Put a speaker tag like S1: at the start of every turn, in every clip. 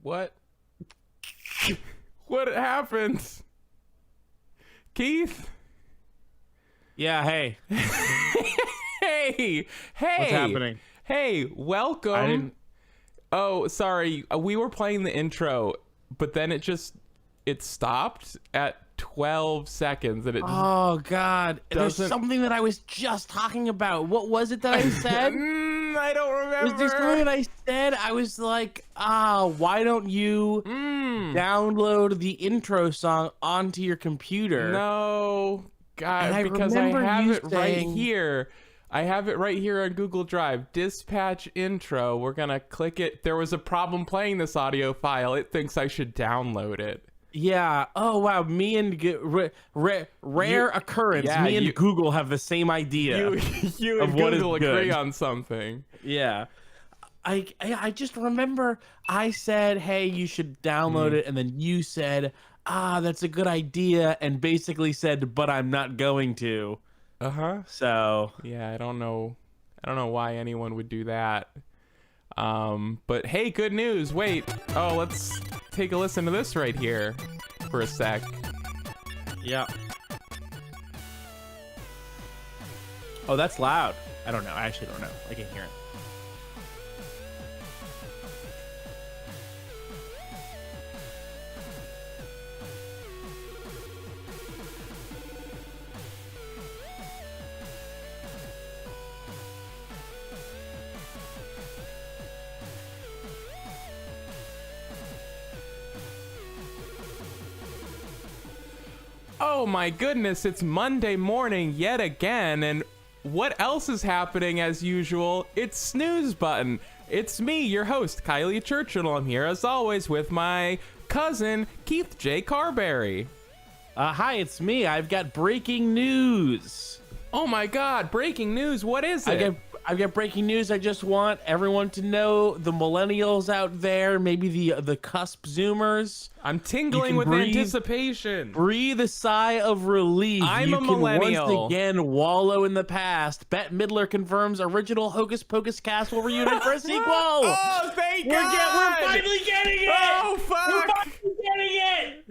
S1: What? What happened? Keith?
S2: Yeah, hey.
S1: Hey!
S2: What's happening?
S1: Hey, welcome.
S2: I didn't...
S1: Oh, sorry. We were playing the intro, but then it stopped at 12 seconds and it just
S2: Oh, God. There's
S1: doesn't-
S2: something that I was just talking about. What was it that I said?
S1: I don't remember.
S2: Was there something that I said? I was like, why don't you download the intro song onto your computer?
S1: No, God,
S2: And
S1: because I
S2: remember
S1: have
S2: you
S1: it right
S2: saying-
S1: here. I have it right here on Google Drive. Dispatch intro. We're gonna click it. There was a problem playing this audio file. It thinks I should download it.
S2: Yeah. Oh, wow. Me and rare occurrence.
S1: Yeah,
S2: Me and Google have the same idea.
S1: You
S2: Of
S1: and
S2: what is
S1: Google agree
S2: good.
S1: on something.
S2: Yeah. I just remember I said, hey, you should download it. And then you said, that's a good idea. And basically said, but I'm not going to. So
S1: Yeah, I don't know why anyone would do that. But hey, good news. Wait. Oh, let's take a listen to this right here for a sec.
S2: yeah. Oh, that's loud. I don't know. I actually don't know. I can hear it.
S1: Oh my goodness, it's Monday morning yet again, and what else is happening as usual? It's Snooze Button. It's me, your host, Kylie Churchill. I'm here as always with my cousin, Keith J. Carberry.
S2: Hi, it's me. I've got breaking news.
S1: Oh my god, breaking news, what is it?
S2: I've got breaking news. I just want everyone to know, the millennials out there, maybe the cusp zoomers.
S1: I'm tingling with anticipation.
S2: Breathe a sigh of relief.
S1: I'm a millennial.
S2: Once again wallow in the past. Bette Midler confirms original Hocus Pocus cast will reunite for a sequel.
S1: Oh, thank God!
S2: We're finally getting it!
S1: Oh, fuck!
S2: We're finally getting it!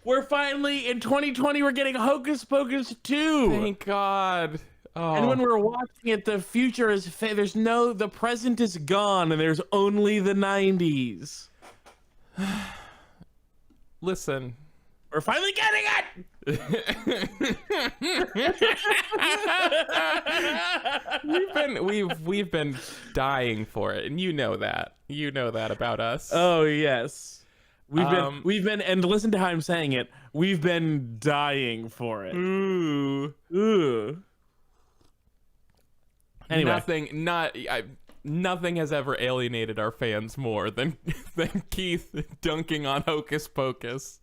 S2: We're finally, in 2020, we're getting Hocus Pocus 2.
S1: Thank God. Oh.
S2: And when we're watching it, the future is the present is gone, and there's only the 90s.
S1: Listen.
S2: We're finally getting
S1: it. we've been dying for it, and you know that. You know that about us.
S2: Oh yes. We've been and listen to how I'm saying it. We've been dying for it. Ooh. Anyway,
S1: nothing has ever alienated our fans more than Keith dunking on Hocus Pocus.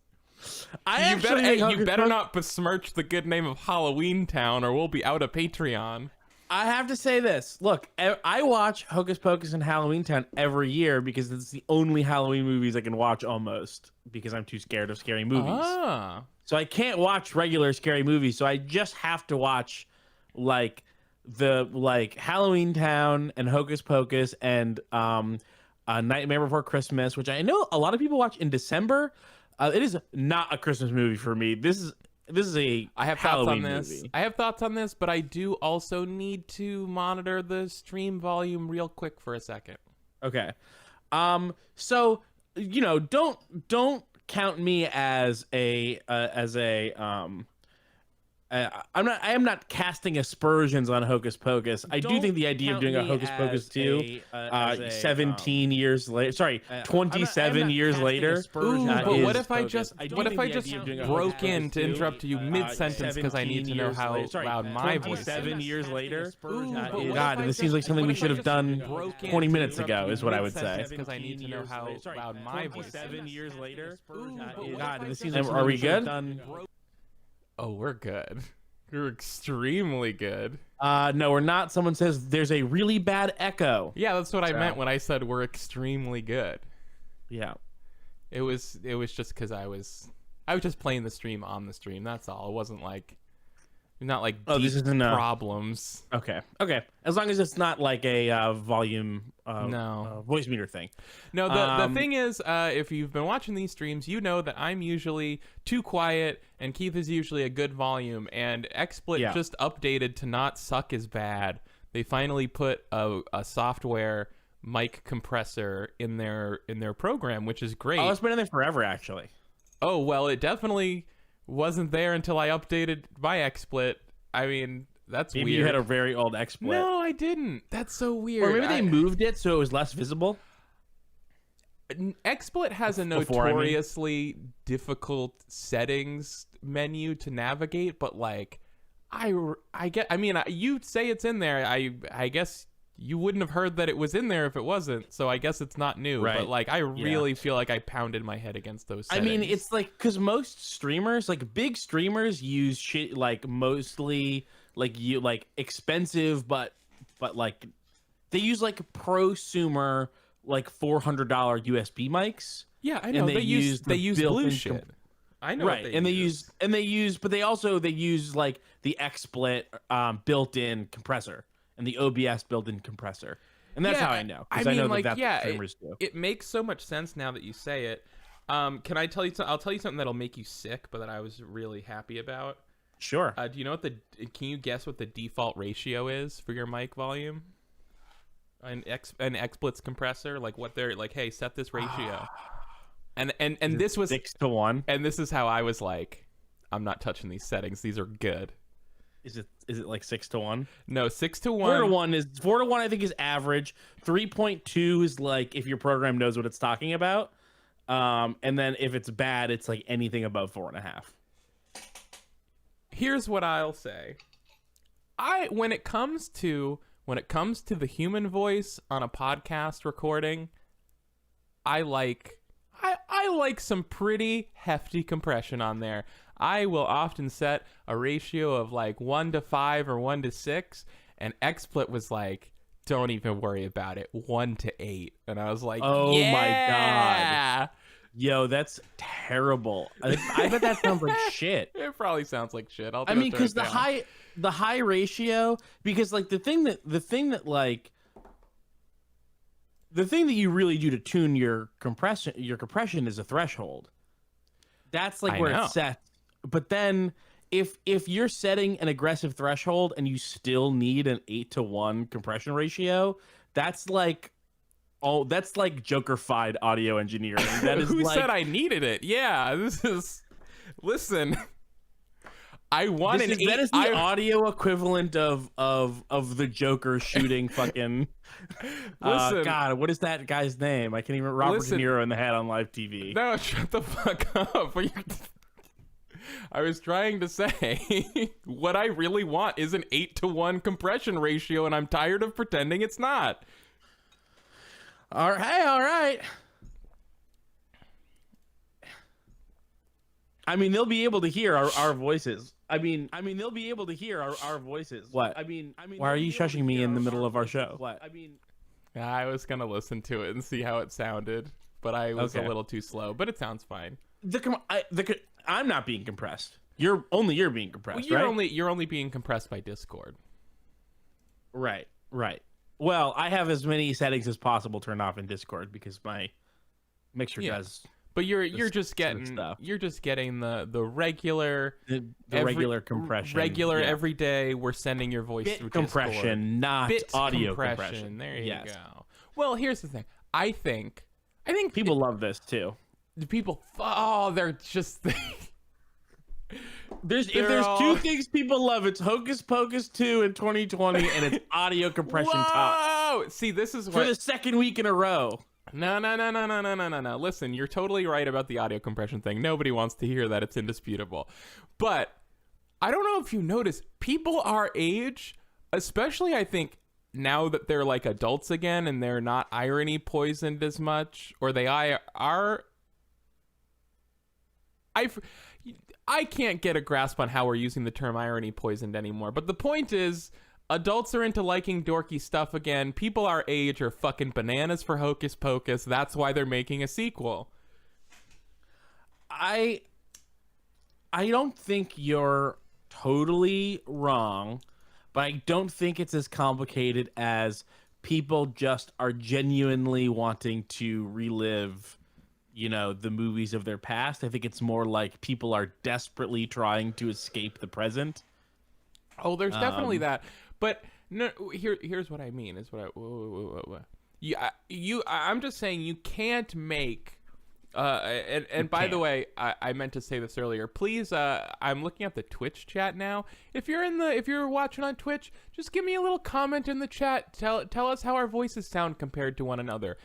S1: You better not besmirch the good name of Halloween Town, or we'll be out of Patreon.
S2: I have to say this. Look, I watch Hocus Pocus and Halloween Town every year because it's the only Halloween movies I can watch almost, because I'm too scared of scary movies. So I can't watch regular scary movies, so I just have to watch Halloween Town and Hocus Pocus and Nightmare Before Christmas, which I know a lot of people watch in December. It is not a Christmas movie for me. This is a Halloween movie.
S1: I have thoughts on this, but I do also need to monitor the stream volume real quick for a second.
S2: Okay. So, don't count me as a I am not casting aspersions on Hocus Pocus. I do think the idea of doing a Hocus Pocus 2 27 years later.
S1: Ooh, but what if I just broke in to interrupt you mid-sentence because I need to know how loud my voice is?
S2: 7 years later.
S1: God,
S2: this seems like something we should have done 20 minutes ago, is what I would say.
S1: Because I need to know how loud my voice is.
S2: 7 years later.
S1: God,
S2: this seems like are we good?
S1: Oh, we're good. We're extremely good.
S2: No, we're not. Someone says there's a really bad echo.
S1: Yeah, that's what I meant when I said we're extremely good.
S2: Yeah.
S1: It was just because I was just playing the stream on the stream. That's all. It wasn't like not like
S2: Oh,
S1: deep
S2: this isn't
S1: problems.
S2: Okay. As long as it's not like a volume, voice meter thing.
S1: No, the thing is, if you've been watching these streams, you know that I'm usually too quiet, and Keith is usually a good volume. And XSplit just updated to not suck as bad. They finally put a software mic compressor in their program, which is great.
S2: Oh, it's been in there forever, actually.
S1: Oh well, it definitely wasn't there until I updated my XSplit. I mean, that's
S2: maybe
S1: weird.
S2: You had a very old XSplit.
S1: No, I didn't. That's so weird.
S2: Or maybe they moved it so it was less visible.
S1: XSplit has a notoriously difficult settings menu to navigate, but like, you say it's in there. I guess you wouldn't have heard that it was in there if it wasn't. So I guess it's not new. Right. But like, I really feel like I pounded my head against those settings.
S2: I mean, it's like, because most streamers, like big streamers, use shit like mostly like expensive, but like they use like prosumer like $400 USB mics.
S1: Yeah, I know. They use blue shit. I know.
S2: Right, and they use but they use like the XSplit built-in compressor and the OBS built-in compressor, and that's how I know.
S1: I mean,
S2: know
S1: like,
S2: that's what streamers do.
S1: It makes so much sense now that you say it. Can I tell you something? I'll tell you something that'll make you sick, but that I was really happy about.
S2: Sure.
S1: Do you know can you guess what the default ratio is for your mic volume? An XSplit's compressor, like what they're like, hey, set this ratio. And this was
S2: 6-to-1.
S1: And this is how I was like, I'm not touching these settings. These are good.
S2: Is it like 6-to-1?
S1: No, 6-to-1.
S2: 4-to-1 I think is average. 3.2 is like if your program knows what it's talking about. And then if it's bad, it's like anything above 4.5.
S1: Here's what I'll say. When it comes to the human voice on a podcast recording, I like some pretty hefty compression on there. I will often set a ratio of like 1-to-5 or 1-to-6, and XSplit was like, don't even worry about it, 1-to-8. And I was like,
S2: oh
S1: yeah!
S2: My god. Yo, that's terrible. I bet that sounds like shit.
S1: It probably sounds like shit.
S2: I mean, because the high ratio, because like the thing that you really do to tune your compression is a threshold. That's like where it's set. But then if you're setting an aggressive threshold and you still need an 8-to-1 compression ratio, that's like Joker-fied audio engineering. That is
S1: Who said I needed it? Yeah, listen. I want an 8.
S2: That is the audio equivalent of the Joker shooting fucking.
S1: Listen,
S2: God, what is that guy's name? I can't even. Robert De Niro in the head on live TV.
S1: No, shut the fuck up. I was trying to say what I really want is an 8-to-1 compression ratio, and I'm tired of pretending it's not.
S2: All right. I mean, they'll be able to hear our voices. I mean, they'll be able to hear our voices. What? I mean, why are you shushing me in the middle of our show? What?
S1: I was gonna listen to it and see how it sounded, but I was a little too slow. But it sounds fine.
S2: I'm not being compressed. You're being compressed.
S1: Well, you're only being compressed by Discord.
S2: Right. Well, I have as many settings as possible turned off in Discord because my mixer does.
S1: But you're just getting the regular
S2: regular compression.
S1: Every day we're sending your voice
S2: bit
S1: through
S2: compression,
S1: Discord.
S2: not
S1: Bit
S2: audio compression.
S1: There you go. Well, here's the thing. I think
S2: people love this too.
S1: They're just
S2: if there's two things people love, it's Hocus Pocus 2 in 2020 and it's audio compression top.
S1: See, this is
S2: for the second week in a row.
S1: No. Listen, you're totally right about the audio compression thing. Nobody wants to hear that. It's indisputable. But I don't know if you notice, people our age, especially I think now that they're like adults again and they're not irony poisoned as much, or they are. I can't get a grasp on how we're using the term irony poisoned anymore. But the point is, adults are into liking dorky stuff again. People our age are fucking bananas for Hocus Pocus. That's why they're making a sequel.
S2: I don't think you're totally wrong, but I don't think it's as complicated as people just are genuinely wanting to relive, the movies of their past. I think it's more like people are desperately trying to escape the present.
S1: Oh, there's definitely that. But no, here's what I mean. Is what I whoa. I'm just saying you can't make. And by the way, I meant to say this earlier. Please, I'm looking at the Twitch chat now. If you're watching on Twitch, just give me a little comment in the chat. Tell us how our voices sound compared to one another.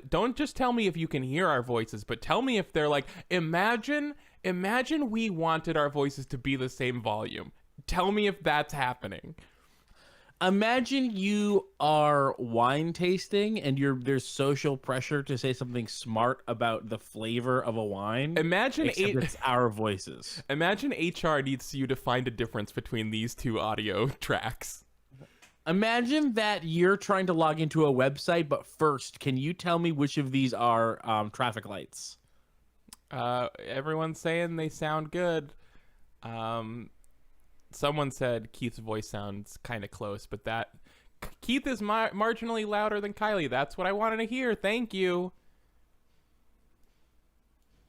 S1: Don't just tell me if you can hear our voices, but tell me if they're like, imagine we wanted our voices to be the same volume. Tell me if that's happening.
S2: Imagine you are wine tasting and there's social pressure to say something smart about the flavor of a wine. It's our voices.
S1: Imagine HR needs you to find a difference between these two audio tracks.
S2: Imagine that you're trying to log into a website, but first, can you tell me which of these are traffic lights?
S1: Everyone's saying they sound good. Someone said Keith's voice sounds kind of close, but that Keith is marginally louder than Kylie. That's what I wanted to hear. Thank you.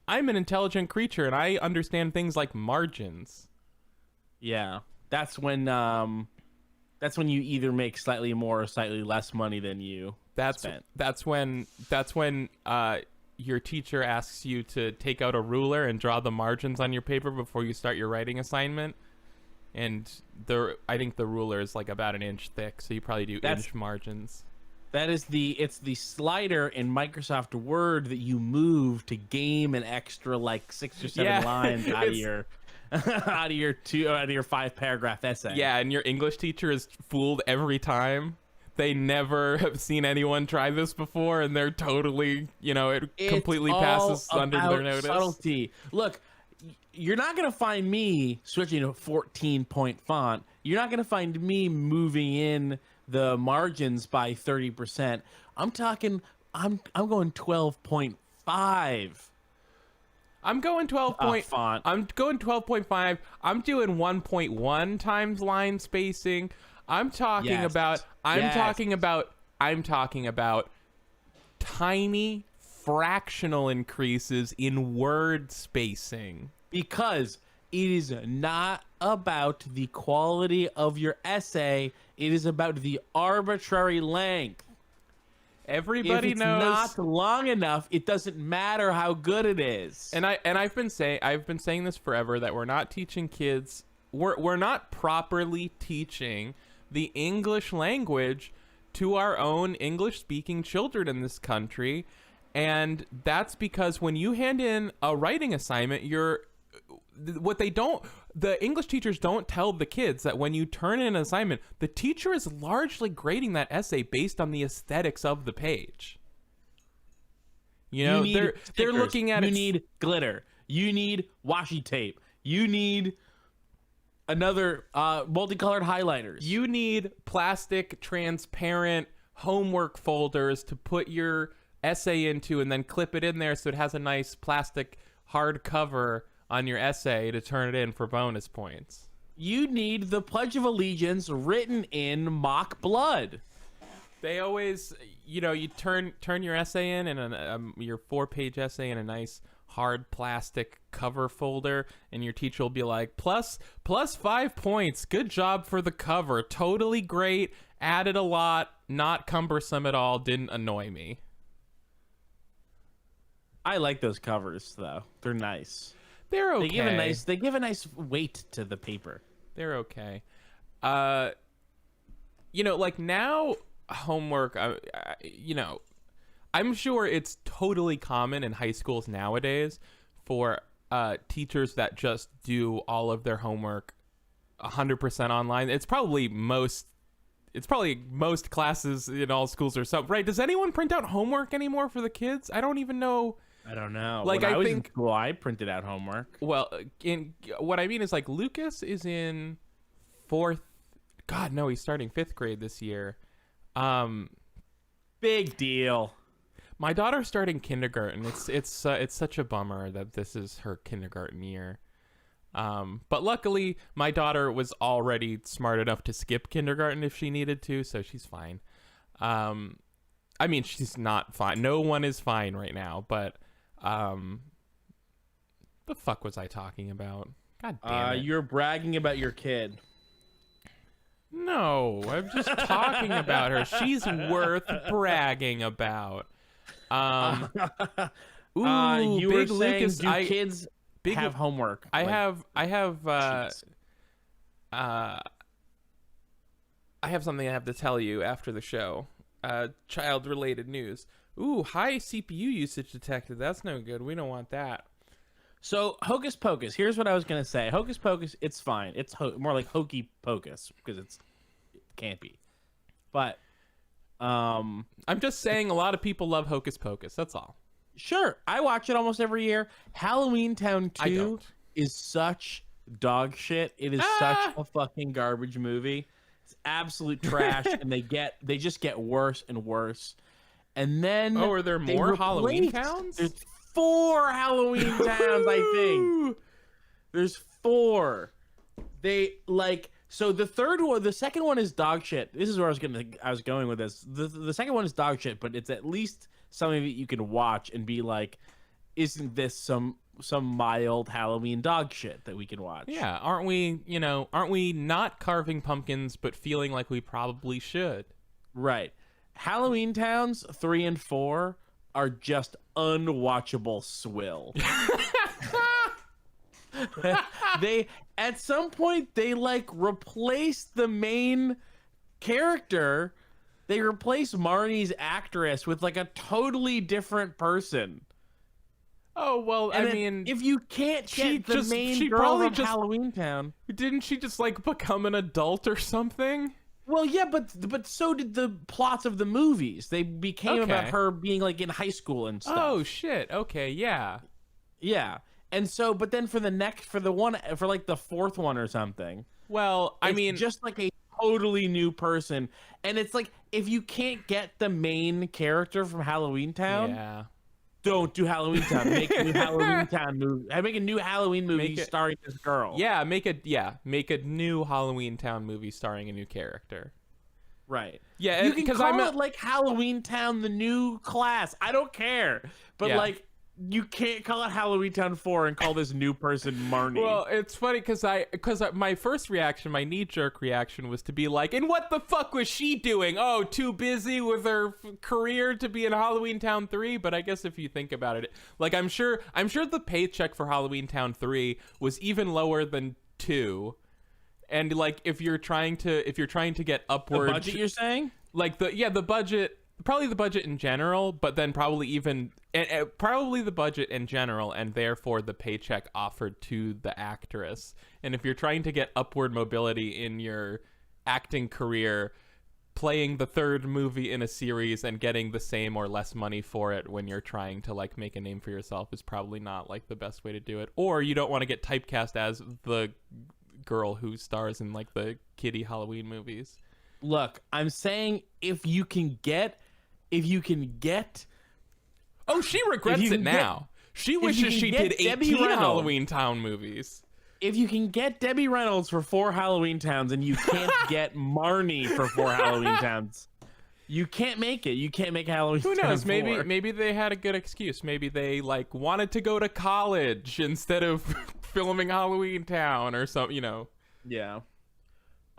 S1: I'm an intelligent creature, and I understand things like margins.
S2: Yeah, that's when you either make slightly more or slightly less money than you spent.
S1: That's when your teacher asks you to take out a ruler and draw the margins on your paper before you start your writing assignment. And I think the ruler is like about an inch thick, so you probably do inch margins.
S2: It's the slider in Microsoft Word that you move to game an extra like 6 or 7 lines out of your 5-paragraph essay.
S1: Yeah, and your English teacher is fooled every time. They never have seen anyone try this before, and they're totally, it completely passes under their notice.
S2: Subtlety. Look, you're not going to find me switching to 14-point font. You're not going to find me moving in the margins by 30%. I'm going 12.5.
S1: I'm going 12 point
S2: font.
S1: I'm going 12.5. I'm doing 1.1 times line spacing. I'm talking about tiny fractional increases in word spacing.
S2: Because it is not about the quality of your essay. It is about the arbitrary length.
S1: Everybody knows
S2: if it's not long enough, it doesn't matter how good it is.
S1: And I've been saying this forever, that we're not teaching kids, we're not properly teaching the English language to our own English speaking children in this country. And that's because when you hand in a writing assignment, the English teachers don't tell the kids that when you turn in an assignment, the teacher is largely grading that essay based on the aesthetics of the page. They're looking at it.
S2: You need glitter. You need washi tape. You need another multicolored highlighters.
S1: You need plastic, transparent homework folders to put your essay into and then clip it in there so it has a nice plastic hard cover on your essay to turn it in for bonus points.
S2: You need the Pledge of Allegiance written in mock blood.
S1: They always, you turn your essay in and your 4-page essay in a nice hard plastic cover folder, and your teacher will be like, plus 5 points. Good job for the cover. Totally great. Added a lot. Not cumbersome at all. Didn't annoy me.
S2: I like those covers though. They're nice.
S1: They're okay.
S2: They give a nice weight to the paper.
S1: They're okay. Like now homework, I'm sure it's totally common in high schools nowadays for teachers that just do all of their homework 100% online. It's probably most classes in all schools or something, right? Does anyone print out homework anymore for the kids? I don't even know.
S2: I don't know.
S1: Like,
S2: when I was in school, I printed out homework.
S1: Well, what I mean is, like, Lucas is in 4th. God, no, he's starting 5th grade this year.
S2: Big deal.
S1: My daughter's starting kindergarten. It's such a bummer that this is her kindergarten year. But luckily, my daughter was already smart enough to skip kindergarten if she needed to, so she's fine. I mean, she's not fine. No one is fine right now, but the fuck was I talking about? God damn it.
S2: You're bragging about your kid.
S1: No, I'm just talking about her. She's worth bragging about.
S2: You were
S1: Big
S2: saying,
S1: Lucas,
S2: do kids have homework?
S1: I have something I have to tell you after the show. Child-related news. Ooh, high CPU usage detected. That's no good. We don't want that.
S2: So, Hocus Pocus. Here's what I was going to say. Hocus Pocus, it's fine. It's more like Hokey Pocus because it can't be. But
S1: I'm just saying a lot of people love Hocus Pocus. That's all.
S2: Sure. I watch it almost every year. Halloween Town 2 is such dog shit. It is such a fucking garbage movie. It's absolute trash, and they just get worse and worse. And then
S1: are there more Halloween Towns?
S2: There's 4 Halloween Towns, I think. There's 4. So the second one is dog shit. This is where I was going with this. The second one is dog shit, but it's at least something that you can watch and be like, isn't this some mild Halloween dog shit that we can watch?
S1: Yeah, aren't we not carving pumpkins but feeling like we probably should?
S2: Right. Halloween Towns 3 and 4 are just unwatchable swill. They at some point they replace the main character. They replace Marnie's actress with a totally different person.
S1: Oh, well,
S2: And
S1: I mean,
S2: if you can't get the main girl from Halloween Town,
S1: didn't she just become an adult or something?
S2: Well, yeah, but so did the plots of the movies. They became about her being in high school and stuff.
S1: Oh shit. Okay, yeah.
S2: Yeah. And so, but then for the fourth one or something.
S1: Well, I mean,
S2: just a totally new person. And it's if you can't get the main character from Halloween Town, don't do Halloween Town. Make a new Halloween Town movie. Make a new Halloween movie starring this girl.
S1: Yeah, make a new Halloween Town movie starring a new character.
S2: Right.
S1: Yeah,
S2: you can call it Halloween Town the new class. I don't care. But you can't call it Halloween Town 4 and call this new person Marnie.
S1: Well, it's funny because my first reaction, my knee-jerk reaction was to be like, and what the fuck was she doing? Oh, too busy with her career to be in Halloween Town 3? But I guess if you think about it, I'm sure the paycheck for Halloween Town 3 was even lower than 2. And if you're trying to get upward,
S2: the budget, you're saying?
S1: The budget, probably the budget in general, but then probably the budget in general, and therefore the paycheck offered to the actress. And if you're trying to get upward mobility in your acting career, playing the third movie in a series and getting the same or less money for it when you're trying to make a name for yourself is probably not the best way to do it. Or you don't want to get typecast as the girl who stars in the kiddie Halloween movies.
S2: Look, I'm saying if you can get
S1: oh, she regrets it now. She wishes she did 18 Halloween Town movies.
S2: If you can get Debbie Reynolds for 4 Halloween Towns and you can't get Marnie for 4 Halloween Towns, you can't make it. You can't make Halloween Town 4.
S1: Who knows? Maybe they had a good excuse. Maybe they wanted to go to college instead of filming Halloween Town or something,
S2: Yeah.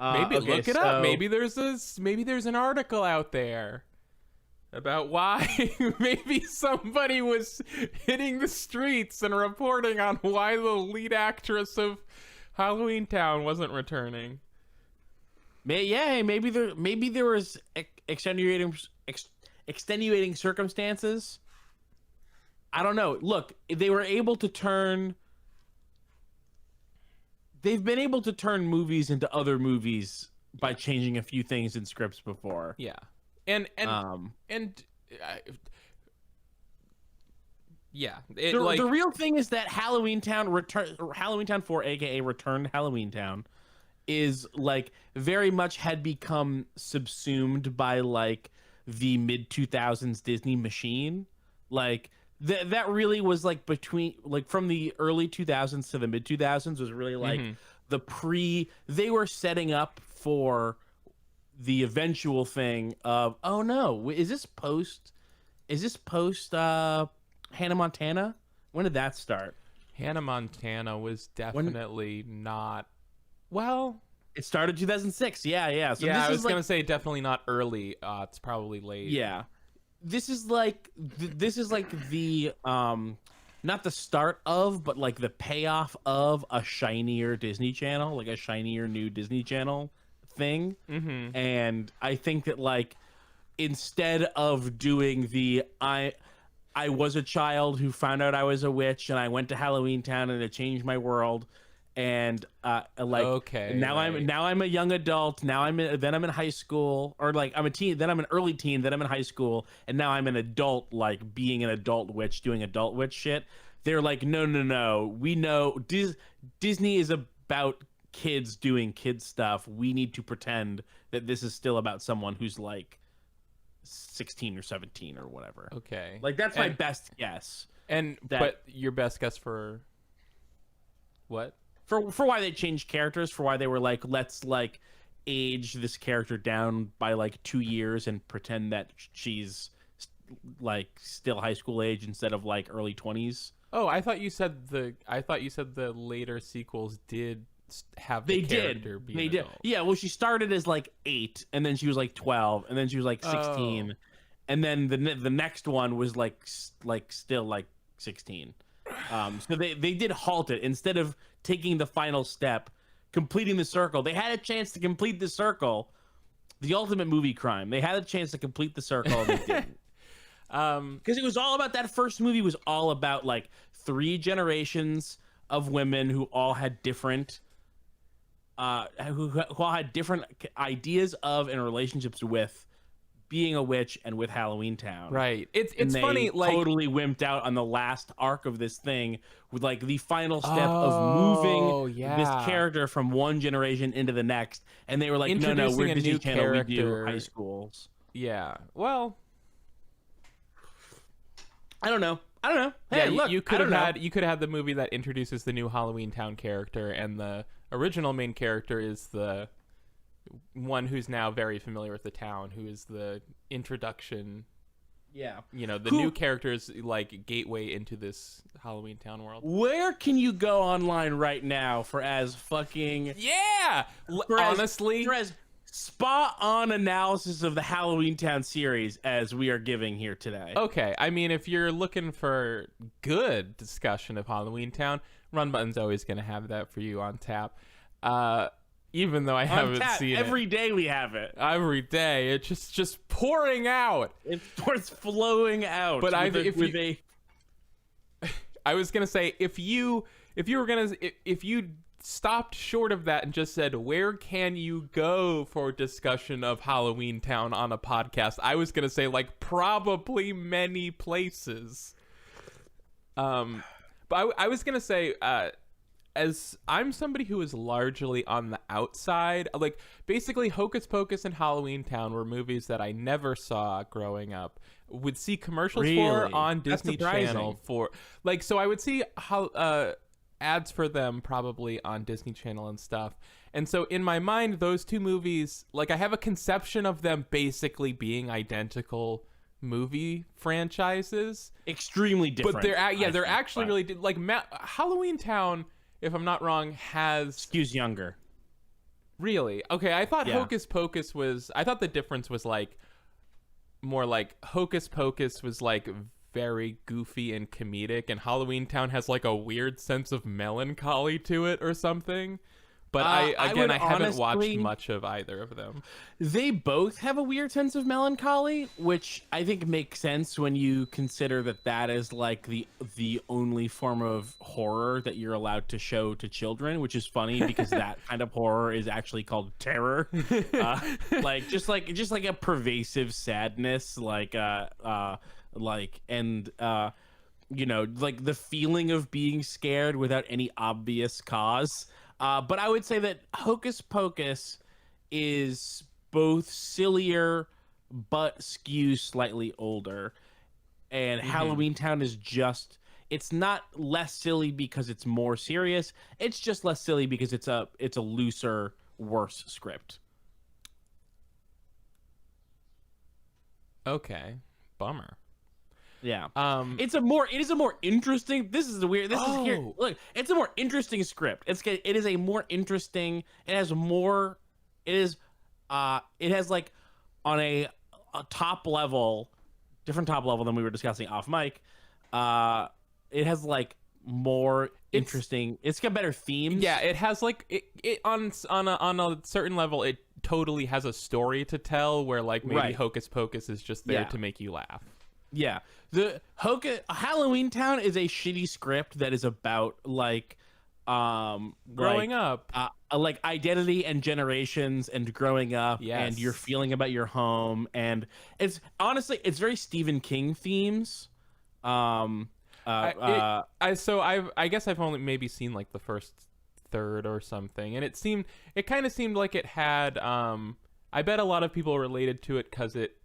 S1: Look it up. Maybe there's an article out there about why maybe somebody was hitting the streets and reporting on why the lead actress of Halloween Town wasn't returning.
S2: Maybe there was extenuating circumstances. I don't know. Look, they've been able to turn movies into other movies by changing a few things in scripts before.
S1: Yeah. The real
S2: thing is that Halloween Town 4, aka Return to Halloween Town, is very much had become subsumed by the mid 2000s Disney machine. that really was like between like from the early 2000s to the mid 2000s was really like they were setting up for the eventual thing of, oh no, is this post Hannah Montana? When did that start?
S1: Hannah Montana was definitely not, well,
S2: it started 2006. Yeah. So
S1: yeah,
S2: this
S1: I was
S2: is
S1: gonna say definitely not early. It's probably late.
S2: yeah. This is like the not the start of, but like the payoff of a shinier Disney Channel, like a shinier new Disney Channel thing. And I think that like instead of doing the I was a child who found out I was a witch and I went to Halloween Town and it changed my world, and like
S1: okay,
S2: now
S1: right.
S2: I'm a young adult, then I'm in high school, or like I'm a teen, then I'm an early teen, then I'm in high school, and now I'm an adult, like being an adult witch doing adult witch shit. They're like, no, we know Disney is about kids doing kid stuff. We need to pretend that this is still about someone who's like 16 or 17 or whatever.
S1: Okay,
S2: like that's my best guess.
S1: But your best guess for what?
S2: For why they changed characters, for why they were like, let's like age this character down by like 2 years and pretend that she's like still high school age instead of like early 20s.
S1: Oh, I thought you said the later sequels did have the character be
S2: they
S1: an
S2: did.
S1: adult.
S2: Yeah, well, she started as like 8, and then she was like 12, and then she was like 16, and then the next one was like still like 16. So they did halt it instead of taking the final step, completing the circle. They had a chance to complete the circle, the ultimate movie crime. They had a chance to complete the circle, and they didn't. Because it was all about, that first movie was all about like 3 generations of women who all had different who all had different ideas of and relationships with being a witch and with Halloween Town.
S1: Right. It's funny, like
S2: totally wimped out on the last arc of this thing with like the final step of moving this character from one generation into the next, and they were like, no, we're Disney Channel, we do high schools.
S1: Yeah. Well,
S2: I don't know.
S1: yeah,
S2: Hey, look,
S1: you could have had the movie that introduces the new Halloween Town character, and the original main character is the one who's now very familiar with the town, who is the introduction.
S2: Yeah.
S1: You know, the new character's like gateway into this Halloween Town world.
S2: Where can you go online right now for as fucking
S1: honestly,
S2: for as spot on analysis of the Halloween Town series as we are giving here today?
S1: Okay, I mean, if you're looking for good discussion of Halloween Town, Run Button's always going to have that for you on tap. Even though I haven't seen it.
S2: Every day we have it.
S1: Every day. It's just pouring out.
S2: It's flowing out.
S1: But I was going to say, if you stopped short of that and just said, where can you go for discussion of Halloween Town on a podcast, I was going to say, like, probably many places. But I was going to say, as I'm somebody who is largely on the outside, like, basically Hocus Pocus and Halloween Town were movies that I never saw growing up. Would see commercials for on Disney Channel for, like, so I would see how ads for them probably on Disney Channel and stuff. And so in my mind, those two movies, like, I have a conception of them basically being identical movie franchises.
S2: Extremely different.
S1: But they're actually really, like, Halloween Town, if I'm not wrong,
S2: skews younger.
S1: Really? Okay, I thought Hocus Pocus I thought the difference was like more like Hocus Pocus was like very goofy and comedic, and Halloween Town has like a weird sense of melancholy to it or something. But I haven't watched much of either of them.
S2: They both have a weird sense of melancholy, which I think makes sense when you consider that is like the only form of horror that you're allowed to show to children, which is funny because that kind of horror is actually called terror. Like just like a pervasive sadness, like you know, like the feeling of being scared without any obvious cause. But I would say that Hocus Pocus is both sillier but skews slightly older. and Halloween Town is just, it's not less silly because it's more serious. It's just less silly because it's a looser, worse script.
S1: Okay, bummer.
S2: Yeah. It is a more interesting. This is the weird. This is here. Look, it's a more interesting script. It is a more interesting. It has more. It is. It has like on a top level, different top level than we were discussing off mic. It has like more interesting. It's got better themes.
S1: Yeah, it has like it on a certain level. It totally has a story to tell. Where like maybe Hocus Pocus is just there to make you laugh.
S2: Yeah, the Halloween Town is a shitty script that is about like
S1: growing up,
S2: like identity and generations and growing up and your feeling about your home, and it's honestly it's very Stephen King themes. I
S1: guess I've only maybe seen like the first third or something, and it kind of seemed like it had I bet a lot of people related to it because it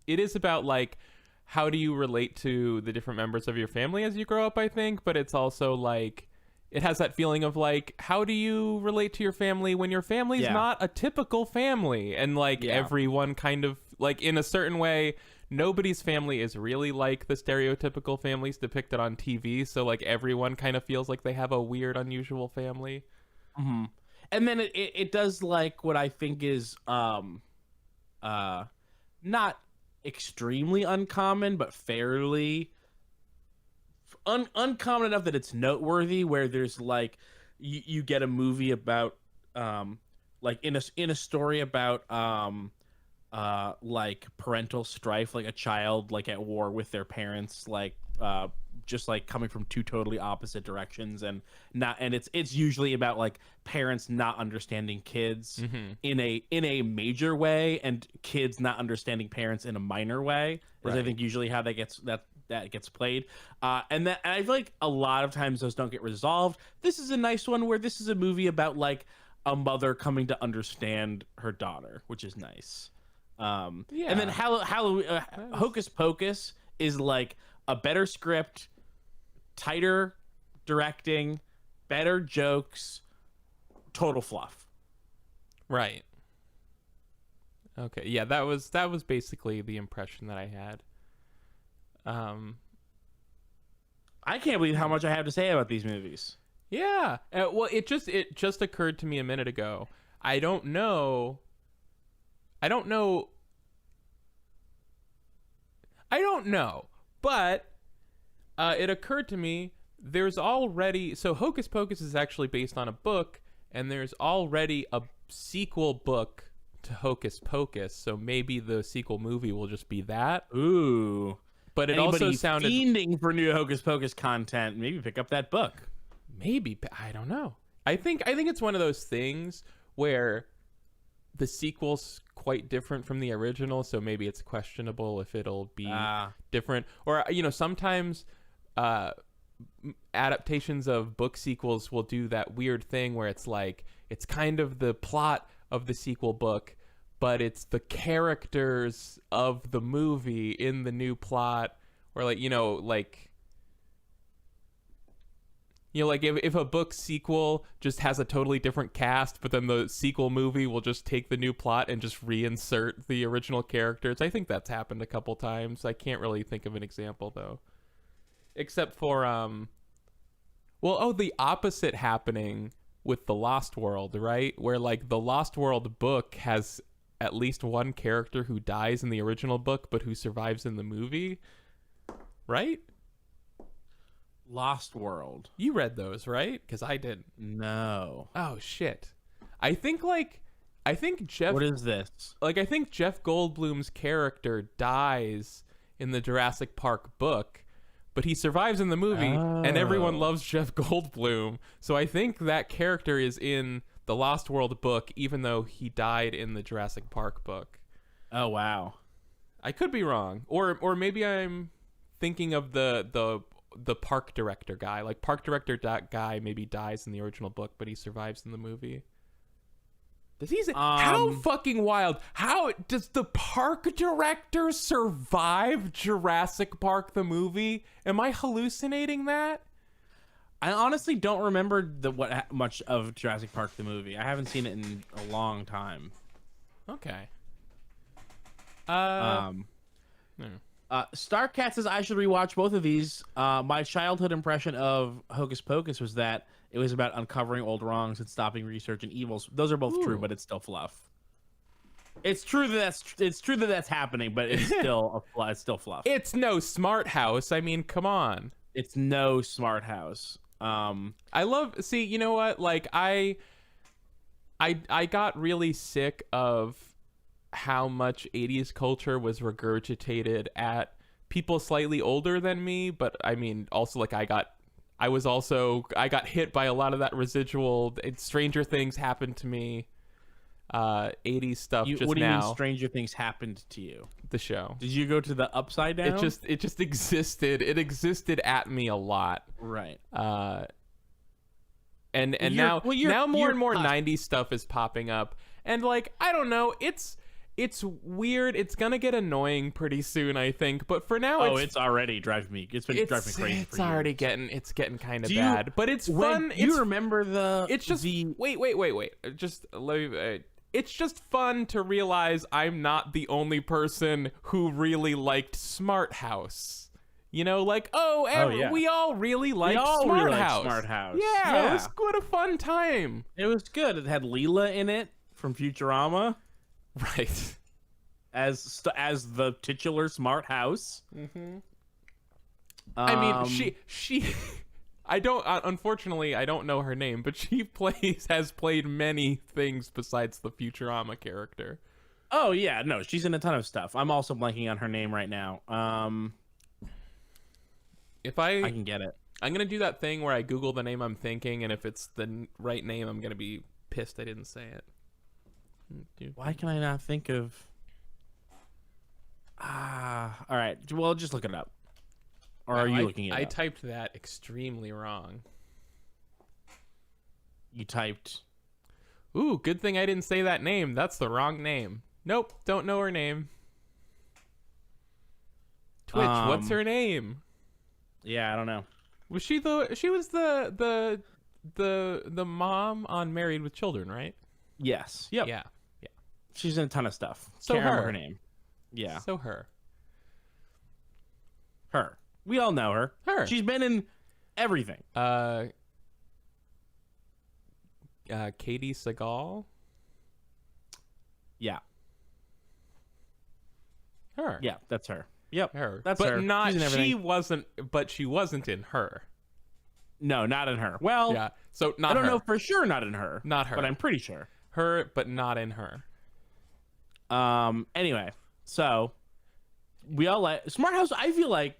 S1: is about like how do you relate to the different members of your family as you grow up, I think, but it's also like it has that feeling of like how do you relate to your family when your family's not a typical family, and like everyone kind of like in a certain way nobody's family is really like the stereotypical families depicted on TV, so like everyone kind of feels like they have a weird unusual family.
S2: And then it does like what I think is not extremely uncommon but fairly uncommon enough that it's noteworthy, where there's like you get a movie about like in a story about like parental strife, like a child like at war with their parents, like just like coming from two totally opposite directions, and it's usually about like parents not understanding kids in a major way and kids not understanding parents in a minor way. Is I think usually how that gets played, and I feel like a lot of times those don't get resolved. This is a nice one where this is a movie about like a mother coming to understand her daughter, which is nice. And then Hocus Pocus is like a better script, tighter directing, better jokes, total fluff.
S1: Right. Okay. Yeah, that was basically the impression that I had.
S2: I can't believe how much I have to say about these movies.
S1: Yeah. Well, it just occurred to me a minute ago. I don't know. But it occurred to me there's already, so Hocus Pocus is actually based on a book, and there's already a sequel book to Hocus Pocus, so maybe the sequel movie will just be that.
S2: Ooh.
S1: But it also sounded
S2: fiending for new Hocus Pocus content. Maybe pick up that book.
S1: Maybe, I don't know. I think it's one of those things where the sequel's quite different from the original, so maybe it's questionable if it'll be different. Or sometimes adaptations of book sequels will do that weird thing where it's like it's kind of the plot of the sequel book, but it's the characters of the movie in the new plot, or like if a book sequel just has a totally different cast, but then the sequel movie will just take the new plot and just reinsert the original characters. I think that's happened a couple times. I can't really think of an example though, except for the opposite happening with The Lost World, right? Where like the Lost World book has at least one character who dies in the original book but who survives in the movie, right?
S2: Lost World.
S1: You read those, right? Because I didn't.
S2: No.
S1: Oh shit. I think Jeff.
S2: What is this?
S1: Like I think Jeff Goldblum's character dies in the Jurassic Park book, but he survives in the movie, and everyone loves Jeff Goldblum. So I think that character is in the Lost World book, even though he died in the Jurassic Park book.
S2: Oh wow.
S1: I could be wrong, or maybe I'm thinking of the park director guy. Like park director guy maybe dies in the original book, but he survives in the movie. Does he say, how fucking wild? How does the park director survive Jurassic Park the movie? Am I hallucinating that?
S2: I honestly don't remember much of Jurassic Park the movie. I haven't seen it in a long time.
S1: Okay.
S2: Starcat says I should rewatch both of these. My childhood impression of Hocus Pocus was that it was about uncovering old wrongs and stopping research and evils. Those are both true, but it's still fluff. It's true that that's happening, but it's still it's still fluff.
S1: It's no Smart House. I mean, come on.
S2: It's no Smart House.
S1: I love. See, you know what? Like I got really sick of how much 80s culture was regurgitated at people slightly older than me, but I mean also like I got hit by a lot of that residual. Stranger Things happened to me. 80s stuff.
S2: What do you mean Stranger Things happened to you?
S1: The show.
S2: Did you go to the Upside Down?
S1: It just existed. It existed at me a lot.
S2: Right.
S1: And now more and more 90s stuff is popping up, and like I don't know, it's weird. It's gonna get annoying pretty soon, I think. But for now,
S2: it's already driving me. It's been driving me crazy.
S1: It's already getting kind of bad. But it's fun.
S2: You remember the?
S1: It's just wait. Just let me. It's just fun to realize I'm not the only person who really liked Smart House. You know, like we all really liked Smart House.
S2: Smart House.
S1: Yeah, it was what a fun time.
S2: It was good. It had Leela in it from Futurama.
S1: Right.
S2: As the titular Smart House.
S1: Mm-hmm. I mean, she unfortunately, I don't know her name, but she has played many things besides the Futurama character.
S2: Oh, yeah. No, she's in a ton of stuff. I'm also blanking on her name right now.
S1: If I
S2: can get it.
S1: I'm going to do that thing where I Google the name I'm thinking, and if it's the right name, I'm going to be pissed I didn't say it.
S2: Why can I not think of... all right. Well, just look it up. Or are you looking it up?
S1: I typed that extremely wrong.
S2: You typed...
S1: Ooh, good thing I didn't say that name. That's the wrong name. Nope, don't know her name. Twitch, what's her name?
S2: Yeah, I don't know.
S1: She was the mom on Married with Children, right?
S2: Yes. Yep.
S1: Yeah.
S2: She's in a ton of stuff.
S1: So
S2: Can't remember her name. Yeah.
S1: So her.
S2: We all know her. She's been in everything.
S1: Katie Sagal.
S2: Yeah.
S1: Her.
S2: Yeah, that's her. Yep.
S1: Her.
S2: That's
S1: but
S2: her.
S1: Not she wasn't in her.
S2: No, not in her. Well,
S1: yeah. So not
S2: I don't
S1: her.
S2: know for sure not in her.
S1: Not her.
S2: But I'm pretty sure.
S1: Her, but not in her.
S2: Anyway, so we all like Smart House. I feel like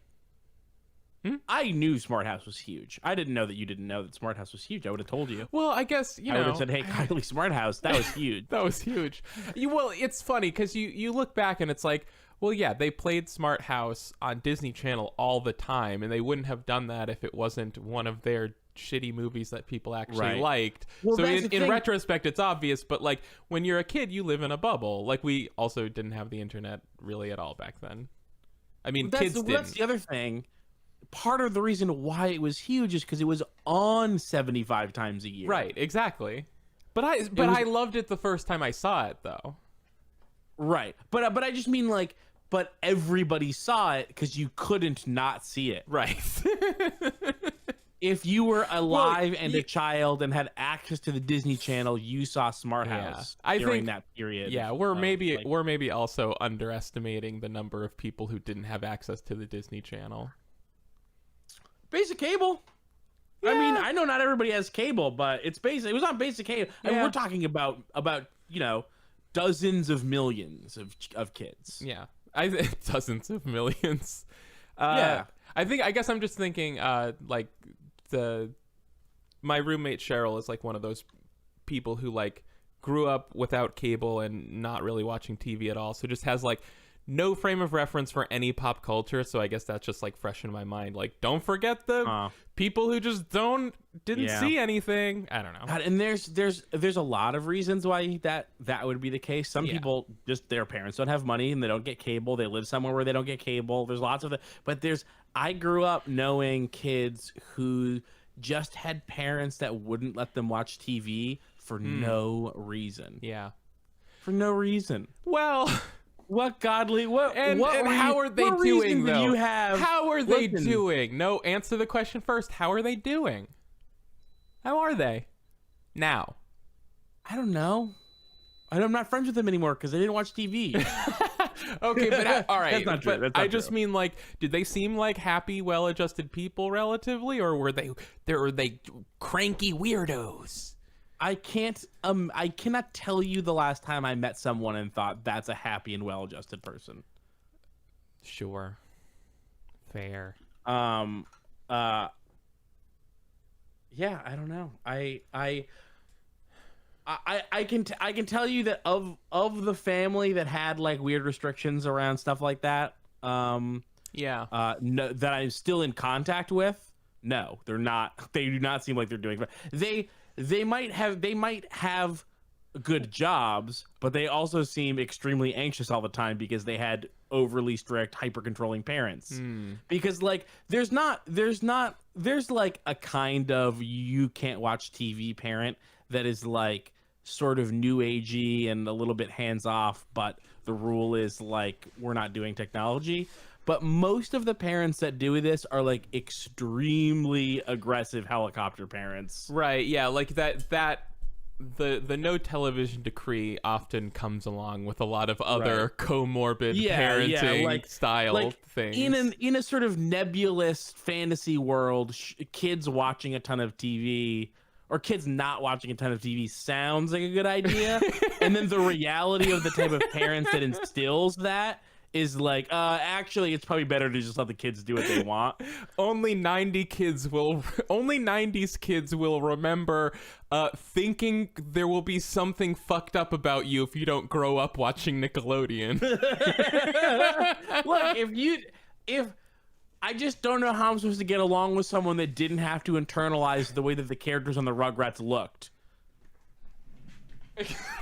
S2: I knew Smart House was huge. I didn't know that you didn't know that Smart House was huge. I would have told you.
S1: Well, I guess I
S2: would have said, "Hey, Kylie, Smart House, that was huge."
S1: That was huge. Well, it's funny because you look back and it's like, well, yeah, they played Smart House on Disney Channel all the time, and they wouldn't have done that if it wasn't one of their shitty movies that people actually liked.
S2: Well,
S1: so in retrospect, it's obvious, but like when you're a kid, you live in a bubble. Like we also didn't have the internet really at all back then. I mean, kids didn't.
S2: That's the other thing. Part of the reason why it was huge is because it was on 75 times a year.
S1: Right, exactly. But I loved it the first time I saw it, though.
S2: Right, but I just mean like, but everybody saw it because you couldn't not see it.
S1: Right.
S2: If you were alive and a child and had access to the Disney Channel, you saw Smart House during that period.
S1: Yeah, we're maybe also underestimating the number of people who didn't have access to the Disney Channel.
S2: Basic cable. Yeah. I mean, I know not everybody has cable, but it's basic. It was on basic cable. Yeah. I mean, we're talking about dozens of millions of kids.
S1: Yeah, dozens of millions.
S2: Yeah,
S1: I guess I'm just thinking like my roommate Cheryl is like one of those people who like grew up without cable and not really watching TV at all, so just has like no frame of reference for any pop culture, so I guess that's just like fresh in my mind. Like, don't forget the people who just didn't see anything. I don't know.
S2: God, and there's a lot of reasons why that would be the case. Some people, just their parents don't have money and they don't get cable. They live somewhere where they don't get cable. There's lots of it. But I grew up knowing kids who just had parents that wouldn't let them watch TV for no reason.
S1: Yeah.
S2: For no reason.
S1: Well,
S2: and
S1: how are they doing though?
S2: You have?
S1: How are they doing? No, answer the question first. How are they doing? How are they now?
S2: I don't know. I'm not friends with them anymore because they didn't watch TV.
S1: Okay, but all right.
S2: That's not true.
S1: But I just mean, like, did they seem like happy, well-adjusted people relatively, or were they cranky weirdos? I
S2: cannot tell you the last time I met someone and thought that's a happy and well-adjusted person.
S1: Sure. Fair.
S2: Yeah, I don't know. I can tell you that of the family that had like weird restrictions around stuff like that, no, that I'm still in contact with. No, they're not. They do not seem like they're doing. They might have good jobs, but they also seem extremely anxious all the time because they had overly strict, hyper controlling parents. Because like there's like a kind of you can't watch TV parent that is like sort of new agey and a little bit hands off, but the rule is like we're not doing technology. But most of the parents that do this are like extremely aggressive helicopter parents.
S1: Right, yeah, like the no television decree often comes along with a lot of other comorbid parenting style things.
S2: In a sort of nebulous fantasy world, kids watching a ton of TV or kids not watching a ton of TV sounds like a good idea. And then the reality of the type of parents that instills that is like, actually, it's probably better to just let the kids do what they want.
S1: Only 90s kids will remember thinking there will be something fucked up about you if you don't grow up watching Nickelodeon.
S2: Look, if I just don't know how I'm supposed to get along with someone that didn't have to internalize the way that the characters on the Rugrats looked.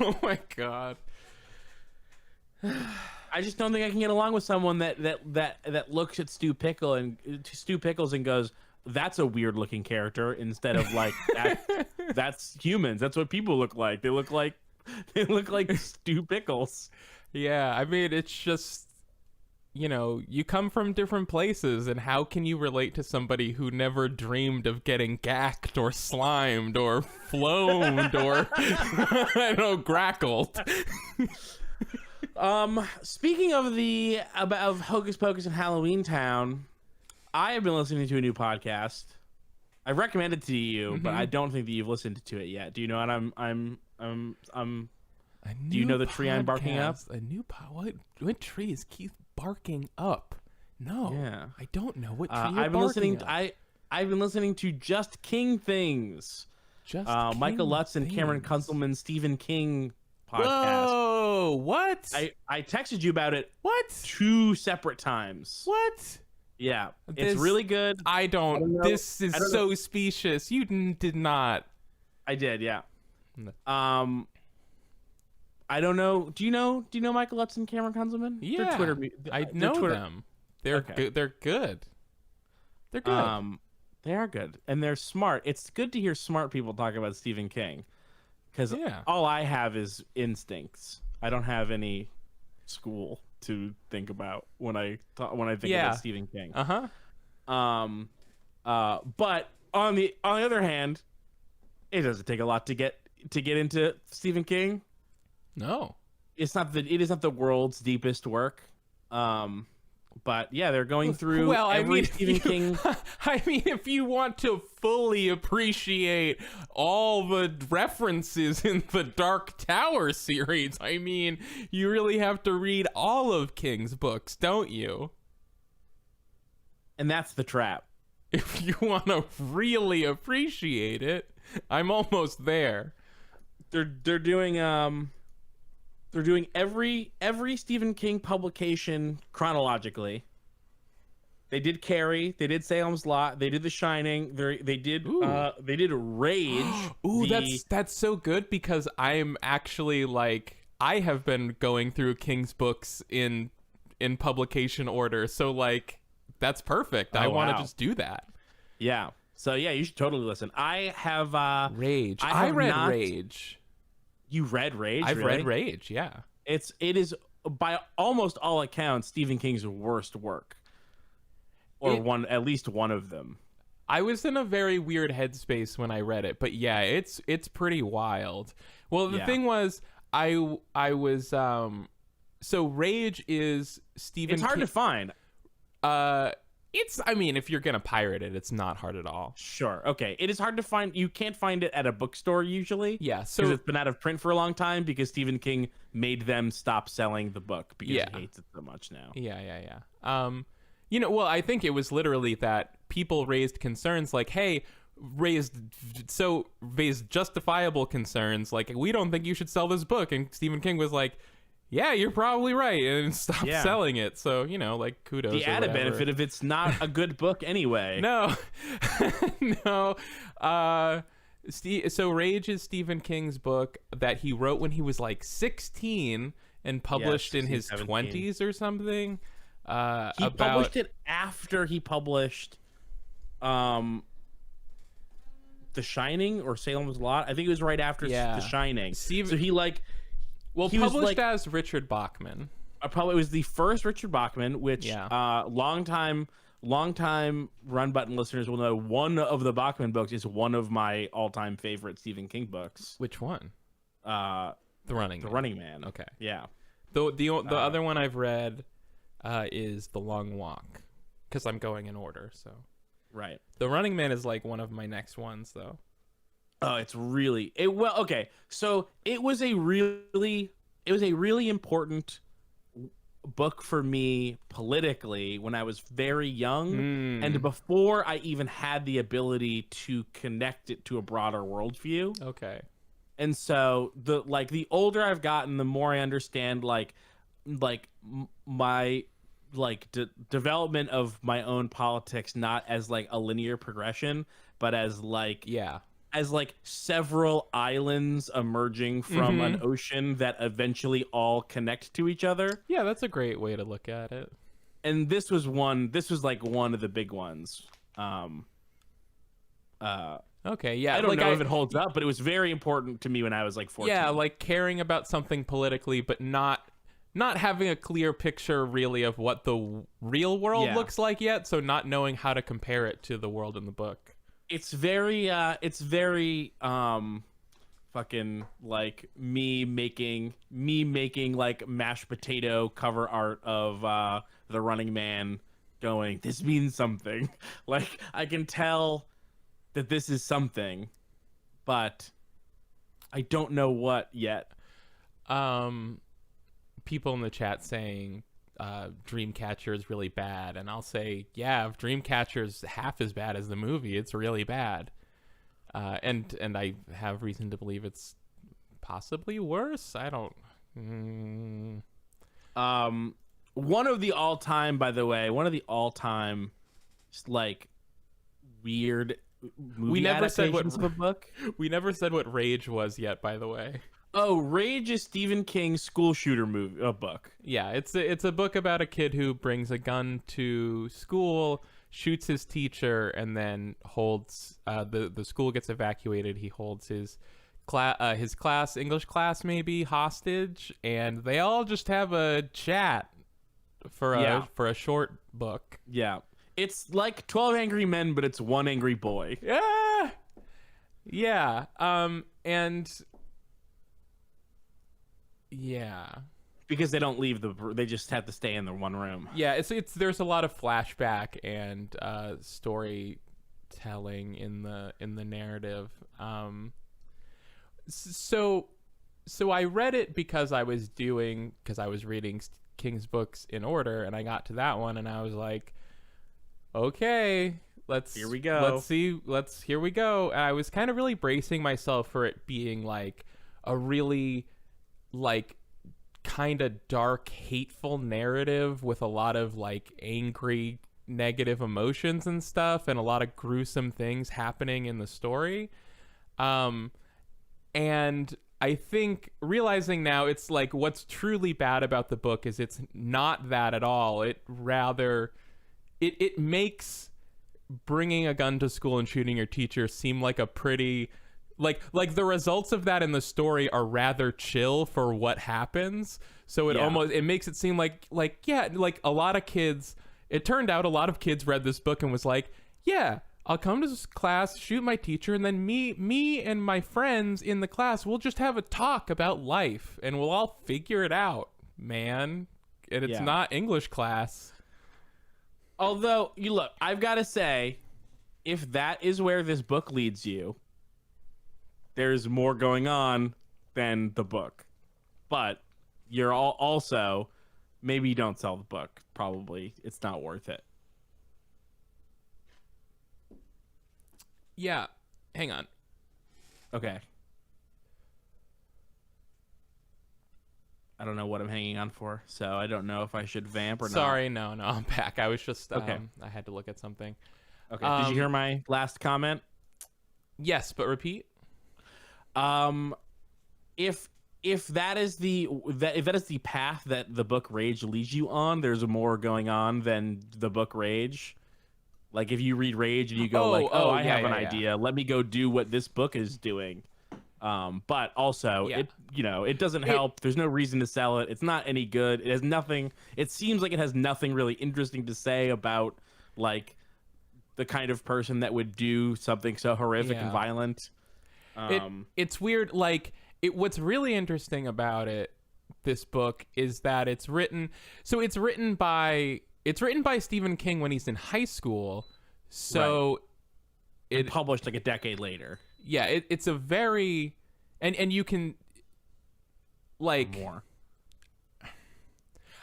S1: Oh my god.
S2: I just don't think I can get along with someone that looks at Stu Pickles and goes, "That's a weird looking character," instead of like, "That's humans. That's what people look like. They look like Stu Pickles."
S1: Yeah, I mean, it's just, you come from different places, and how can you relate to somebody who never dreamed of getting gacked or slimed or flown or I don't know, grackled?
S2: Speaking of Hocus Pocus and Halloween Town, I have been listening to a new podcast. I recommended it to you, but I don't think that you've listened to it yet. Do you know what do you know the tree I'm barking up?
S1: A new what tree is Keith barking up? No. Yeah. I don't know what tree
S2: I've been listening up. I've been listening to Just King Things. Michael Lutz and Cameron Kunzelman's Stephen King podcast.
S1: Whoa, what?
S2: I texted you about it.
S1: What?
S2: 2 separate times.
S1: What?
S2: Yeah, it's really good.
S1: I don't know. This is so specious. You did not.
S2: I did, yeah. I don't know. Do you know Michael Lutz and Cameron Kunzelman?
S1: Yeah, I know them. They're good. They're good. They're good.
S2: They are good, and they're smart. It's good to hear smart people talk about Stephen King. Because all I have is instincts. I don't have any school to think about when I think about Stephen King. But on the other hand, it doesn't take a lot to get into Stephen King.
S1: No,
S2: it is not the world's deepest work. But yeah, they're going through Stephen King.
S1: I mean, if you want to fully appreciate all the references in the Dark Tower series, I mean, you really have to read all of King's books, don't you?
S2: And that's the trap.
S1: If you want to really appreciate it, I'm almost there.
S2: They're doing They're doing every Stephen King publication chronologically. They did Carrie. They did Salem's Lot. They did The Shining. They did Rage.
S1: Ooh, that's so good because I'm actually like I have been going through King's books in publication order. So like that's perfect. I want to just do that.
S2: Yeah. So yeah, you should totally listen. I have
S1: Rage. I read Rage.
S2: You read Rage?
S1: I've read Rage. Yeah.
S2: It is by almost all accounts Stephen King's worst work. Or at least one of them.
S1: I was in a very weird headspace when I read it, but yeah, it's pretty wild. Well, the thing was, I was so Rage is Stephen.
S2: It's hard to find.
S1: I mean, if you're gonna pirate it, it's not hard at all.
S2: Sure. Okay. It is hard to find. You can't find it at a bookstore usually.
S1: Yeah. So
S2: it's been out of print for a long time because Stephen King made them stop selling the book because he hates it so much now.
S1: Yeah. Well, I think it was literally that people raised concerns like, hey, raised justifiable concerns like, we don't think you should sell this book. And Stephen King was like, yeah, you're probably right, and stopped selling it. So, like, kudos.
S2: The added benefit of it's not a good book anyway.
S1: No. No. So Rage is Stephen King's book that he wrote when he was like 16 and published in his 20s or something.
S2: He published it after he published The Shining or Salem's Lot. I think it was right after The Shining. So he
S1: published as Richard Bachman.
S2: Probably was the first Richard Bachman, which longtime Run Button listeners will know one of the Bachman books is one of my all-time favorite Stephen King books.
S1: Which one?
S2: The Running Man.
S1: Okay.
S2: Yeah.
S1: The other one I've read is The Long Walk, because I'm going in order. So,
S2: right.
S1: The Running Man is like one of my next ones, though.
S2: Oh, it's really okay. So it was a really important book for me politically when I was very young, and before I even had the ability to connect it to a broader worldview.
S1: Okay.
S2: And so the older I've gotten, the more I understand my development of my own politics, not as like a linear progression, but as several islands emerging from an ocean that eventually all connect to each other.
S1: Yeah, that's a great way to look at it.
S2: And this was like one of the big ones.
S1: Okay, yeah.
S2: I don't know if it holds up, but it was very important to me when I was like 14.
S1: Yeah, like caring about something politically, but not having a clear picture really of what the real world looks like yet, so not knowing how to compare it to the world in the book.
S2: It's very fucking like me making like mashed potato cover art of The Running Man going, this means something. Like I can tell that this is something, but I don't know what yet.
S1: People in the chat saying Dreamcatcher is really bad, and I'll say, yeah, if Dreamcatcher is half as bad as the movie, it's really bad. And I have reason to believe it's possibly worse. I don't.
S2: One of the all-time like weird movie adaptations of a book.
S1: We never said what Rage was yet, by the way.
S2: Oh, Rage is Stephen King's school shooter book.
S1: Yeah, it's a book about a kid who brings a gun to school, shoots his teacher, and then holds the school gets evacuated. He holds his English class maybe hostage, and they all just have a chat for a short book.
S2: Yeah, it's like 12 Angry Men, but it's one angry boy.
S1: Yeah. And. Yeah,
S2: because they don't leave they just have to stay in the one room.
S1: Yeah, it's there's a lot of flashback and storytelling in the narrative. So I read it because I was reading King's books in order, and I got to that one, and I was like, okay, here we go. Here we go. And I was kind of really bracing myself for it being like a really like kind of dark, hateful narrative with a lot of like angry, negative emotions and stuff, and a lot of gruesome things happening in the story. And I think realizing now, it's like what's truly bad about the book is it's not that at all. It rather, it makes bringing a gun to school and shooting your teacher seem like a pretty, like the results of that in the story are rather chill for what happens. So it almost, it makes it seem like yeah, like a lot of kids, it turned out a lot of kids read this book and was like, yeah, I'll come to this class, shoot my teacher, and then me and my friends in the class, we'll just have a talk about life, and we'll all figure it out, man. And it's not English class.
S2: Although, you look, I've got to say, if that is where this book leads you, there's more going on than the book. But you're also, maybe you don't sell the book. Probably. It's not worth it.
S1: Yeah, hang on.
S2: Okay. I don't know what I'm hanging on for, so I don't know if I should vamp or not.
S1: Sorry, no, I'm back. I was just
S2: okay.
S1: I had to look at something.
S2: Okay. Did you hear my last comment?
S1: Yes, but repeat.
S2: If that is the path that the book Rage leads you on, there's more going on than the book Rage. Like if you read Rage and you go I have an idea. Let me go do what this book is doing. But also it doesn't help. There's no reason to sell it. It's not any good. It has nothing. It seems like it has nothing really interesting to say about like the kind of person that would do something so horrific and violent.
S1: It's weird. Like what's really interesting about this book is that it's written by Stephen King when he's in high school. So
S2: it published like a decade later.
S1: Yeah, it's a very and you can like
S2: more.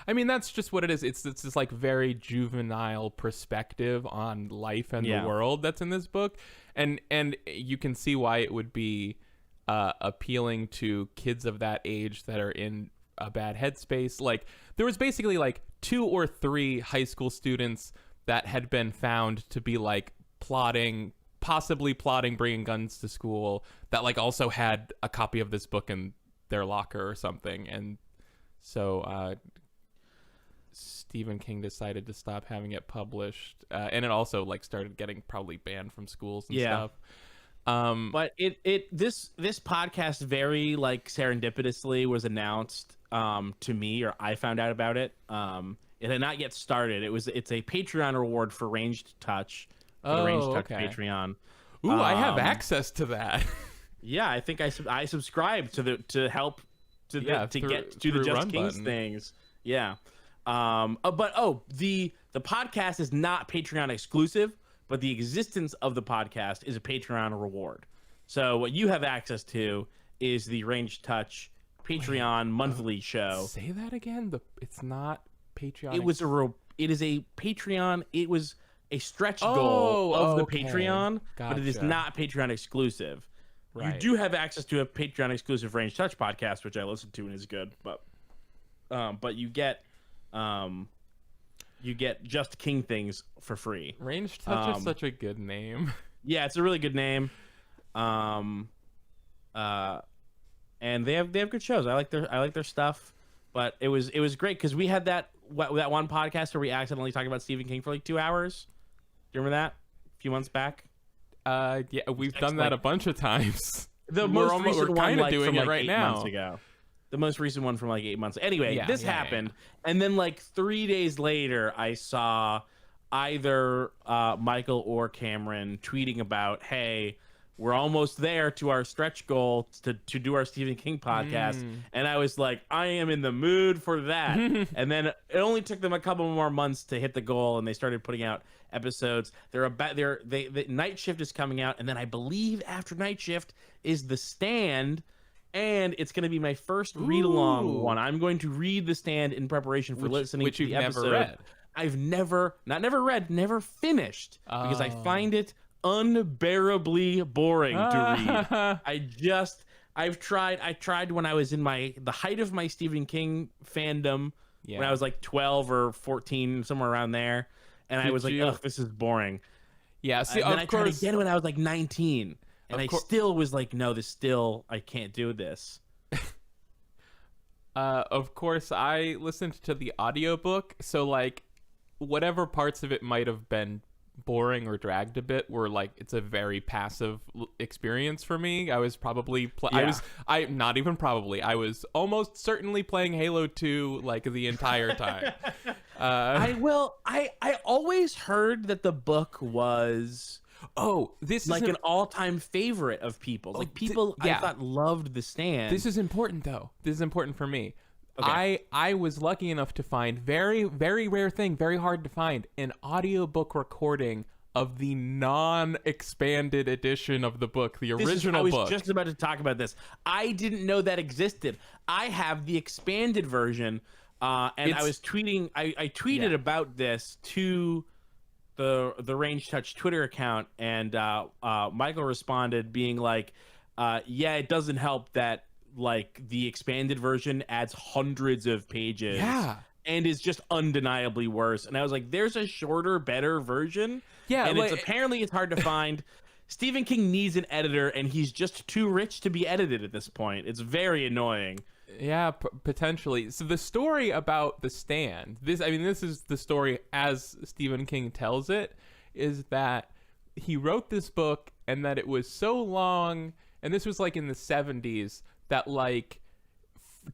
S1: I mean, that's just what it is. It's this like very juvenile perspective on life and the world that's in this book. And you can see why it would be appealing to kids of that age that are in a bad headspace. Like there was basically like 2 or 3 high school students that had been found to be like possibly plotting bringing guns to school that like also had a copy of this book in their locker or something. And so Stephen King decided to stop having it published, and it also like started getting probably banned from schools and stuff.
S2: But this podcast very like serendipitously was announced to me, or I found out about it. It had not yet started. It's a Patreon reward for Ranged Touch. The Ranged Touch Patreon.
S1: Ooh, I have access to that.
S2: Yeah, I think I subscribed to help to get to the Just Kings button. Things. Yeah. The podcast is not Patreon exclusive, but the existence of the podcast is a Patreon reward. So what you have access to is the Ranged Touch Patreon monthly show.
S1: Say that again. It's not Patreon.
S2: It is a Patreon. It was a stretch goal of the Patreon, but it is not Patreon exclusive. Right. You do have access to a Patreon exclusive Ranged Touch podcast, which I listen to and is good. But you get Just King things for free.
S1: Ranged Touch is such a good name.
S2: Yeah, it's a really good name. And they have good shows. I like their stuff. But it was great because we had that one podcast where we accidentally talked about Stephen King for like 2 hours. Do you remember that? A few months back.
S1: Yeah, we've done that a bunch of times.
S2: We're kind of
S1: doing it right now.
S2: Months ago. The most recent one from like 8 months. Anyway, this happened. Yeah. And then like 3 days later, I saw either Michael or Cameron tweeting about, hey, we're almost there to our stretch goal to do our Stephen King podcast. And I was like, I am in the mood for that. And then it only took them a couple more months to hit the goal, and they started putting out episodes. The Night Shift is coming out, and then I believe after Night Shift is The Stand, and it's going to be my first read-along one. I'm going to read The Stand in preparation for listening to the episode.
S1: Never read.
S2: I've never finished, because I find it unbearably boring to read. I tried when I was in the height of my Stephen King fandom, when I was like 12 or 14, somewhere around there, and I was like, ugh, this is boring.
S1: Yeah, see,
S2: and then I tried again when I was like 19, and I still was like, no, I can't do this.
S1: Of course, I listened to the audiobook, so like whatever parts of it might have been boring or dragged a bit were like, it's a very passive experience for me. I was probably I was almost certainly playing Halo 2 like the entire time.
S2: I always heard that the book was
S1: this is
S2: like an all-time favorite of people. Like people I thought loved The Stand.
S1: This is important though. This is important for me. Okay. I was lucky enough to find very, very rare thing, very hard to find, an audiobook recording of the non-expanded edition of the book, the original book.
S2: I was just about to talk about this. I didn't know that existed. I have the expanded version, and I was tweeting. I tweeted about this to the Range Touch Twitter account, and Michael responded being like, "Yeah, it doesn't help that." Like the expanded version adds hundreds of pages and is just undeniably worse. And I was like, there's a shorter, better version. Yeah. And it's hard to find. Stephen King needs an editor and he's just too rich to be edited at this point. It's very annoying.
S1: Yeah, potentially. So the story about The Stand, this is the story as Stephen King tells it, is that he wrote this book and that it was so long, and this was like in the 70s, that like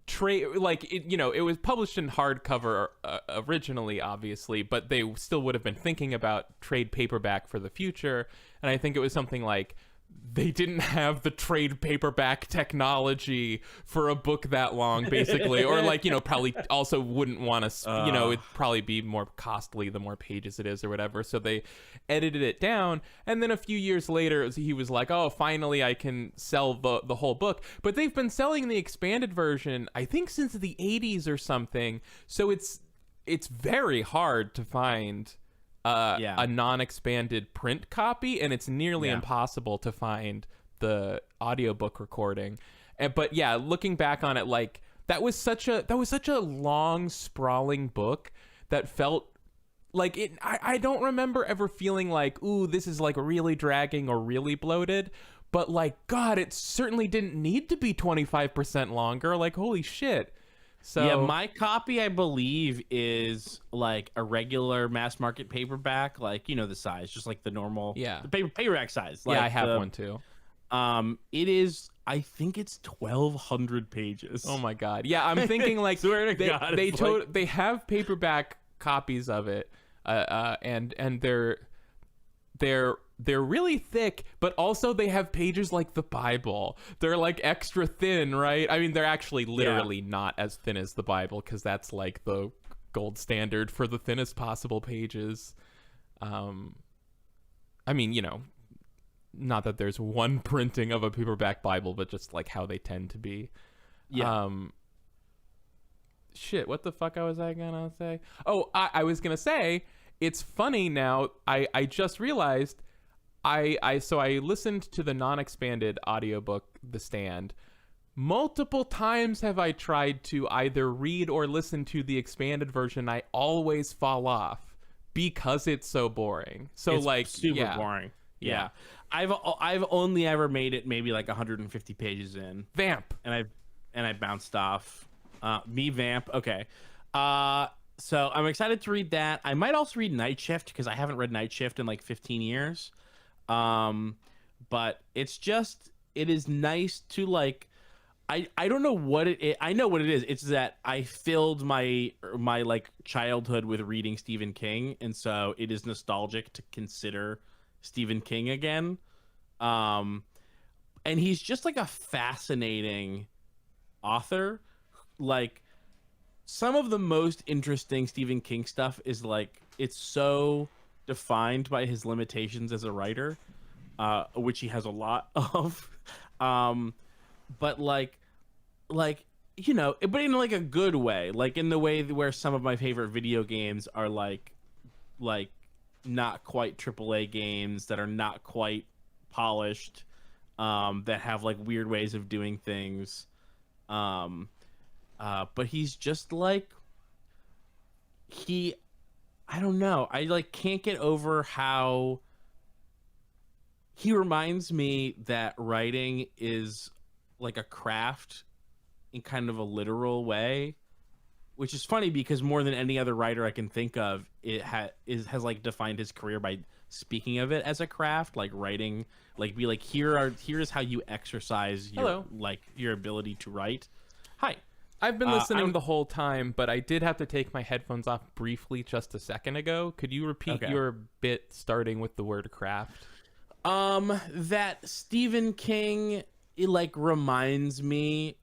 S1: it was published in hardcover originally, obviously, but they still would have been thinking about trade paperback for the future. And I think it was something like they didn't have the trade paperback technology for a book that long, basically, or like, probably also wouldn't want to, it'd probably be more costly the more pages it is or whatever. So they edited it down. And then a few years later, he was like, oh, finally I can sell the whole book. But they've been selling the expanded version, I think, since the 80s or something. So it's very hard to find a non-expanded print copy, and it's nearly impossible to find the audiobook recording. But yeah, looking back on it, like that was such a long, sprawling book that felt like it. I don't remember ever feeling like, ooh, this is like really dragging or really bloated. But like, God, it certainly didn't need to be 25% longer. Like, holy shit. So
S2: yeah, my copy, I believe, is like a regular mass market paperback, like, the size, just like the normal the paperback size. Like
S1: I have one too.
S2: It is, I think it's 1,200 pages.
S1: Oh my God. Yeah, I'm thinking like they have paperback copies of it, and they're really thick, but also they have pages like the Bible. They're like extra thin, right? I mean, they're actually literally not as thin as the Bible, because that's like the gold standard for the thinnest possible pages. I mean, not that there's one printing of a paperback Bible, but just like how they tend to be. Yeah. Shit, what the fuck was I gonna say? Oh, I was gonna say, it's funny now. I just realized so I listened to the non-expanded audiobook, The Stand. Multiple times have I tried to either read or listen to the expanded version. I always fall off because it's so boring. So it's like
S2: super boring. Yeah. I've only ever made it maybe like 150 pages in.
S1: Vamp.
S2: And I bounced off. Me Vamp. Okay. So I'm excited to read that. I might also read Night Shift, because I haven't read Night Shift in like 15 years. But it is nice to like, I don't know what it is. I know what it is. It's that I filled my like childhood with reading Stephen King. And so it is nostalgic to consider Stephen King again. And he's just like a fascinating author. Like, some of the most interesting Stephen King stuff is like, it's so defined by his limitations as a writer, which he has a lot of. But like, but in like a good way, like in the way where some of my favorite video games are like not quite AAA games that are not quite polished. that have like weird ways of doing things. But he's just like I don't know. I like can't get over how he reminds me that writing is like a craft in kind of a literal way, which is funny because more than any other writer I can think of, has like defined his career by speaking of it as a craft, like writing, like be like, here's how you exercise your ability to write. Hi.
S1: I've been listening the whole time, but I did have to take my headphones off briefly just a second ago. Could you repeat your bit starting with the word craft?
S2: That Stephen King, it like reminds me,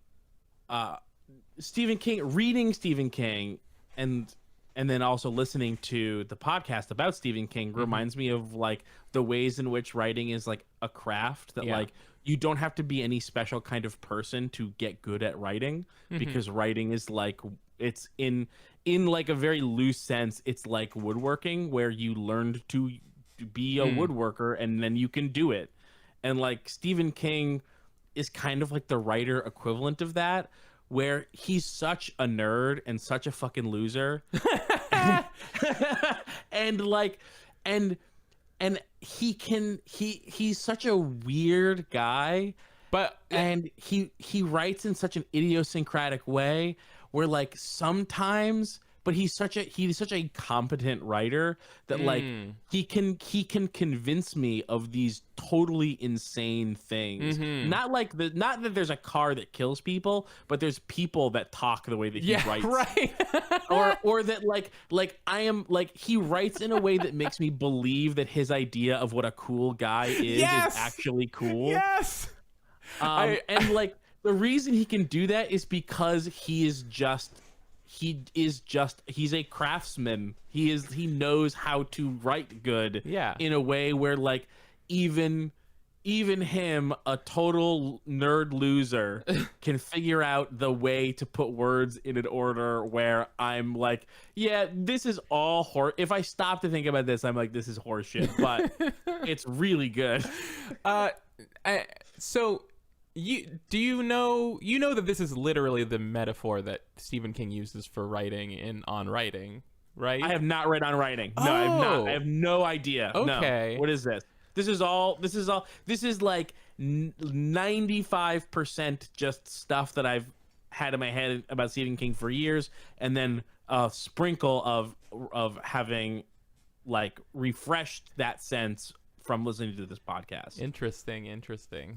S2: reading Stephen King and then also listening to the podcast about Stephen King reminds me of like the ways in which writing is like a craft that like you don't have to be any special kind of person to get good at writing because writing is like, it's in like a very loose sense, it's like woodworking where you learned to be a woodworker and then you can do it. And like Stephen King is kind of like the writer equivalent of that, where he's such a nerd and such a fucking loser. and he's such a weird guy, and he writes in such an idiosyncratic way where like sometimes, but he's such a competent writer that like he can convince me of these totally insane things. Not that there's a car that kills people, but there's people that talk the way that he writes. Right. or that like I am like, he writes in a way that makes me believe that his idea of what a cool guy is actually cool.
S1: Yes.
S2: And like the reason he can do that is because he's a craftsman. He knows how to write good in a way where like even him, a total nerd loser, can figure out the way to put words in an order where I'm like, yeah, this is all if I stop to think about this, I'm like, this is horseshit, but it's really good.
S1: So you know that this is literally the metaphor that Stephen King uses for writing in On Writing, right?
S2: I have not read On Writing. No, I have not. I have no idea.
S1: Okay.
S2: No. What is this? This is like 95% just stuff that I've had in my head about Stephen King for years, and then a sprinkle of having like refreshed that sense from listening to this podcast.
S1: Interesting.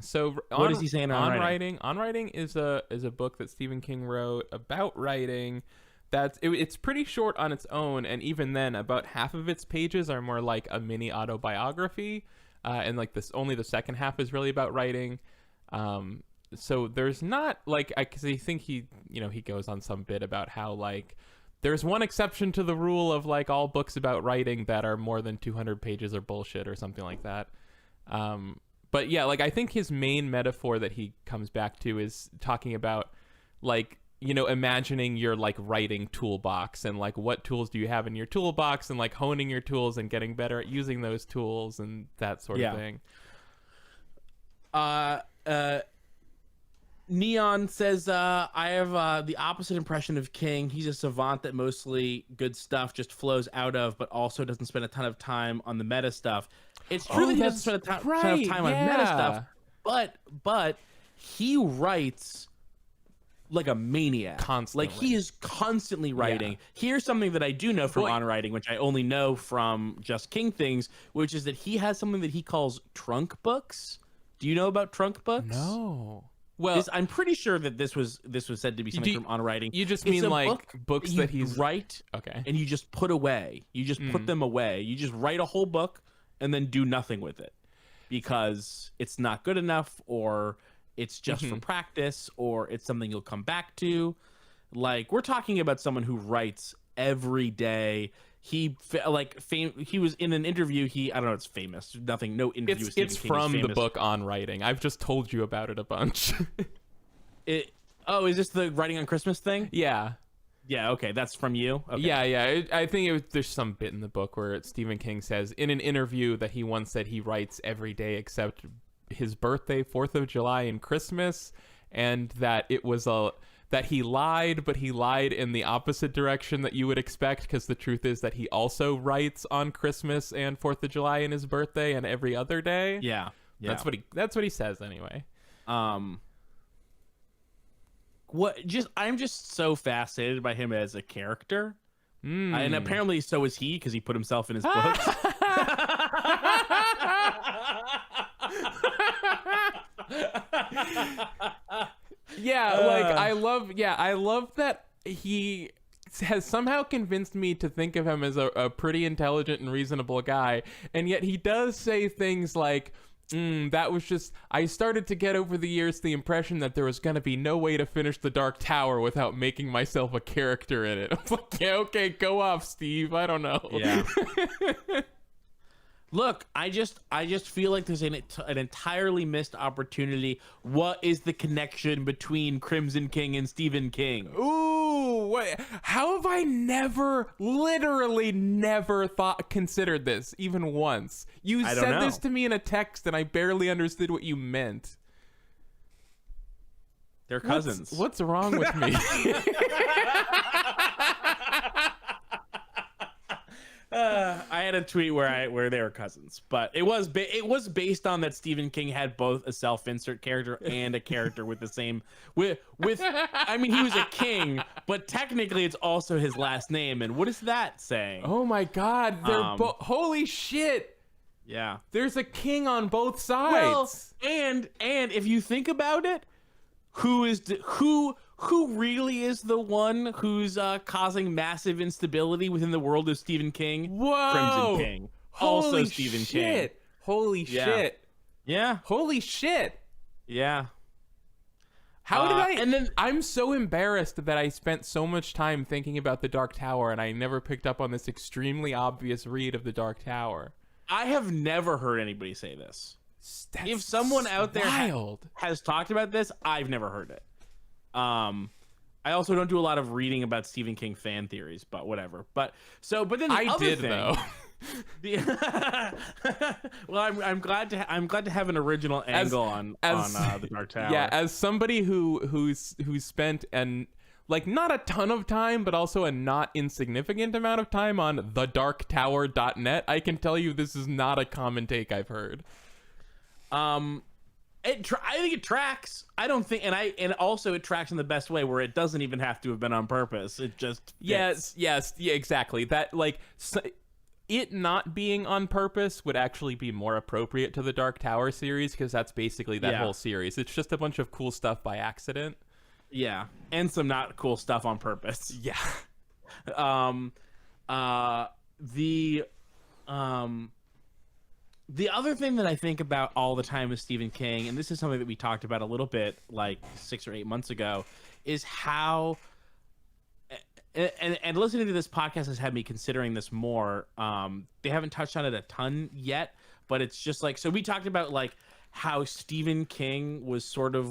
S1: So
S2: what is he saying on writing?
S1: On Writing is a book that Stephen King wrote about writing. It's pretty short on its own, and even then about half of its pages are more like a mini autobiography, and like only the second half is really about writing. So there's not like, because I think he goes on some bit about how like there's one exception to the rule of like all books about writing that are more than 200 pages are bullshit or something like that. But yeah, like I think his main metaphor that he comes back to is talking about like, imagining your like writing toolbox and like what tools do you have in your toolbox and like honing your tools and getting better at using those tools and that sort of thing.
S2: Neon says, I have the opposite impression of King. He's a savant that mostly good stuff just flows out of, but also doesn't spend a ton of time on the meta stuff. It's true that he doesn't spend a ton of time on meta stuff, but he writes like a maniac.
S1: Constantly.
S2: Like he is constantly writing. Yeah. Here's something that I do know from On Writing, which I only know from Just King things, which is that he has something that he calls trunk books. Do you know about trunk books?
S1: No. Well,
S2: I'm pretty sure that this was said to be something from On Writing.
S1: You just mean like books that he's
S2: write, and you just put away. You just put them away. You just write a whole book and then do nothing with it because it's not good enough, or it's just for practice, or it's something you'll come back to. Like, we're talking about someone who writes every day. He was in an interview. I don't know. It's famous. No interview.
S1: It's from the book On Writing. I've just told you about it a bunch.
S2: Is this the Writing on Christmas thing?
S1: Yeah.
S2: Yeah. Okay, that's from you. Okay.
S1: Yeah. I think there's some bit in the book where Stephen King says in an interview that he once said he writes every day except his birthday, 4th of July, and Christmas, and that it was that he lied, but he lied in the opposite direction that you would expect, because the truth is that he also writes on Christmas and 4th of July and his birthday and every other day.
S2: Yeah.
S1: That's what he says anyway.
S2: I'm just so fascinated by him as a character. And apparently so is he, because he put himself in his books.
S1: I love that he has somehow convinced me to think of him as a pretty intelligent and reasonable guy, and yet he does say things like, that was just, I started to get over the years the impression that there was going to be no way to finish The Dark Tower without making myself a character in it. I was like, yeah, okay, go off, Steve. I don't know.
S2: Yeah. Look, I just feel like there's an entirely missed opportunity. What is the connection between Crimson King and Stephen King?
S1: Ooh, what? How have I literally never considered this even once? You said this to me in a text and I barely understood what you meant.
S2: They're cousins.
S1: What's wrong with me?
S2: I had a tweet where they were cousins, but it was based on that Stephen King had both a self-insert character and a character with the same with I mean, he was a king, but technically it's also his last name. And what is that saying?
S1: Oh my God, they're holy shit.
S2: Yeah,
S1: there's a king on both sides.
S2: Well, and if you think about it, who really is the one who's causing massive instability within the world of Stephen King?
S1: Whoa!
S2: Crimson King. Also Stephen King.
S1: Holy shit.
S2: Yeah.
S1: Holy shit.
S2: Yeah.
S1: How did I... And then I'm so embarrassed that I spent so much time thinking about The Dark Tower and I never picked up on this extremely obvious read of The Dark Tower.
S2: I have never heard anybody say this.
S1: That's
S2: if someone out there
S1: wild.
S2: Has talked about this, I've never heard it. I also don't do a lot of reading about Stephen King fan theories, but whatever. But then the other
S1: did
S2: thing,
S1: though.
S2: Well, I'm glad to have an original angle on The Dark Tower.
S1: Yeah, as somebody who's spent not a ton of time, but also a not insignificant amount of time on thedarktower.net, I can tell you this is not a common take I've heard.
S2: I think it tracks. I don't think, and also it tracks in the best way, where it doesn't even have to have been on purpose. It just fits.
S1: Yes, exactly. That it not being on purpose would actually be more appropriate to the Dark Tower series, because that's basically that whole series. It's just a bunch of cool stuff by accident.
S2: Yeah, and some not cool stuff on purpose.
S1: Yeah.
S2: The other thing that I think about all the time with Stephen King, and this is something that we talked about a little bit 6 or 8 months ago, is how and listening to this podcast has had me considering this more. They haven't touched on it a ton yet, but it's just so we talked about how Stephen King was sort of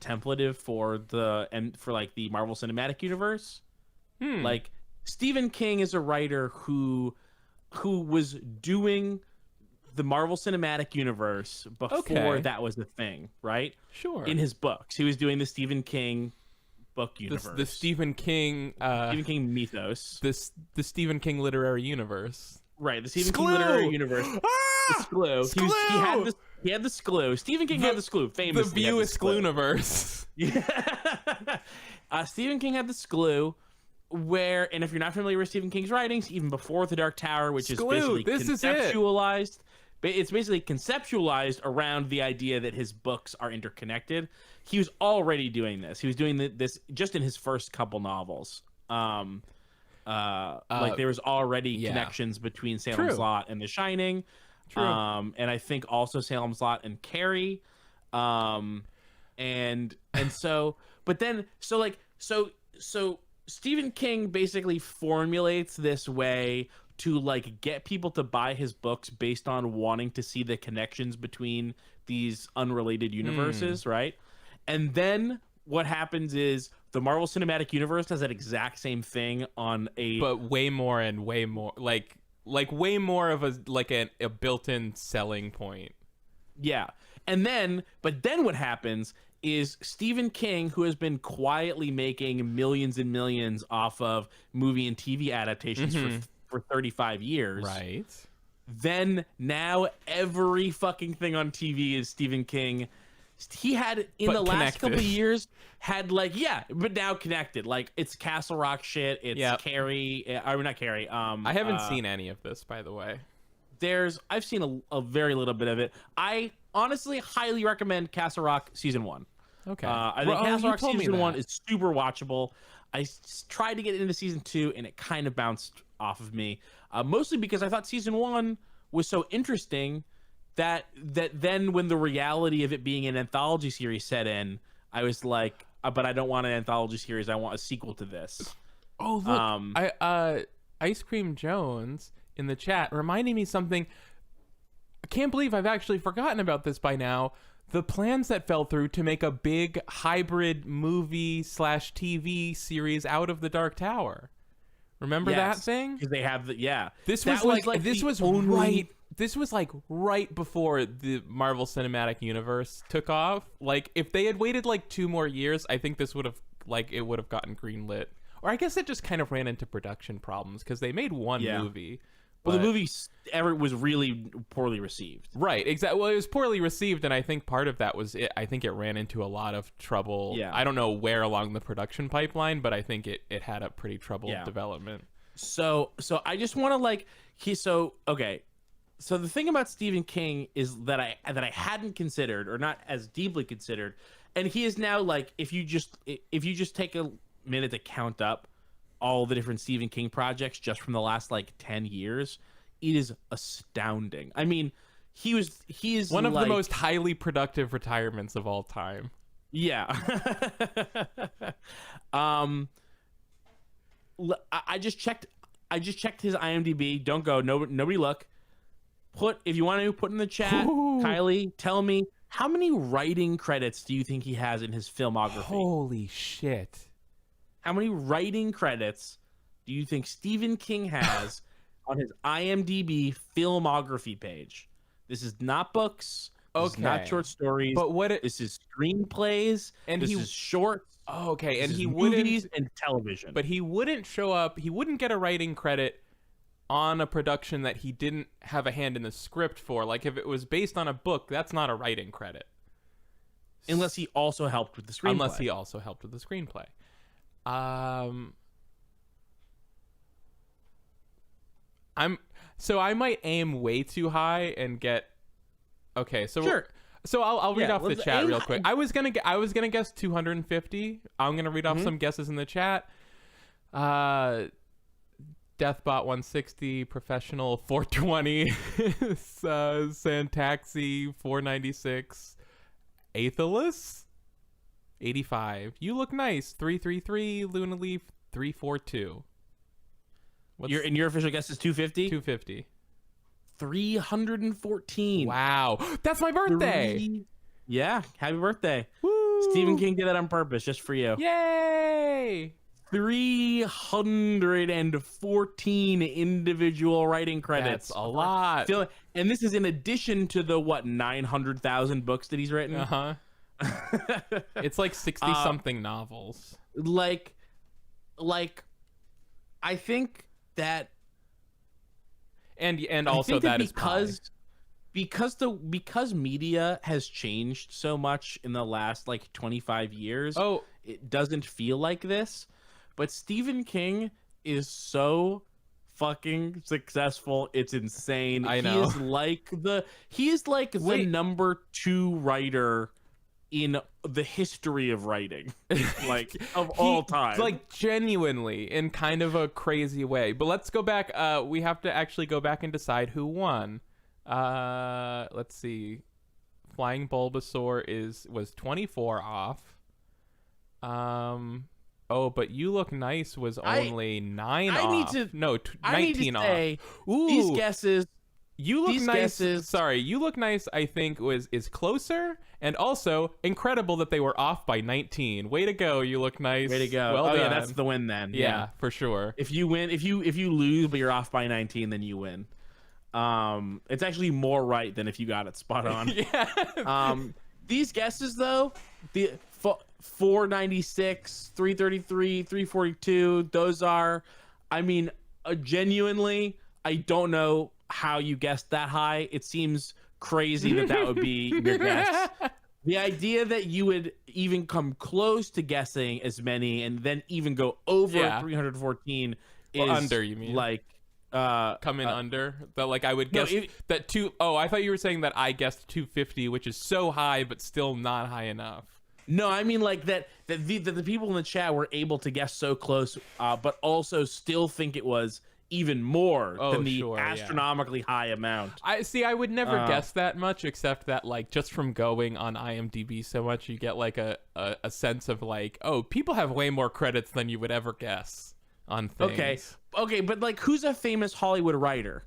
S2: templative for the Marvel Cinematic Universe. Stephen King is a writer who was doing the Marvel Cinematic Universe before that was a thing, right?
S1: Sure.
S2: In his books, he was doing the Stephen King book universe,
S1: the Stephen King
S2: mythos,
S1: the Stephen King literary universe,
S2: right? The Stephen King literary universe. The Sklew. He had the Sklew. Stephen King had the Sklew. Famously,
S1: the View Sklew-niverse.
S2: Yeah. Stephen King had the Sklew. And if you're not familiar with Stephen King's writings, even before The Dark Tower, which is basically conceptualized. It's basically conceptualized around the idea that his books are interconnected. He was already doing this. He was doing this just in his first couple novels. There was already connections between Salem's Lot and The Shining.
S1: True.
S2: And I think also Salem's Lot and Carrie. So Stephen King basically formulates this way to get people to buy his books based on wanting to see the connections between these unrelated universes, right? And then what happens is the Marvel Cinematic Universe does that exact same thing but
S1: way more and way more way more of a built-in selling point.
S2: Yeah. But then what happens is Stephen King, who has been quietly making millions and millions off of movie and TV adaptations for 35 years.
S1: Right.
S2: Then now every fucking thing on TV is Stephen King. He had in the last couple of years but now connected. Like it's Castle Rock shit. It's Carrie. Or not Carrie.
S1: I haven't seen any of this, by the way.
S2: I've seen a very little bit of it. I honestly highly recommend Castle Rock season 1.
S1: Okay.
S2: I think Castle Rock season 1 is super watchable. I tried to get into season 2 and it kind of bounced off of me, mostly because I thought season 1 was so interesting that then when the reality of it being an anthology series set in, I was like, but I don't want an anthology series. I want a sequel to this.
S1: Oh, look, Ice Cream Jones in the chat reminding me something. I can't believe I've actually forgotten about this by now. The plans that fell through to make a big hybrid movie/TV series out of the Dark Tower. Remember that thing?
S2: Because they have
S1: This was like right before the Marvel Cinematic Universe took off. Like if they had waited like 2 more years, I think this would have gotten greenlit. Or I guess it just kind of ran into production problems because they made one movie.
S2: Well, the movie was really poorly received.
S1: Right, exactly. Well, it was poorly received, and I think part of that was it. I think it ran into a lot of trouble. Yeah. I don't know where along the production pipeline, but I think it had a pretty troubled development.
S2: So I just want to okay. So the thing about Stephen King is that I hadn't considered, or not as deeply considered, and he is now like if you just take a minute to count up all the different Stephen King projects just from the last like 10 years, it is astounding. I mean, he is
S1: one of the most highly productive retirements of all time.
S2: Yeah. I just checked his IMDb. Don't go. Nobody look. If you want to put in the chat, Kylie, tell me how many writing credits do you think he has in his filmography?
S1: Holy shit.
S2: How many writing credits do you think Stephen King has on his IMDb filmography page? This is not books. This is not short stories.
S1: But
S2: this is screenplays, and this is shorts.
S1: Oh, okay,
S2: and
S1: he
S2: movies and television.
S1: But he wouldn't show up. He wouldn't get a writing credit on a production that he didn't have a hand in the script for. Like if it was based on a book, that's not a writing credit.
S2: Unless he also helped with the screenplay.
S1: I might aim way too high and get
S2: sure.
S1: So I'll read off the chat real quick. I was gonna guess 250. I'm gonna read off some guesses in the chat. Deathbot 160, Professional 420, Santaxi 496, Aethelus 85. You Look Nice 333, Luna Leaf 342.
S2: Your official guess is 250?
S1: 250.
S2: 314.
S1: Wow. That's my birthday.
S2: Yeah, happy birthday.
S1: Woo.
S2: Stephen King did that on purpose just for you.
S1: Yay!
S2: 314 individual writing credits.
S1: That's a lot.
S2: And this is in addition to the 900,000 books that he's written.
S1: Uh-huh. It's like 60 something novels.
S2: Like I think that
S1: and also that is
S2: because media has changed so much in the last like 25 years.
S1: Oh,
S2: it doesn't feel like this. But Stephen King is so fucking successful. It's insane.
S1: I know.
S2: He is like the number 2 writer in the history of writing, like of all time,
S1: like genuinely in kind of a crazy way. But let's go back. We have to actually go back and decide who won. Let's see. Flying Bulbasaur was 24 off. Oh, but You Look Nice was only 9 off. 19 off. Ooh.
S2: These guesses.
S1: You Look Nice. Sorry, You Look Nice. I think is closer, and also incredible that they were off by 19. Way to go, You Look Nice.
S2: Way to go.
S1: Well done.
S2: Yeah, that's the win then.
S1: Yeah, for sure.
S2: If you lose but you're off by 19, then you win. It's actually more right than if you got it spot on.
S1: Yeah.
S2: These guesses though, the 496, 333, 342, those are, I mean, genuinely, I don't know how you guessed that high. It seems crazy that would be your guess. The idea that you would even come close to guessing as many and then even go over 314 is
S1: under, you mean?
S2: Like
S1: come in under that, like I would guess that I thought you were saying that I guessed 250, which is so high but still not high enough.
S2: No, I mean like that the people in the chat were able to guess so close, but also still think it was even more than the astronomically high amount.
S1: I would never guess that much, except that like just from going on IMDb so much, you get like a sense of like, oh, people have way more credits than you would ever guess on things.
S2: Okay, but like, who's a famous Hollywood writer?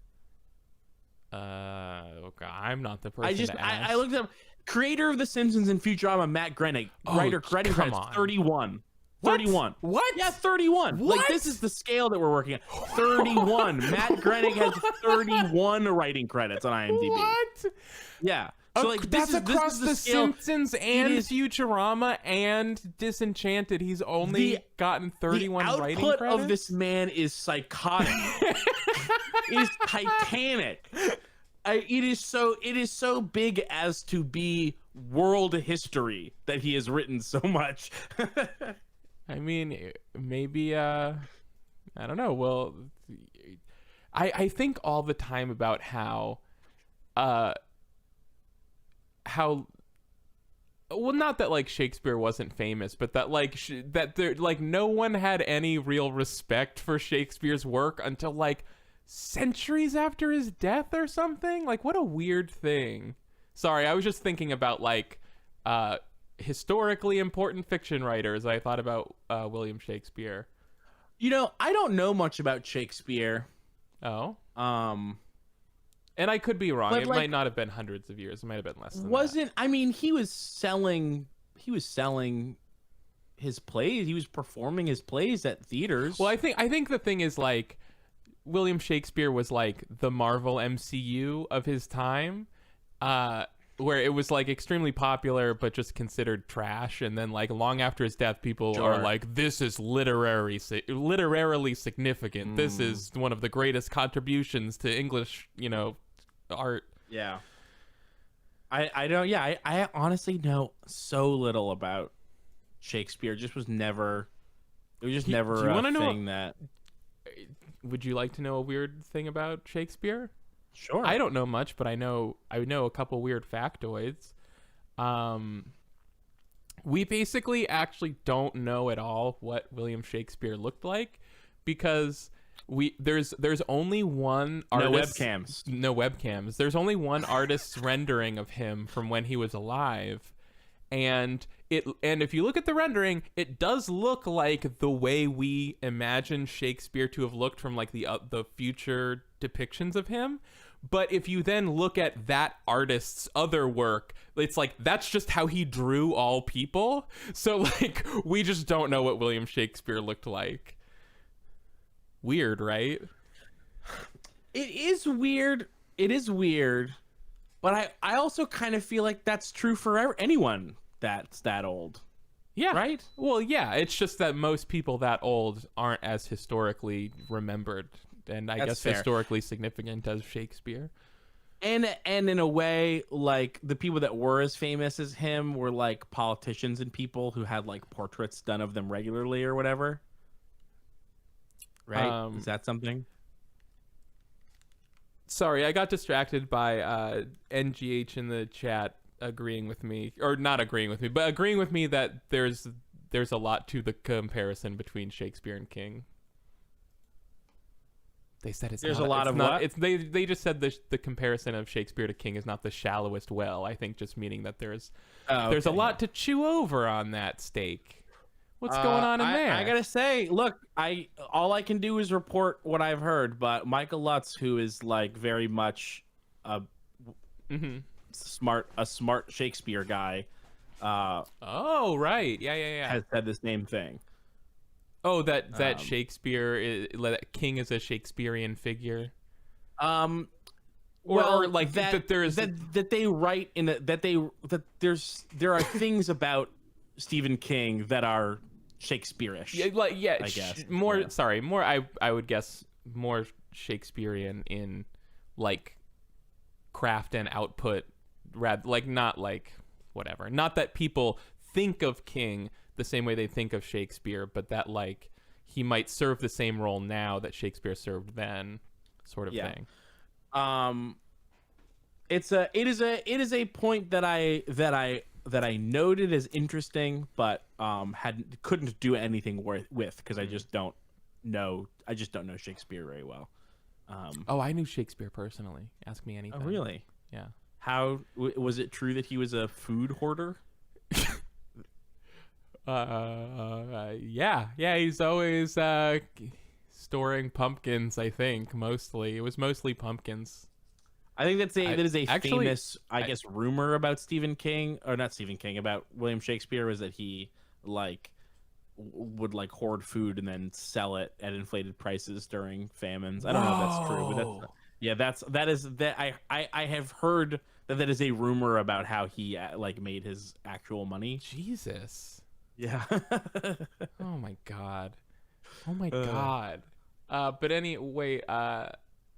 S1: Okay, I'm not the person to ask.
S2: I looked up creator of The Simpsons and Futurama, Matt Groening. Writer credits 31. 31.
S1: What?
S2: Yeah, 31.
S1: What?
S2: Like, this is the scale that we're working at. 31. Matt Groening has 31 writing credits on IMDb.
S1: What?
S2: Yeah. So like
S1: that's across The Simpsons and Futurama and Disenchanted. He's only gotten 31 writing credits.
S2: The output of this man is psychotic. Is titanic. It is so big as to be world history that he has written so much.
S1: I mean, maybe I don't know. Well, I think all the time about how well, not that like Shakespeare wasn't famous, but that like that there like no one had any real respect for Shakespeare's work until like centuries after his death or something. Like, what a weird thing. Sorry, I was just thinking about like historically important fiction writers. I thought about William Shakespeare.
S2: You know, I don't know much about Shakespeare.
S1: Oh. And I could be wrong. It might not have been hundreds of years. It might have been less than that.
S2: I mean, he was selling his plays. He was performing his plays at theaters.
S1: Well, I think the thing is like William Shakespeare was like the Marvel MCU of his time, where it was like extremely popular but just considered trash, and then like long after his death people are like, this is literarily significant. This is one of the greatest contributions to English, art.
S2: Yeah. I honestly know so little about Shakespeare. It was never a thing that.
S1: Would you like to know a weird thing about Shakespeare?
S2: Sure.
S1: I don't know much, but I know a couple weird factoids. We basically actually don't know at all what William Shakespeare looked like, because there's only one artist. No webcams. There's only one artist's rendering of him from when he was alive, and if you look at the rendering, it does look like the way we imagine Shakespeare to have looked from like the future depictions of him. But if you then look at that artist's other work, it's like that's just how he drew all people. So like we just don't know what William Shakespeare looked like. Weird, right?
S2: It is weird. But I also kind of feel like that's true for anyone that's that old.
S1: Yeah.
S2: Right?
S1: Well, yeah. It's just that most people that old aren't as historically remembered and I guess fair. Historically significant as Shakespeare.
S2: And in a way, like the people that were as famous as him were like politicians and people who had like portraits done of them regularly or whatever. Right? Is that something? Sorry,
S1: I got distracted by NGH in the chat agreeing with me, or not agreeing with me, but agreeing with me that there's a lot to the comparison between Shakespeare and King. They said there's a lot of what? They just said the comparison of Shakespeare to King is not the shallowest well. I think just meaning that there's a lot to chew over on that steak. What's going on in there?
S2: I gotta say, look, all I can do is report what I've heard, but Michael Lutz, who is like very much a smart Shakespeare guy.
S1: Oh right, yeah.
S2: Has said the same thing.
S1: Oh, that Shakespeare that King is a Shakespearean figure. or like that there's
S2: that they write in a, that there are things about Stephen King that are Shakespeare-ish.
S1: Yeah,
S2: I guess
S1: more.
S2: Yeah.
S1: Sorry, more. I would guess more Shakespearean in like craft and output, rather like not like whatever. Not that people think of King the same way they think of Shakespeare, but that like he might serve the same role now that Shakespeare served then, sort of thing.
S2: It is a point that I noted as interesting, but couldn't do anything with because I just don't know Shakespeare very well.
S1: Oh, I knew Shakespeare personally. Ask me anything.
S2: Oh, really?
S1: Yeah.
S2: How was it true that he was a food hoarder?
S1: Yeah. He's always storing pumpkins. I think mostly it was mostly pumpkins.
S2: I think that is a
S1: actually,
S2: famous, I guess, rumor about Stephen King, or not Stephen King, about William Shakespeare, was that he like would like hoard food and then sell it at inflated prices during famines. I don't know if that's true, but I have heard that is a rumor about how he like made his actual money.
S1: Jesus.
S2: Yeah.
S1: Oh my god. But anyway, I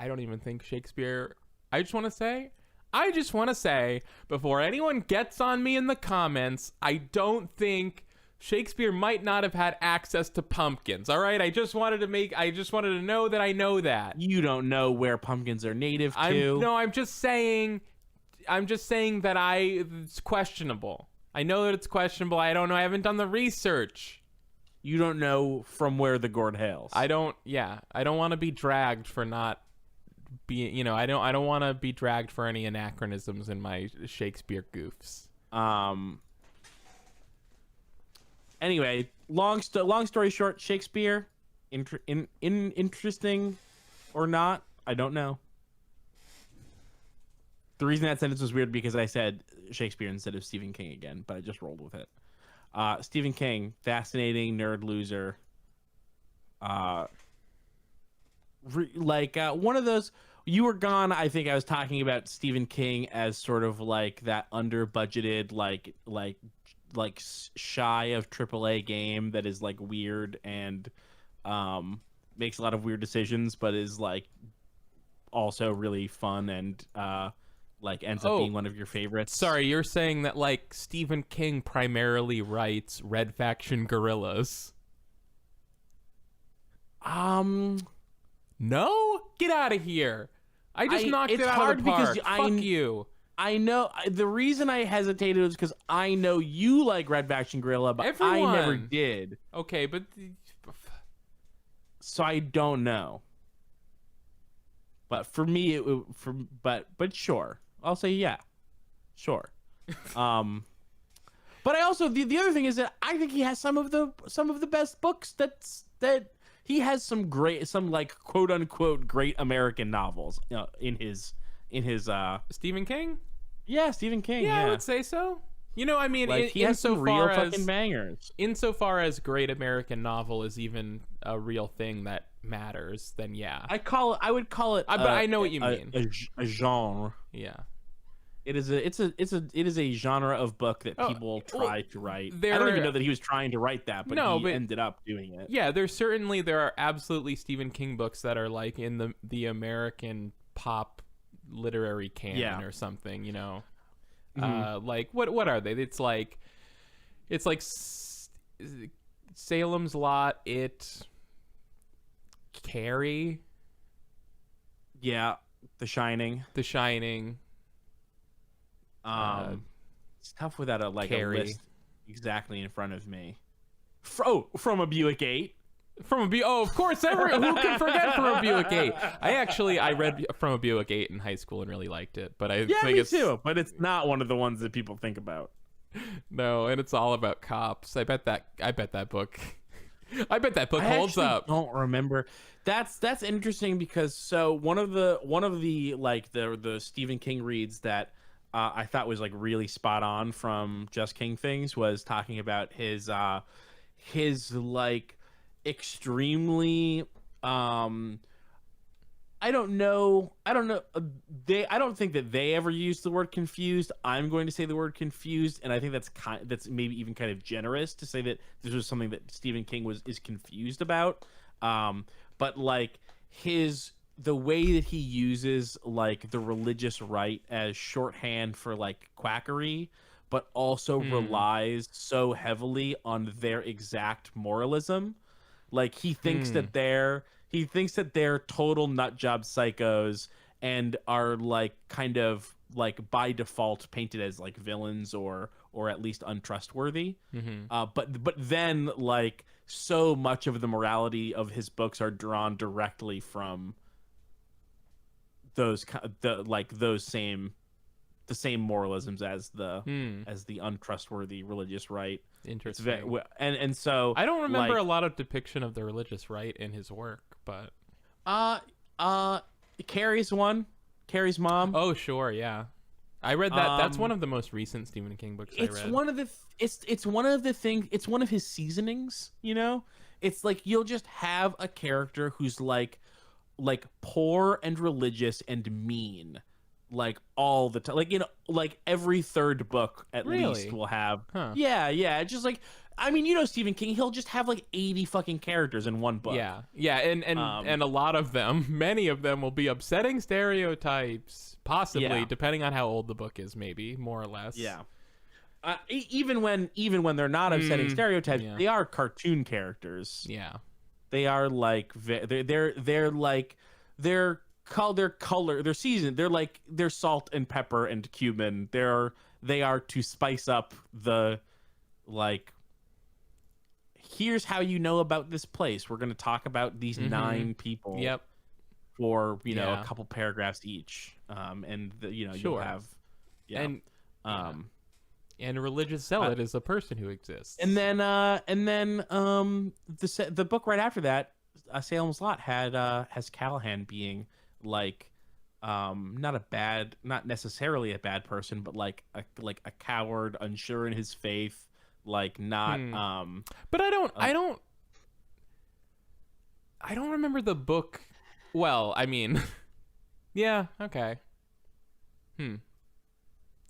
S1: don't even think Shakespeare. I just want to say before anyone gets on me in the comments, I don't think Shakespeare might not have had access to pumpkins. All right, I just wanted to know that I know that.
S2: You don't know where pumpkins are native to.
S1: I'm just saying that it's questionable. I know that it's questionable. I don't know. I haven't done the research.
S2: You don't know from where the gourd hails.
S1: I don't want to be dragged for not being, I don't want to be dragged for any anachronisms in my Shakespeare goofs.
S2: Anyway, long story short, Shakespeare, interesting or not, I don't know. The reason that sentence was weird because I said Shakespeare instead of Stephen King again, but I just rolled with it. Stephen King, fascinating nerd loser. One of those. You were gone. I think I was talking about Stephen King as sort of like that under-budgeted, like shy of AAA game that is like weird and makes a lot of weird decisions, but is like also really fun and like ends up being one of your favorites.
S1: Sorry, you're saying that like Stephen King primarily writes Red Faction guerrillas. No? Get out of here. I just knocked it out of the park. Fuck you.
S2: I know. The reason I hesitated was because I know you like Red Faction Gorilla, but I never did.
S1: Okay, but...
S2: So I don't know. But for me, but sure. I'll say yeah. Sure. But I also... The other thing is that I think he has some of the best books that he has some like quote unquote great American novels in his
S1: Stephen King?
S2: Yeah, Stephen King. Yeah,
S1: I would say so. I mean,
S2: like, he has some real fucking bangers.
S1: Insofar as great American novel is even a real thing that matters, then yeah.
S2: I would call it
S1: but I know what you mean.
S2: A genre.
S1: Yeah.
S2: It is a genre of book that people try to write. I don't even know that he was trying to write that, but he ended up doing it.
S1: Yeah, there are absolutely Stephen King books that are like in the American pop literary canon or something, like what are they? It's like Salem's Lot, Carrie.
S2: Yeah, The Shining. It's tough without a list exactly in front of me. From a Buick 8.
S1: Of course, who can forget From a Buick 8? I read From a Buick 8 in high school and really liked it, but think
S2: me too. But it's not one of the ones that people think about.
S1: No, and it's all about cops. I bet that book holds up.
S2: I don't remember. That's interesting because one of the like the Stephen King reads that I thought was like really spot on from Just King Things was talking about his like extremely I don't know. I don't know. I don't think that they ever used the word confused. I'm going to say the word confused, and I think that's maybe even kind of generous to say that this was something that Stephen King is confused about. But like the way that he uses like the religious right as shorthand for like quackery, but also relies so heavily on their exact moralism. Like he thinks that they're total nut job psychos and are like kind of like by default painted as like villains or at least untrustworthy. But then like so much of the morality of his books are drawn directly from those the same moralisms as the untrustworthy religious right.
S1: Interesting.
S2: And so
S1: I don't remember a lot of depiction of the religious right in his work, but
S2: Carrie's mom.
S1: Oh, sure, yeah. I read that. That's one of the most recent Stephen King books I read.
S2: It's one of the things. It's one of his seasonings. You know, it's like you'll just have a character who's like poor and religious and mean, like all the time. Like like every third book at least will have.
S1: Huh.
S2: Yeah. Just like. I mean, Stephen King, he'll just have like 80 fucking characters in one book.
S1: Yeah, and a lot of them, many of them will be upsetting stereotypes, possibly, depending on how old the book is, maybe, more or less.
S2: Yeah. Even when they're not upsetting stereotypes, they are cartoon characters.
S1: Yeah.
S2: They are like they're like they're color, they're seasoned. They're salt and pepper and cumin. They are to spice up the like. Here's how you know about this place. We're going to talk about these 9 people.
S1: Yep.
S2: For a couple paragraphs each. And you'll have. Yeah.
S1: And a religious zealot is a person who exists.
S2: And then the book right after that, Salem's Lot has Callahan being like not necessarily a bad person, but like a coward, unsure in his faith. Like not
S1: but I don't remember the book well. I mean yeah, okay.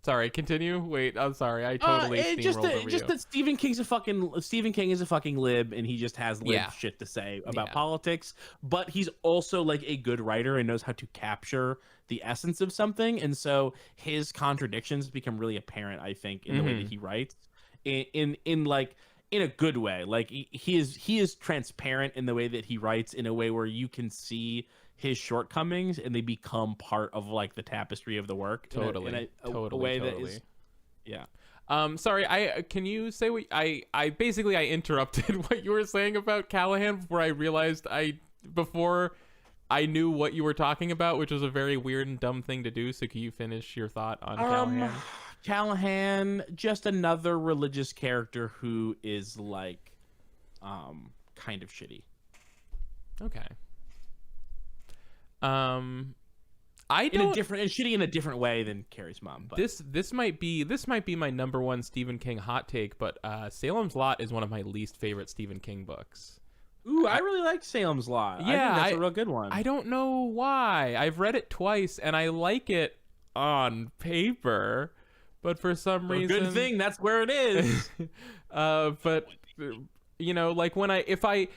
S1: Sorry, continue. Wait, I'm sorry. I totally steamrolled over
S2: just
S1: you.
S2: that Stephen King is a fucking lib, and he just has lib shit to say about politics, but he's also like a good writer and knows how to capture the essence of something, and so his contradictions become really apparent, I think, in the way that he writes. In a good way. Like he is transparent in the way that he writes, in a way where you can see his shortcomings and they become part of like the tapestry of the work.
S1: Totally.
S2: A way that is. Yeah.
S1: Sorry. Can you say what I interrupted what you were saying about Callahan before I realized before I knew what you were talking about, which was a very weird and dumb thing to do. So can you finish your thought on Callahan?
S2: Callahan, just another religious character who is like kind of shitty.
S1: Okay.
S2: Shitty in a different way than Carrie's mom. But
S1: this might be my number one Stephen King hot take, but Salem's Lot is one of my least favorite Stephen King books.
S2: Ooh, I really like Salem's Lot. Yeah, I think that's a real good one.
S1: I don't know why. I've read it twice and I like it on paper. But for some reason,
S2: good thing that's where it is.
S1: But like when if I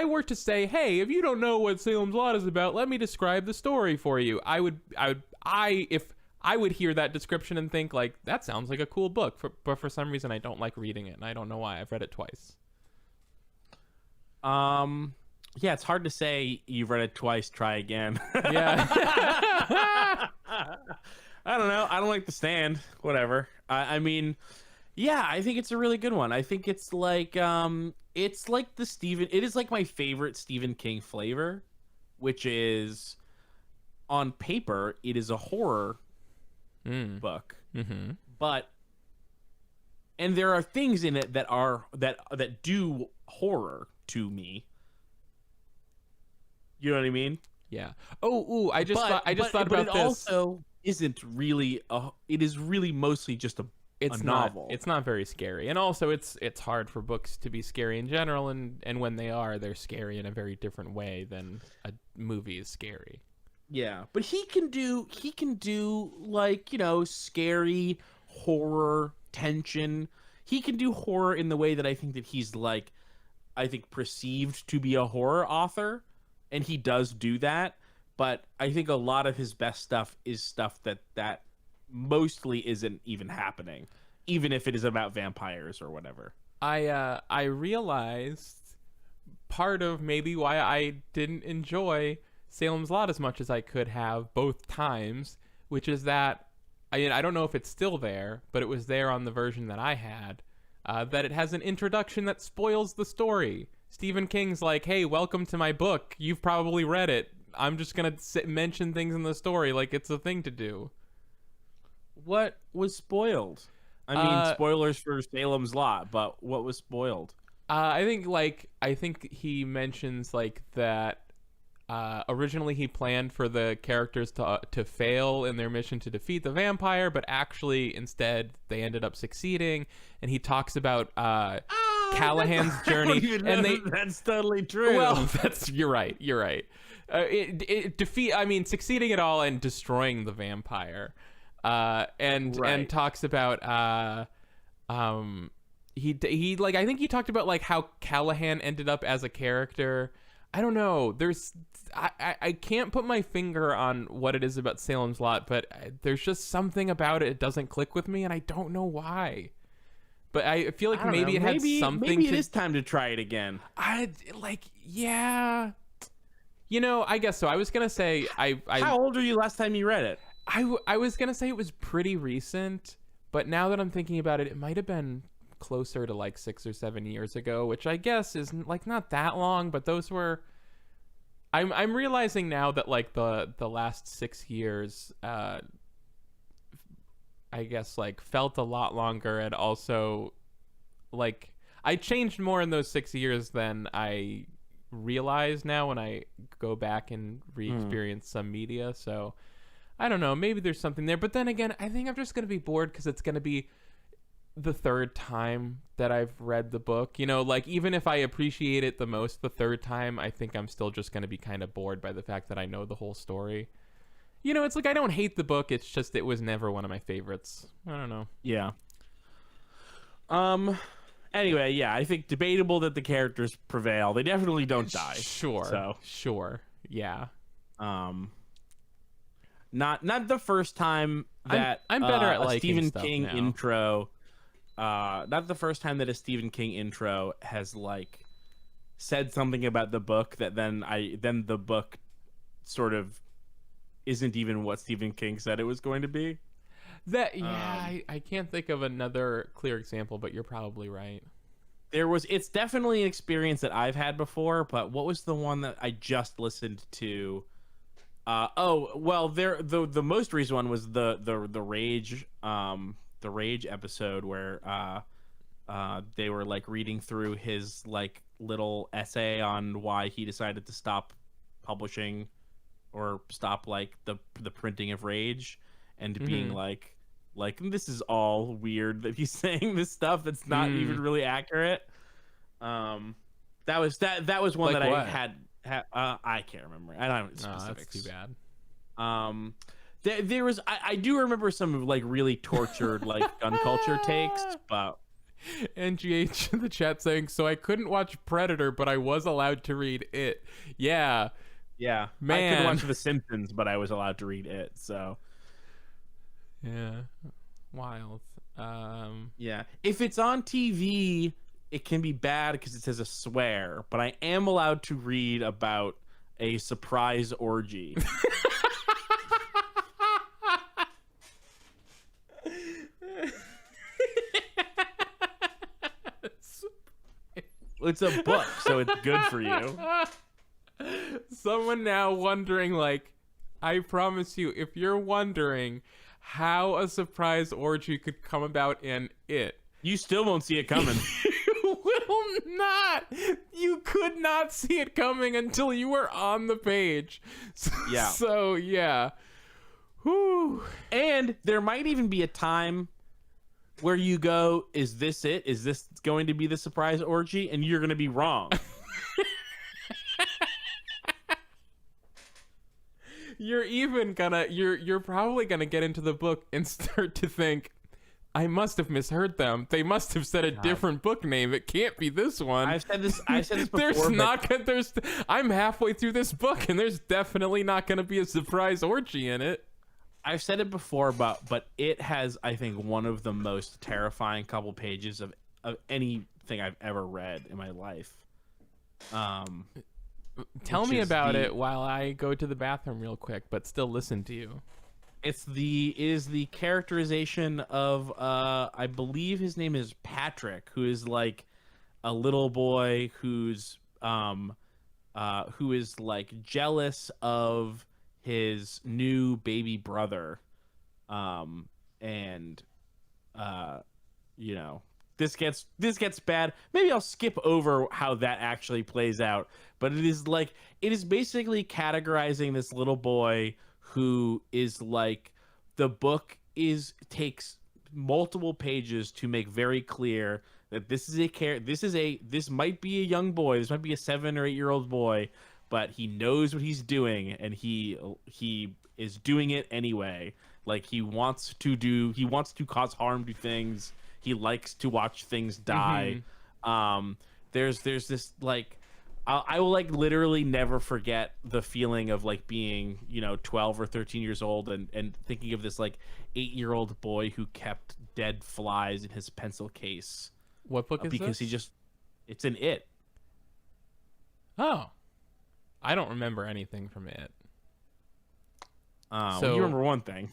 S1: were to say, hey, if you don't know what Salem's Lot is about, let me describe the story for you. If I would hear that description and think like that sounds like a cool book. But for some reason, I don't like reading it, and I don't know why. I've read it twice.
S2: Yeah, it's hard to say you've read it twice. Try again.
S1: Yeah.
S2: I don't know. I don't like The Stand. Whatever. I mean, yeah, I think it's a really good one. I think it's like it is like my favorite Stephen King flavor, which is on paper it is a horror book. Mm-hmm. And there are things in it that do horror to me. You know what I mean?
S1: Yeah. I just thought about
S2: but it
S1: this.
S2: Also isn't really it is really mostly just a novel.
S1: It's not very scary, and also it's hard for books to be scary in general, and when they are, they're scary in a very different way than a movie is scary.
S2: Yeah, but he can do like, scary horror, tension. He can do horror in the way that I think that he's like, I think, perceived to be a horror author, and he does do that. But I think a lot of his best stuff is stuff that mostly isn't even happening, even if it is about vampires or whatever.
S1: I realized part of maybe why I didn't enjoy Salem's Lot as much as I could have both times, which is that I don't know if it's still there, but it was there on the version that I had, that it has an introduction that spoils the story. Stephen King's like, hey, welcome to my book. You've probably read it. I'm just going to mention things in the story like it's a thing to do.
S2: What was spoiled? I mean, spoilers for Salem's Lot, but what was spoiled?
S1: I think he mentions like that originally he planned for the characters to fail in their mission to defeat the vampire, but actually instead they ended up succeeding. And he talks about Callahan's journey, and
S2: that's totally true.
S1: Well, you're right. Succeeding at all and destroying the vampire, and talks about he like, I think he talked about like how Callahan ended up as a character. I don't know. I can't put my finger on what it is about Salem's Lot, but there's just something about it. It doesn't click with me, and I don't know why. But I feel like maybe it had something.
S2: Maybe it is time to try it again.
S1: Yeah. I guess so. I was gonna say
S2: How old were you last time you read it?
S1: I was gonna say it was pretty recent, but now that I'm thinking about it, it might have been closer to like 6 or 7 years ago, which I guess is like not that long, but those were. I'm realizing now that like the last 6 years, I guess like felt a lot longer, and also like I changed more in those 6 years than I realize now when I go back and re-experience some media. So I don't know, maybe there's something there, but then again, I think I'm just gonna be bored because it's gonna be the third time that I've read the book. Like even if I appreciate it the most the third time, I think I'm still just going to be kind of bored by the fact that I know the whole story. It's like I don't hate the book, it's just it was never one of my favorites. I don't know.
S2: Yeah. Anyway, yeah, I think debatable that the characters prevail. They definitely don't die.
S1: Sure. Yeah.
S2: Not the first time that
S1: I'm better at liking
S2: Stephen
S1: stuff
S2: King
S1: now.
S2: intro. Not the first time that a Stephen King intro has like said something about the book that then the book sort of isn't even what Stephen King said it was going to be.
S1: I can't think of another clear example, but you're probably right.
S2: It's definitely an experience that I've had before, but what was the one that I just listened to? The most recent one was the Rage episode where they were like reading through his like little essay on why he decided to stop publishing or stop like the printing of Rage, and being like this is all weird that he's saying this stuff that's not even really accurate. That was one
S1: like
S2: that
S1: what?
S2: I had I can't remember. I don't know specifics.
S1: That's too bad.
S2: There was I do remember some like really tortured like gun culture takes, but
S1: NGH in the chat saying, so I couldn't watch Predator, but I was allowed to read it. Yeah,
S2: I
S1: man.
S2: could watch The Simpsons, but I was allowed to read it. So
S1: yeah, wild.
S2: Yeah, if it's on TV, it can be bad because it says a swear, but I am allowed to read about a surprise orgy. It's a book, so it's good for you.
S1: Someone now wondering, like, I promise you, if you're wondering how a surprise orgy could come about in it,
S2: you still won't see it coming.
S1: You will not. You could not see it coming until you were on the page.
S2: Yeah.
S1: So, yeah. Whew.
S2: And there might even be a time where you go, is this it? Is this going to be the surprise orgy? And you're going to be wrong.
S1: you're probably gonna get into the book and start to think, I must have misheard them. They must have said a different book name. It can't be this one.
S2: I've said this before.
S1: I'm halfway through this book, and there's definitely not going to be a surprise orgy in it.
S2: I've said it before, but it has, I think, one of the most terrifying couple pages of anything I've ever read in my life.
S1: Tell me about it while I go to the bathroom real quick, but still listen to you.
S2: It is the characterization of I believe his name is Patrick, who is like a little boy who is like jealous of his new baby brother, and you know, this gets bad. Maybe I'll skip over how that actually plays out, but it is basically categorizing this little boy who is like, the book takes multiple pages to make very clear that this might be a young boy, this might be a 7 or 8 year old boy, but he knows what he's doing, and he is doing it anyway. Like, he wants to cause harm to things. He likes to watch things die. There's this like, I will like literally never forget the feeling of like being, 12 or 13 years old and thinking of this like 8-year-old boy who kept dead flies in his pencil case.
S1: What book is
S2: because
S1: this?
S2: It's in It.
S1: Oh, I don't remember anything from It.
S2: So you remember one thing.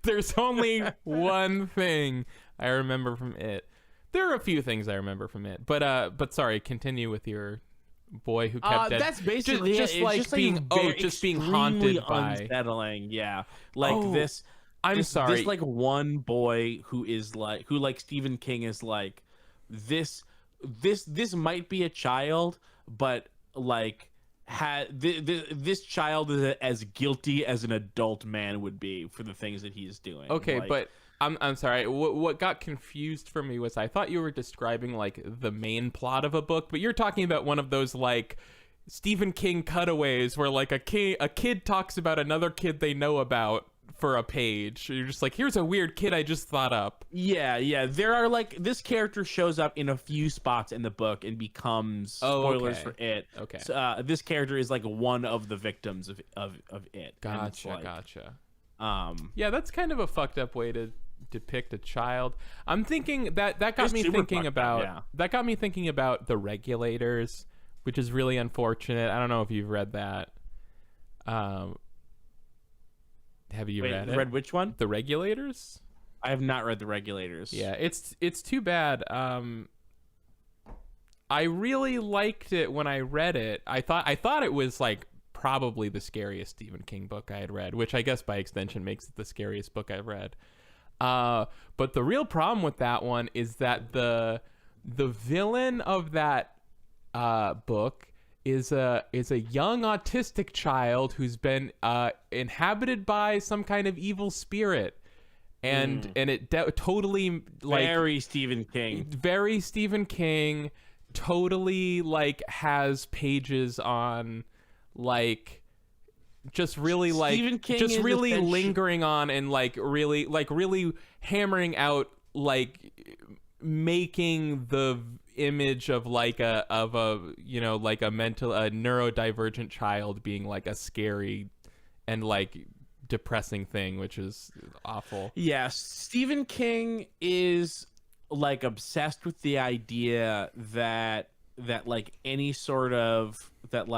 S1: There's only one thing I remember from It. There are a few things I remember from It, but sorry, continue with your boy who kept dead.
S2: That's basically
S1: just being haunted by,
S2: unsettling. Yeah, like this.
S1: I'm sorry.
S2: This like one boy who like Stephen King is like, this might be a child, but like this child is as guilty as an adult man would be for the things that he's doing.
S1: Okay,
S2: like,
S1: but I'm sorry. What got confused for me was I thought you were describing like the main plot of a book, but you're talking about one of those like Stephen King cutaways where like a kid talks about another kid they know about for a page. You're just like, here's a weird kid I just thought up.
S2: Yeah. There are like, this character shows up in a few spots in the book and becomes spoilers for It.
S1: Okay.
S2: So, this character is like one of the victims of It.
S1: Gotcha. Yeah, that's kind of a fucked up way to depict a child. I'm thinking that got me thinking about that got me thinking about The Regulators, which is really unfortunate. I don't know if you've read that. Have you read
S2: which one?
S1: The Regulators?
S2: I have not read The Regulators.
S1: Yeah, it's too bad. I really liked it when I read it. I thought it was like probably the scariest Stephen King book I had read, which I guess by extension makes it the scariest book I've read. But the real problem with that one is that the villain of that book is a young autistic child who's been inhabited by some kind of evil spirit, and it totally like
S2: very Stephen King,
S1: totally like has pages on like just really like just really lingering on and like really hammering out like making the image of like a neurodivergent child being like a scary and like depressing thing, which is awful.
S2: Yeah, Stephen King is like obsessed with the idea that like any sort of that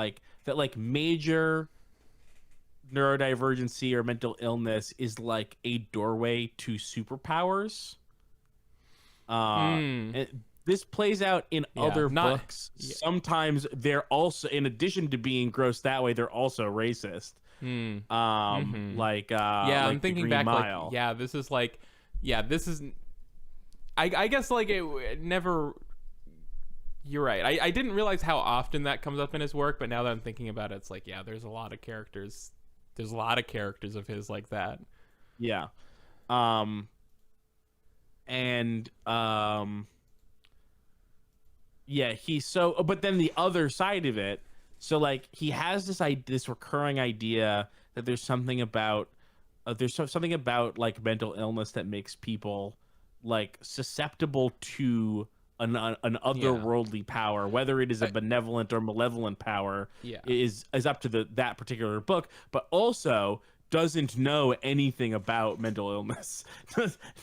S2: major neurodivergency or mental illness is like a doorway to superpowers. This plays out in other books. Yeah. Sometimes they're also, in addition to being gross that way, they're also racist.
S1: I'm thinking back Mile. Like, this is I guess like it never. You're right. I didn't realize how often that comes up in his work, but now that I'm thinking about it, it's like, yeah, there's a lot of characters. There's a lot of characters of his like that.
S2: Yeah. Yeah, but then the other side of it, so like he has this recurring idea that there's something about something about like mental illness that makes people like susceptible to an otherworldly power, whether it is a benevolent or malevolent power, is up to that particular book, but also doesn't know anything about mental illness.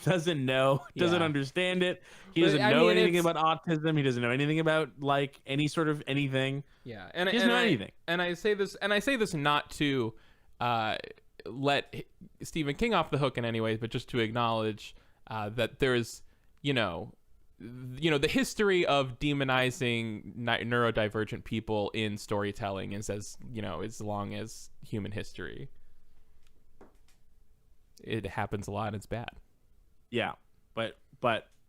S2: doesn't understand it. He doesn't know anything about autism. He doesn't know anything about like any sort of anything.
S1: Yeah,
S2: he doesn't know anything.
S1: And I say this not to let Stephen King off the hook in any way, but just to acknowledge that there's the history of demonizing neurodivergent people in storytelling is as long as human history. It happens a lot and it's bad.
S2: Yeah, but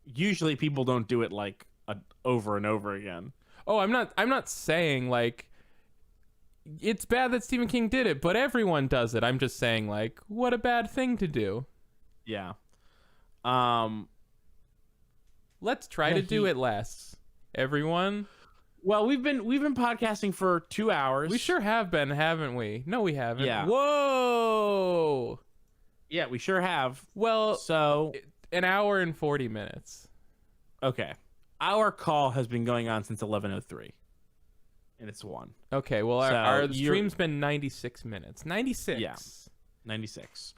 S2: usually people don't do it like over and over again.
S1: Oh, I'm not saying like it's bad that Stephen King did it, but everyone does it. I'm just saying like what a bad thing to do.
S2: Yeah.
S1: Let's try to do it less, everyone.
S2: Well, we've been podcasting for 2 hours.
S1: We sure have been, haven't we? No, we haven't.
S2: Yeah.
S1: Whoa.
S2: Yeah, we sure have.
S1: Well,
S2: so
S1: an hour and 40 minutes.
S2: Okay. Our call has been going on since 11:03. And it's 1.
S1: Okay, well, our stream's been 96 minutes. 96.
S2: Yeah, 96.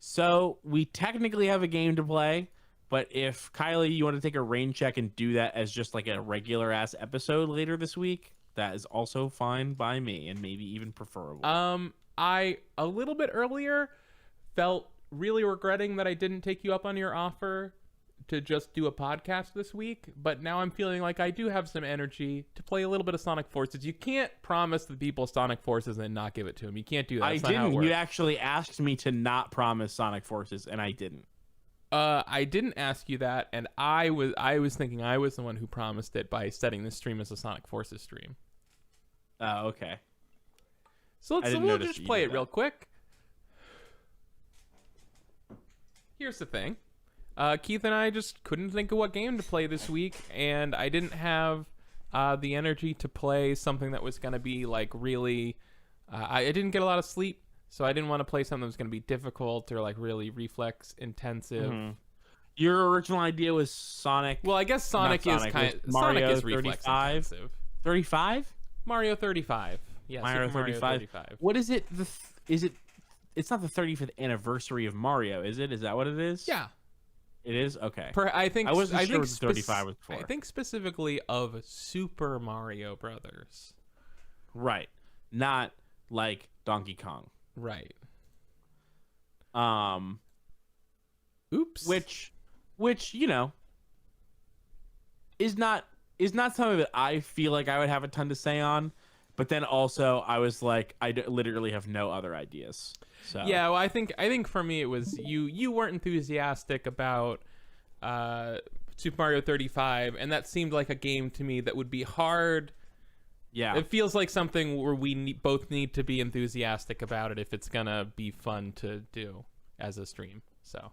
S2: So we technically have a game to play, but if, Kylie, you want to take a rain check and do that as just like a regular-ass episode later this week, that is also fine by me, and maybe even preferable.
S1: I, a little bit earlier, felt really regretting that I didn't take you up on your offer to just do a podcast this week, but now I'm feeling like I do have some energy to play a little bit of Sonic Forces. You can't promise the people Sonic Forces and not give it to them. You can't do that.
S2: I didn't. You actually asked me to not promise Sonic Forces, and I didn't.
S1: I didn't ask you that, and I was thinking I was the one who promised it by setting this stream as a Sonic Forces stream.
S2: Oh, okay.
S1: So we'll just play it real quick. Here's the thing. Keith and I just couldn't think of what game to play this week, and I didn't have the energy to play something that was going to be like really... I didn't get a lot of sleep, so I didn't want to play something that was going to be difficult or like really reflex intensive.
S2: Mm-hmm. Your original idea was Sonic...
S1: Well, I guess Sonic is
S2: Mario
S1: reflex
S2: 35?
S1: intensive.
S2: 35?
S1: Mario 35. Yeah,
S2: Mario
S1: Super
S2: 35. What is it? It's not the 35th anniversary of Mario, is it? Is that what it is?
S1: Yeah.
S2: It is? Okay.
S1: I think
S2: 35 was before.
S1: I think specifically of Super Mario Brothers.
S2: Right. Not like Donkey Kong.
S1: Right.
S2: Oops. Which is not something that I feel like I would have a ton to say on, but then also I was like, I literally have no other ideas. So
S1: yeah, well, I think for me it was you weren't enthusiastic about Super Mario 35, and that seemed like a game to me that would be hard.
S2: Yeah,
S1: it feels like something where we both need to be enthusiastic about it if it's gonna be fun to do as a stream. So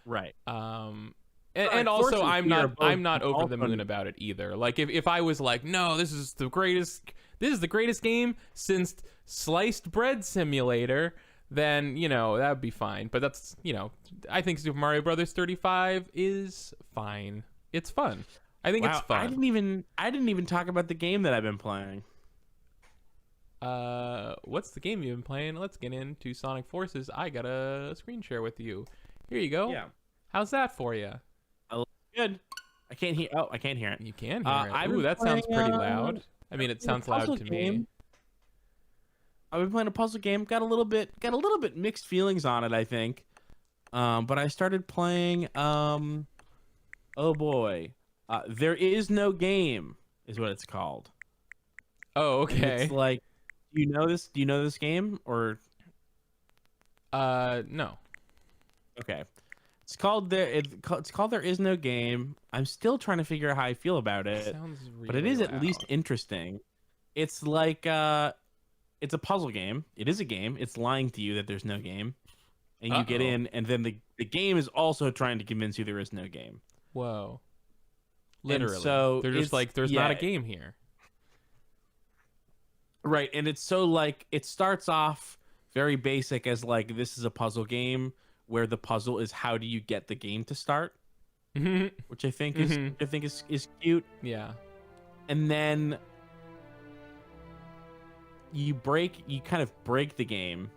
S2: right.
S1: And also I'm not over the moon about it either. Like if I was like, no, this is the greatest game since Sliced Bread Simulator, then that would be fine. But that's I think Super Mario Brothers 35 is fine. It's fun. I think it's fun.
S2: I didn't even talk about the game that I've been playing.
S1: What's the game you've been playing? Let's get into Sonic Forces. I got a screen share with you. Here you go.
S2: Yeah.
S1: How's that for you?
S2: Good. I can't hear. Oh, I can't hear it.
S1: You can hear it. Ooh, that sounds pretty loud. I mean, it sounds loud to me.
S2: I've been playing a puzzle game. Got a little bit mixed feelings on it, I think. But I started playing. Oh boy, There Is No Game is what it's called.
S1: Oh, okay.
S2: And it's like, do you know this? Do you know this game or?
S1: No.
S2: Okay. It's called There Is No Game. I'm still trying to figure out how I feel about it.
S1: Sounds really
S2: but it is
S1: loud.
S2: at least interesting. It's like it's a puzzle game. It is a game. It's lying to you that there's no game. And you get in, and then the game is also trying to convince you there is no game.
S1: Whoa. Literally.
S2: And so
S1: they're just like, there's not a game here.
S2: Right, and it's so like, it starts off very basic as like this is a puzzle game where the puzzle is how do you get the game to start, which I think is cute.
S1: Yeah.
S2: And then you kind of break the game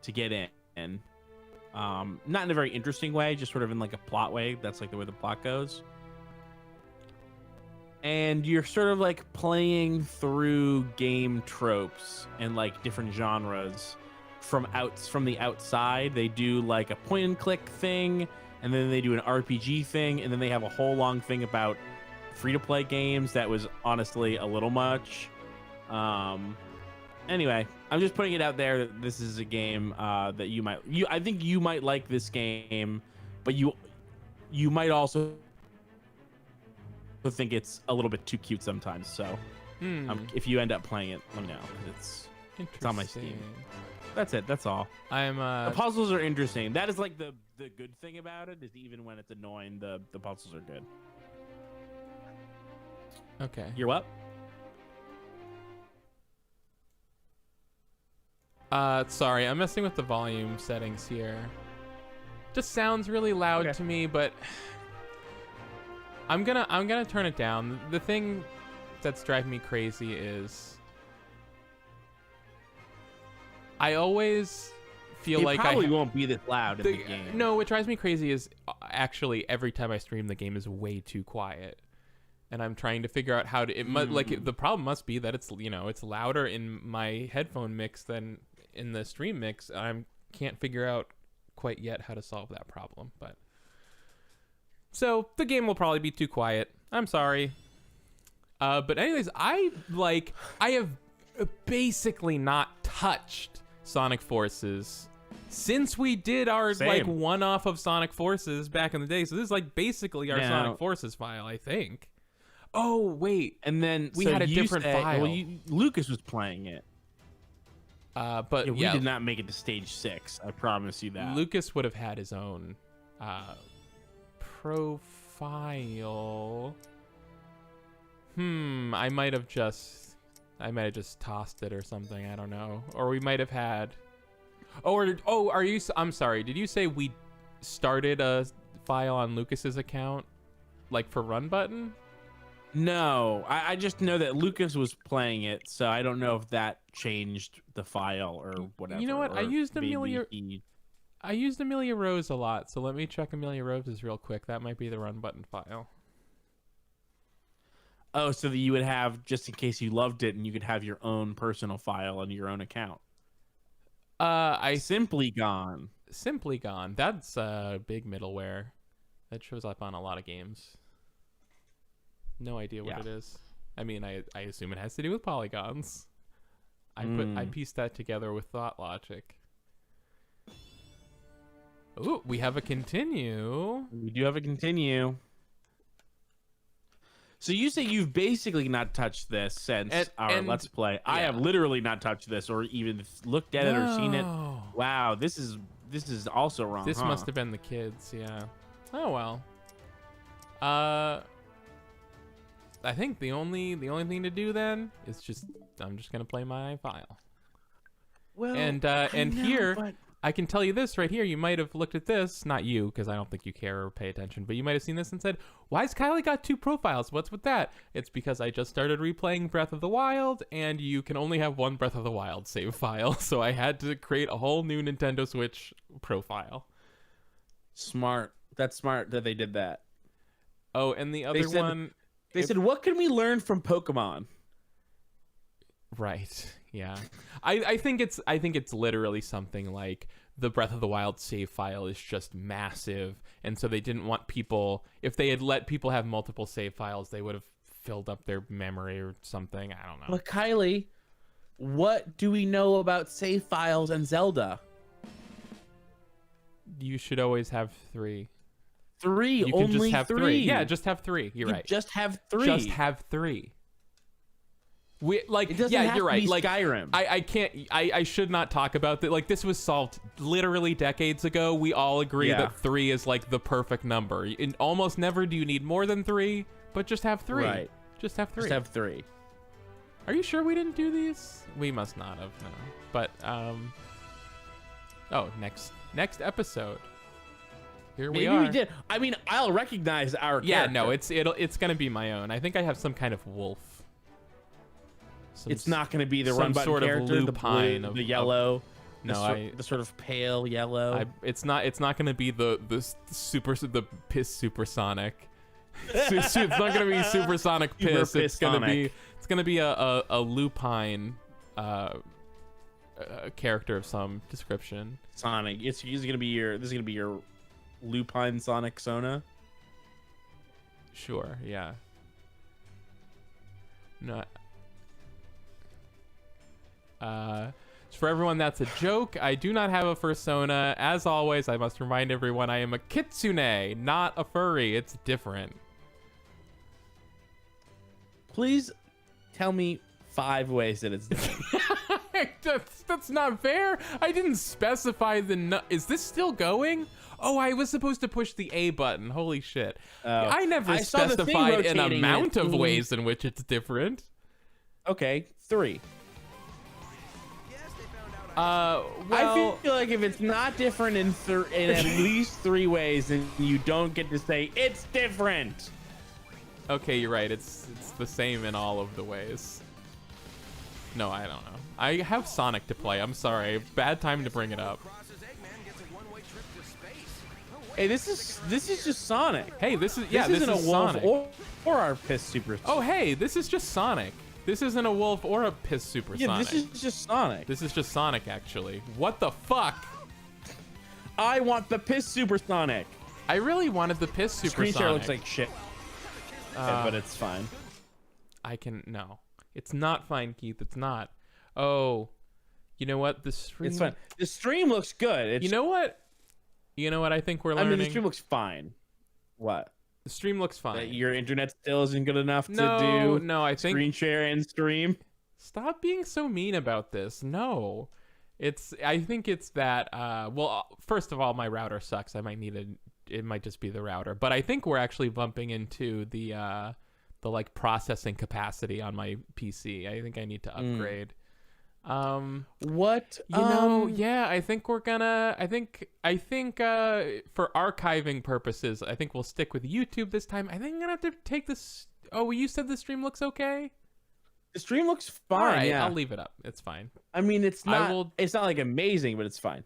S2: to get in. Not in a very interesting way, just sort of in like a plot way. That's like the way the plot goes. And you're sort of like playing through game tropes and like different genres from the outside. They do like a point and click thing, and then they do an RPG thing, and then they have a whole long thing about free-to-play games that was honestly a little much. Anyway, I'm just putting it out there that this is a game that I think you might like this game, but you might also think it's a little bit too cute sometimes. So if you end up playing it, let me know. It's on my Steam. That's it. That's all. The puzzles are interesting. That is like the good thing about it, is even when it's annoying, the puzzles are good.
S1: Okay.
S2: You're what?
S1: Sorry, I'm messing with the volume settings here. Just sounds really loud to me, but I'm gonna turn it down. The thing that's driving me crazy is I always feel like I
S2: probably won't be this loud in the game.
S1: No, what drives me crazy is actually every time I stream, the game is way too quiet, and I'm trying to figure out how to. The problem must be that it's louder in my headphone mix than in the stream mix. I can't figure out quite yet how to solve that problem, but so the game will probably be too quiet. I'm sorry. But anyways, I have basically not touched Sonic Forces since we did our one-off of Sonic Forces back in the day. So this is like basically our Sonic Forces file, I think. Oh wait,
S2: and then
S1: we had a different file.
S2: Well, Lucas was playing it.
S1: But
S2: we did not make it to stage 6. I promise you that.
S1: Lucas would have had his own profile. I might have just tossed it or something. I don't know. Or we might have had. I'm sorry. Did you say we started a file on Lucas's account, like for Run Button?
S2: No, I just know that Lucas was playing it, so I don't know if that changed the file or whatever.
S1: You know what? I used Amelia Rose a lot, so let me check Amelia Rose's real quick. That might be the Run Button file.
S2: Oh, so that you would have, just in case you loved it, and you could have your own personal file on your own account. Simply Gone.
S1: Simply Gone. That's a big middleware that shows up on a lot of games. No idea what it is. I mean, I assume it has to do with polygons. I pieced that together with thought logic. Ooh, we have a continue.
S2: We do have a continue. So you say you've basically not touched this since our Let's Play. Yeah. I have literally not touched this or even looked at it or seen it. Wow, this is also wrong.
S1: This must have been the kids, yeah. Oh well. I think the only thing to do then is I'm just gonna play my file. Well, and here I can tell you this right here. You might have looked at this, not you, because I don't think you care or pay attention, but you might have seen this and said, "Why's Kylie got 2 profiles? What's with that?" It's because I just started replaying Breath of the Wild, and you can only have one Breath of the Wild save file, so I had to create a whole new Nintendo Switch profile.
S2: Smart. That's smart that they did that.
S1: Oh, and the other one.
S2: They said, what can we learn from Pokemon?
S1: Right. Yeah. I think it's literally something like the Breath of the Wild save file is just massive, and so they didn't want people, if they had let people have multiple save files, they would have filled up their memory or something. I don't know.
S2: But Kylie, what do we know about save files and Zelda?
S1: You should always have 3.
S2: 3,
S1: you can
S2: only
S1: just have
S2: 3.
S1: 3. Yeah, just have 3. You're right.
S2: Just have 3.
S1: Just have 3. It doesn't
S2: have
S1: you're
S2: to
S1: right.
S2: be
S1: like
S2: Skyrim.
S1: I should not talk about that. Like, this was solved literally decades ago. We all agree that 3 is like the perfect number. And almost never do you need more than 3, but just have 3.
S2: Right.
S1: Just have 3.
S2: Just have 3.
S1: Are you sure we didn't do these? We must not have, no. But Oh, next episode. Here we
S2: Maybe
S1: are.
S2: we did. I mean, I'll recognize our
S1: Yeah,
S2: character.
S1: no, it's gonna be my own. I think I have some kind of wolf.
S2: It's not going to be the
S1: some
S2: run button
S1: sort of
S2: character, the
S1: lupine
S2: blue,
S1: of-
S2: the yellow.
S1: No,
S2: the sort of pale yellow.
S1: It's not gonna be the piss supersonic. It's not gonna be supersonic piss.
S2: Super
S1: It's gonna be a lupine character of some description.
S2: Sonic. This is gonna be your lupine Sonic Sona.
S1: Sure. Yeah. No. For everyone, that's a joke. I do not have a fursona. As always, I must remind everyone I am a kitsune, not a furry. It's different.
S2: Please tell me 5 ways that it's different.
S1: That's not fair. I didn't specify is this still going? Oh, I was supposed to push the A button. Holy shit. I never
S2: saw the thing
S1: specified an
S2: rotating
S1: amount of
S2: it.
S1: ways in which it's different.
S2: Okay, 3.
S1: Well,
S2: I feel like if it's not different in at least 3 ways, then you don't get to say it's different.
S1: okay, you're right. It's the same in all of the ways. No, I don't know. I have Sonic to play. I'm sorry. Bad time to bring it up.
S2: Hey, this is just Sonic.
S1: Hey, this is
S2: This isn't a wolf
S1: Sonic.
S2: or our piss super.
S1: Oh, hey, this is just Sonic. This isn't a wolf or a piss super
S2: yeah,
S1: Sonic.
S2: this is just Sonic.
S1: This is just Sonic, actually. What the fuck?
S2: I want the piss super Sonic.
S1: I really wanted the piss super
S2: Screen
S1: Sonic.
S2: share looks like shit, but it's fine.
S1: No. It's not fine, Keith. It's not. Oh, you know what? The stream.
S2: It's fine. The stream looks good. It's,
S1: You know what? I think we're learning.
S2: I mean, the stream looks fine. What?
S1: The stream looks fine.
S2: Your internet still isn't good enough to
S1: No,
S2: do
S1: no. I think.
S2: screen share and stream.
S1: Stop being so mean about this. No, I think it's that. Well, first of all, my router sucks. I might need it might just be the router, but I think we're actually bumping into the like processing capacity on my PC. I think I need to upgrade.
S2: What?
S1: Yeah, I think we're gonna. I think for archiving purposes, I think we'll stick with YouTube this time. I think I'm gonna have to take this. Oh, you said the stream looks okay.
S2: The stream looks fine.
S1: All right,
S2: yeah.
S1: I'll leave it up. It's fine.
S2: I mean, it's not. It's not like amazing, but it's fine.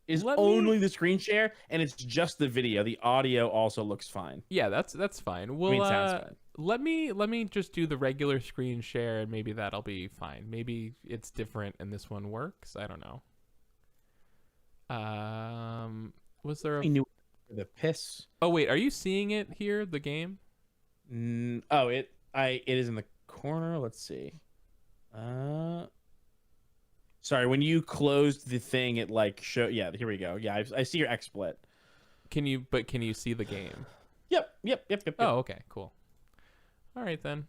S2: Is only the screen share, and it's just the video. The audio also looks fine.
S1: Yeah, that's fine. Well,
S2: sounds fine.
S1: let me just do the regular screen share, and maybe that'll be fine. Maybe it's different, and this one works. I don't know. Was there a...
S2: the piss?
S1: Oh wait, are you seeing it here? The game?
S2: Oh, it is in the corner. Let's see. Sorry, when you closed the thing, it like show. Yeah, here we go. Yeah, I see your XSplit.
S1: Can you see the game?
S2: Yep.
S1: Oh, okay, cool. All right then.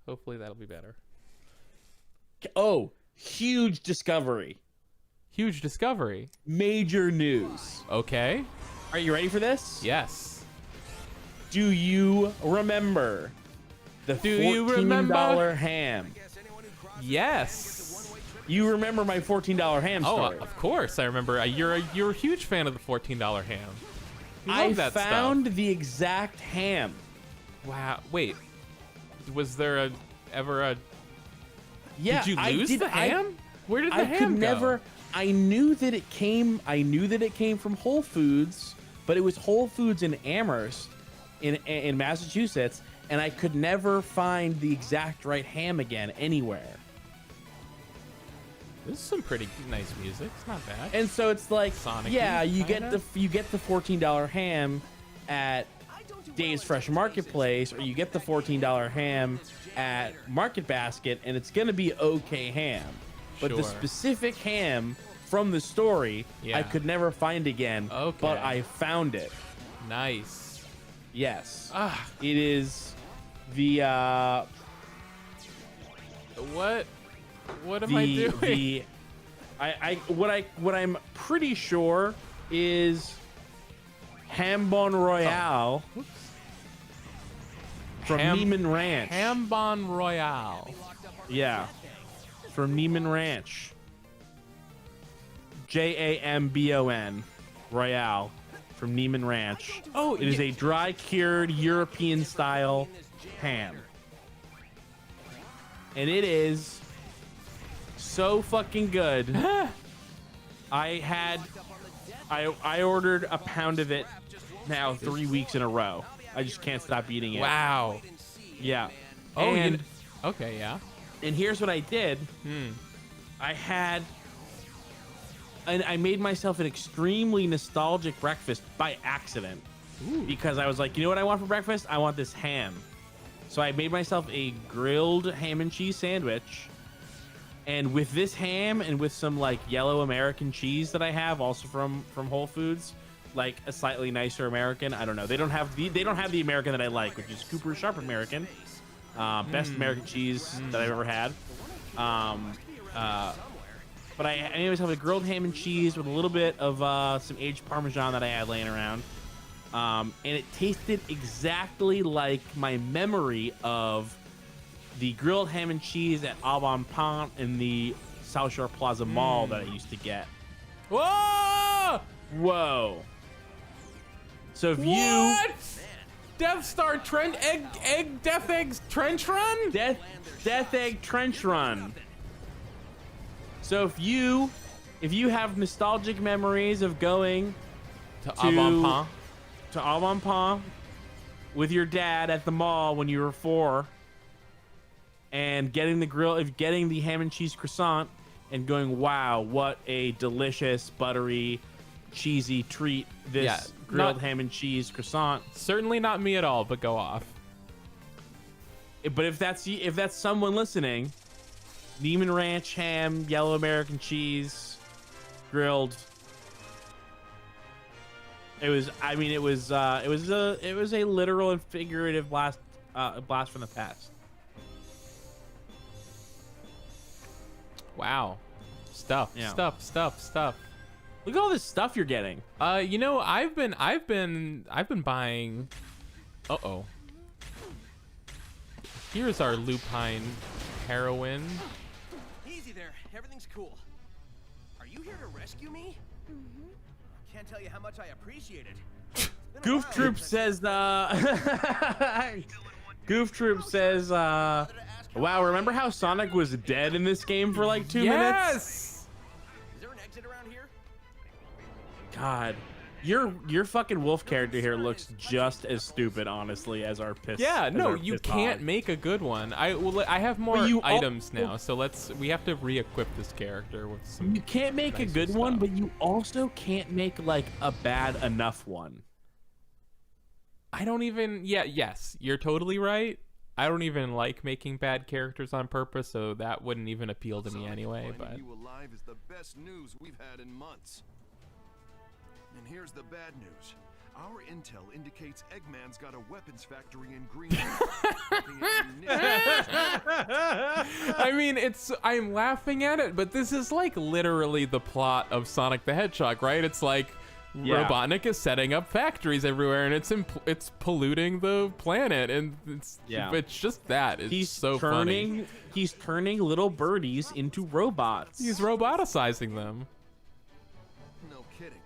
S1: Hopefully that'll be better.
S2: Oh, huge discovery.
S1: Huge discovery.
S2: Major news.
S1: Okay.
S2: Are you ready for this?
S1: Yes.
S2: Do you remember the $14 ham?
S1: Yes.
S2: You remember my $14 ham story?
S1: Oh, of course I remember. You're a huge fan of the $14 ham. You love
S2: I
S1: that
S2: found
S1: stuff.
S2: the exact ham.
S1: Wow. Wait. Was there ever a?
S2: Yeah.
S1: Did you lose the ham? Where did the ham go?
S2: I knew that it came from Whole Foods, but it was Whole Foods in Amherst, in Massachusetts, and I could never find the exact right ham again anywhere.
S1: This is some pretty nice music. It's not bad.
S2: And so it's like,
S1: Sonic-y,
S2: yeah, you get
S1: kinda?
S2: the $14 ham at Dave's Fresh Marketplace, or you get the $14 ham at Market Basket, and it's gonna be okay ham. But the
S1: Sure.
S2: specific ham from the story,
S1: Yeah.
S2: I could never find again.
S1: Okay.
S2: But I found it.
S1: Nice.
S2: Yes.
S1: Ah,
S2: It is the
S1: what am I doing?
S2: what I'm pretty sure is ham bon royale. from Neiman Ranch.
S1: Jambon Royale.
S2: Yeah, from Neiman Ranch. Jambon Royale from Neiman Ranch.
S1: Oh,
S2: it is a dry-cured European-style ham, and it is so fucking good. I ordered a pound of it now 3 weeks in a row. I just can't stop eating it.
S1: Wow.
S2: Yeah.
S1: Oh,
S2: and
S1: okay, yeah.
S2: And here's what I did. I made myself an extremely nostalgic breakfast by accident.
S1: Ooh.
S2: Because I was like, you know what I want for breakfast? I want this ham. So I made myself a grilled ham and cheese sandwich. And with this ham and with some like yellow American cheese that I have also from Whole Foods, like a slightly nicer American. I don't know. They don't have the American that I like, which is Cooper Sharp American. Best American cheese that I've ever had. But I made myself a grilled ham and cheese with a little bit of some aged Parmesan that I had laying around. And it tasted exactly like my memory of the grilled ham and cheese at Au Bon Pain in the South Shore Plaza Mall that I used to get.
S1: Whoa!
S2: Whoa. So if
S1: what? Death Star Trench Death Eggs Trench Run?
S2: Death Egg Trench Run. So if you have nostalgic memories of going
S1: to Au
S2: Bon Pain with your dad at the mall when you were 4 and getting the ham and cheese croissant and going, wow, what a delicious, buttery, cheesy treat this grilled ham and cheese croissant.
S1: Certainly not me at all, but go off.
S2: But if that's someone listening, Neiman Ranch ham, yellow American cheese, grilled. It was a literal and figurative blast from the past.
S1: Wow. Stuff. Look
S2: at all this stuff you're getting.
S1: You know, I've been buying. Uh-oh. Here's our lupine heroin.
S3: Easy there. Everything's cool. Are you here to rescue me? Mm-hmm. Can't tell you how much I appreciate it.
S2: Goof Troop says wow, remember how Sonic was dead in this game for like 2 minutes?
S1: Yes.
S3: Is there an exit around here?
S2: God, your fucking wolf character here looks just as stupid, honestly, as our piss.
S1: Yeah, no, you can't make a good one. I have more items now, so we have to re-equip this character with some.
S2: You can't make a good one, but you also can't make like a bad enough one.
S1: I don't even. Yeah, yes, you're totally right. I don't even like making bad characters on purpose, so that wouldn't even appeal to me anyway. But
S4: you alive is the best news we've had in months. And here's the bad news. Our intel indicates Eggman's got a weapons factory in Green.
S1: I mean, I'm laughing at it, but this is like literally the plot of Sonic the Hedgehog, right? It's like Robotnik is setting up factories everywhere, and it's polluting the planet, and it's just that. It's so funny.
S2: He's turning little birdies into robots.
S1: He's roboticizing them.
S4: No kidding.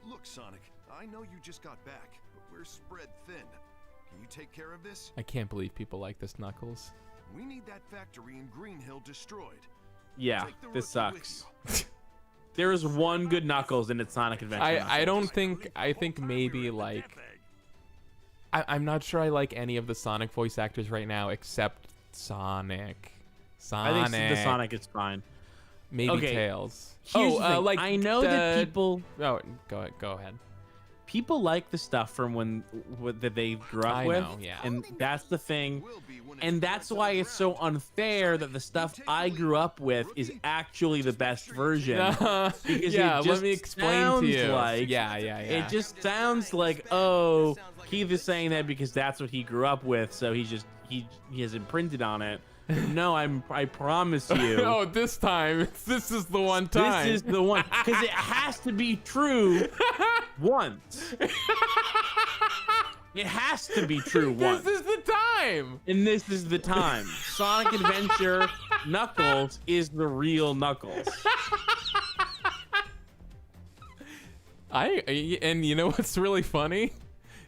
S4: Look, Sonic, I know you just got back, but we're spread thin. Can you take care of this?
S1: I can't believe people like this, Knuckles.
S4: We need that factory in Green Hill destroyed.
S2: Yeah, this sucks. There is one good Knuckles in its Sonic Adventure.
S1: I think maybe like I'm not sure I like any of the Sonic voice actors right now except Sonic.
S2: I think the Sonic is fine.
S1: Maybe Tails.
S2: Like I know that people.
S1: Oh, go ahead.
S2: People like the stuff from that they grew up with,
S1: yeah.
S2: And that's the thing, and that's why it's so unfair that the stuff I grew up with is actually the best version. Because
S1: let me explain to you.
S2: It just sounds like, oh, Keith is saying that because that's what he grew up with, so he has imprinted on it. No, I promise you.
S1: Oh, this time. This is the one time.
S2: This is the one. Because it has to be true once. It has to be true once.
S1: This is the time.
S2: And this is the time. Sonic Adventure Knuckles is the real Knuckles.
S1: And you know what's really funny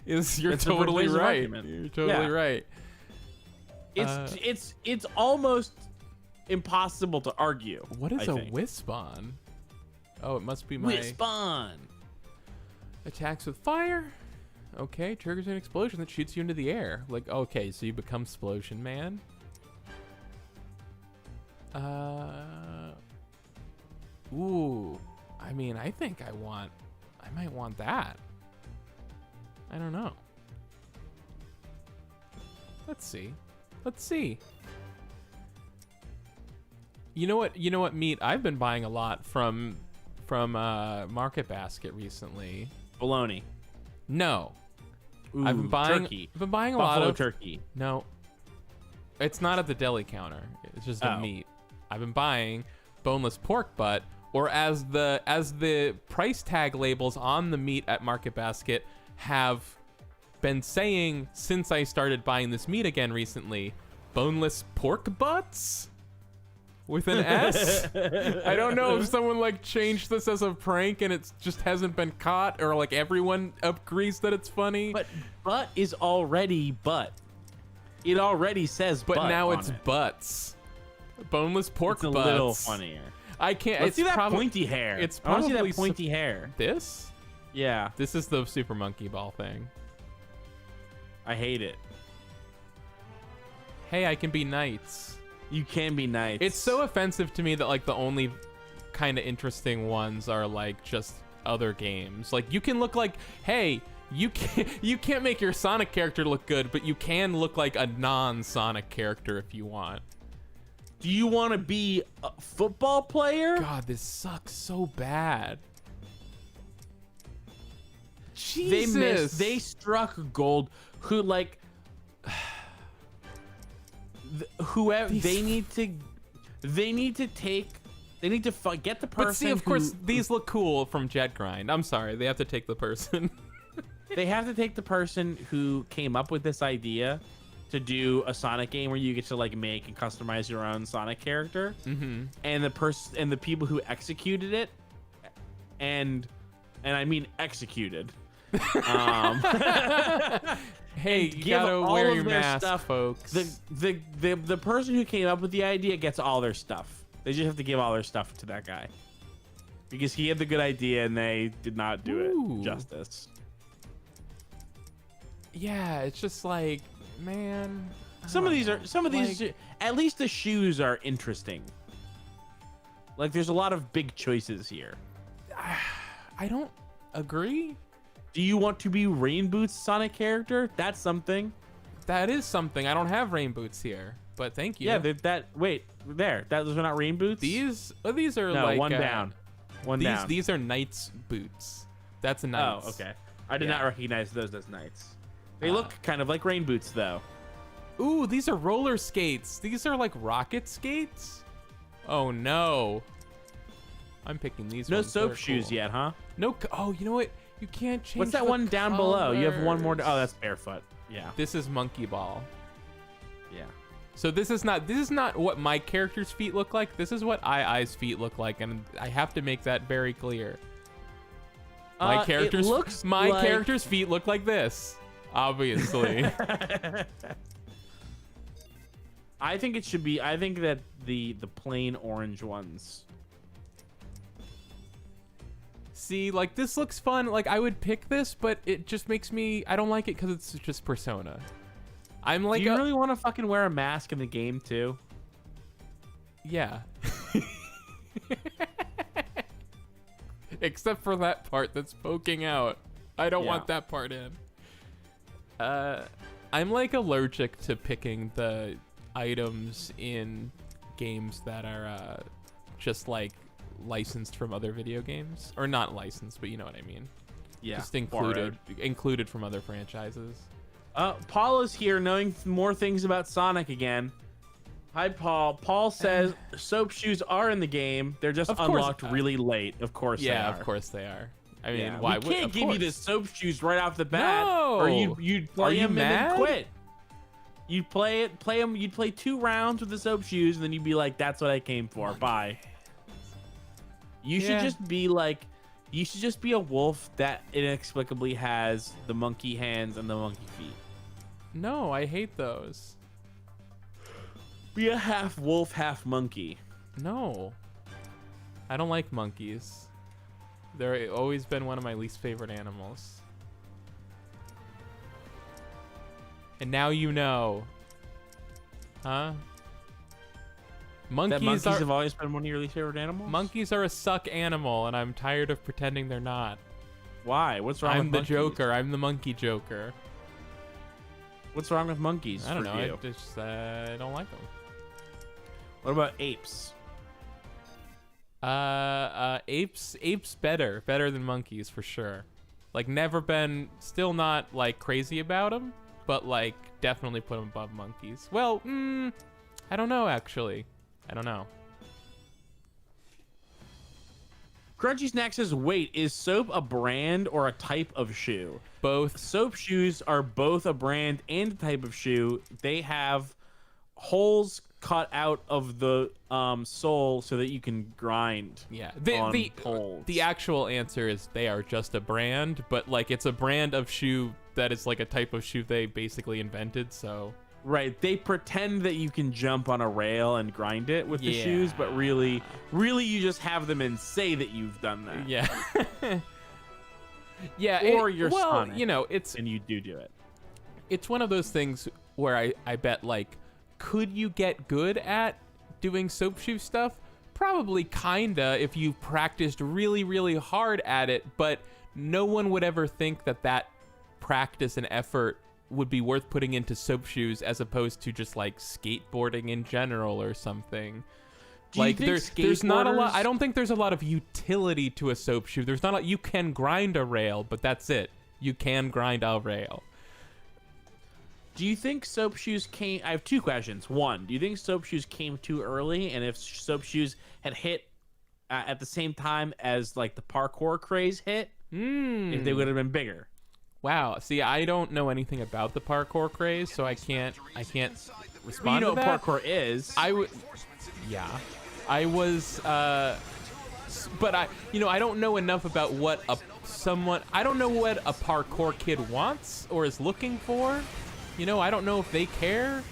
S1: is you're
S2: That's a
S1: totally
S2: persuasive
S1: right.
S2: argument.
S1: You're totally right.
S2: It's almost impossible to argue.
S1: What is
S2: I
S1: a
S2: think.
S1: Wispawn? Oh, it must be my
S2: Wispawn.
S1: attacks with fire. Okay, triggers an explosion that shoots you into the air. Like, okay, so you become Explosion Man. Ooh. I mean, I think I might want that. I don't know. Let's see. You know what meat I've been buying a lot from Market Basket recently?
S2: Bologna.
S1: No.
S2: Ooh,
S1: I've been buying
S2: turkey.
S1: I've been buying a
S2: Buffalo
S1: lot of
S2: turkey.
S1: No. It's not at the deli counter. It's just the
S2: Oh.
S1: meat. I've been buying boneless pork butt, or as the price tag labels on the meat at Market Basket have been saying since I started buying this meat again recently, boneless pork butts with an S. I don't know if someone like changed this as a prank and it just hasn't been caught, or like everyone agrees that it's funny.
S2: But butt is already butt. It already says
S1: But
S2: butt
S1: now
S2: on
S1: it's
S2: it.
S1: butts. Boneless pork
S2: It's a
S1: butts.
S2: little funnier.
S1: I can't.
S2: Let's
S1: it's
S2: see that
S1: probably
S2: pointy hair.
S1: It's
S2: I want to see
S1: probably
S2: that pointy hair.
S1: This.
S2: Yeah,
S1: This is the Super Monkey Ball thing.
S2: I hate it.
S1: Hey, I can be knights.
S2: You can be nice.
S1: It's so offensive to me that like the only kind of interesting ones are like just other games. Like you can look like, hey, you can't make your Sonic character look good, but you can look like a non-Sonic character if you want.
S2: Do you want to be a football player?
S1: God, this sucks so bad. Jesus.
S2: They struck gold. Who like whoever they need to get the person.
S1: But see, of course,
S2: who-
S1: these look cool from Jet Grind. I'm sorry, they have to take the person.
S2: they have to take the person who came up with this idea to do a Sonic game where you get to like make and customize your own Sonic character, and the people who executed it, and I mean executed.
S1: Hey, you
S2: give
S1: gotta
S2: all
S1: wear
S2: of
S1: your
S2: their
S1: mask,
S2: stuff.
S1: folks.
S2: The person who came up with the idea gets all their stuff. They just have to give all their stuff to that guy because he had the good idea and they did not do
S1: Ooh.
S2: it justice.
S1: Yeah, it's just like, man.
S2: Some of these at least the shoes are interesting. Like there's a lot of big choices here.
S1: I don't agree.
S2: Do you want to be Rain Boots Sonic character? That's something.
S1: That is something. I don't have rain boots here, but thank you.
S2: Yeah, those are not Rain Boots.
S1: these are
S2: no,
S1: like
S2: one down. One down.
S1: These are Knights boots. That's a Knights.
S2: Oh, okay. I did
S1: Yeah.
S2: not recognize those as Knights. They look kind of like Rain Boots though.
S1: Ooh, these are roller skates. These are like rocket skates. Oh no. I'm picking these.
S2: No
S1: ones.
S2: soap
S1: They're
S2: shoes
S1: cool.
S2: yet, huh?
S1: No. Oh, you know what? You can't change.
S2: What's that
S1: the
S2: one down below? You have one more. Oh,
S1: colors.
S2: that's barefoot. Yeah.
S1: This is Monkey Ball.
S2: Yeah.
S1: So this is not what my character's feet look like. This is what II's feet look like, and I have to make that very clear. My character's feet look like this, obviously.
S2: I think it should be. I think that the plain orange ones.
S1: See, like this looks fun. Like I would pick this, but it just makes me. I don't like it because it's just Persona. I'm like,
S2: Do you really want to fucking wear a mask in the game too?
S1: Yeah. Except for that part that's poking out. I don't want that part in. I'm like allergic to picking the items in games that are just like licensed from other video games, or not licensed, but you know what I mean.
S2: Yeah.
S1: Just included from other franchises.
S2: Paul is here knowing more things about Sonic again. Hi, Paul. Paul says soap shoes are in the game. They're just
S1: Of course,
S2: unlocked really late. Of course they are.
S1: Of course they are. I mean,
S2: Yeah,
S1: why
S2: we
S1: would
S2: can't
S1: of
S2: give you the
S1: course.
S2: soap shoes right off the bat,
S1: No!
S2: or you'd play
S1: Are you
S2: them and
S1: mad?
S2: then quit. You'd play them. You'd play 2 rounds with the soap shoes, and then you'd be like, "That's what I came for. Bye." You should
S1: Yeah.
S2: just be like, you should just be a wolf that inexplicably has the monkey hands and the monkey feet.
S1: No, I hate those.
S2: Be a half wolf, half monkey.
S1: No. I don't like monkeys. They're always been one of my least favorite animals. And now you know. Huh? Monkeys
S2: Have always been one of your least favorite animals.
S1: monkeys are a suck animal, and I'm tired of pretending they're not.
S2: Why? What's wrong
S1: I'm
S2: with
S1: the
S2: monkeys?
S1: Joker. I'm the monkey Joker.
S2: What's wrong with monkeys?
S1: I don't
S2: for
S1: know.
S2: you?
S1: I just I don't like them.
S2: What about apes?
S1: Apes better than monkeys for sure. Like still not like crazy about them, but like definitely put them above monkeys. Well, I don't know actually. I don't know.
S2: Crunchy Snack says, wait, is soap a brand or a type of shoe?
S1: Both.
S2: Soap shoes are both a brand and a type of shoe. They have holes cut out of the sole so that you can grind.
S1: Yeah.
S2: on poles.
S1: The actual answer is they are just a brand, but like it's a brand of shoe that is like a type of shoe they basically invented, so
S2: Right, they pretend that you can jump on a rail and grind it with the
S1: Yeah.
S2: shoes, but really you just have them and say that you've done that.
S1: yeah. Yeah,
S2: Or you're
S1: well,
S2: Sonic.
S1: you know, it's
S2: And you do it.
S1: it's one of those things where I bet like could you get good at doing soap shoe stuff? Probably kinda if you practiced really, really hard at it, but no one would ever think that practice and effort would be worth putting into soap shoes as opposed to just like skateboarding in general or something.
S2: Do you
S1: Like
S2: think
S1: there's not a lot.
S2: skateboarders-
S1: I don't think there's a lot of utility to a soap shoe. There's not a lot. You can grind a rail, but that's it. You can grind a rail.
S2: Do you think soap shoes came... I have 2 questions. 1, do you think soap shoes came too early? And if soap shoes had hit at the same time as like the parkour craze hit, if they would have been bigger?
S1: Wow. See, I don't know anything about the parkour craze, so I can't respond
S2: Well, you know
S1: to
S2: what
S1: that.
S2: parkour is.
S1: Yeah. I was but I don't know enough about what I don't know what a parkour kid wants or is looking for. I don't know if they care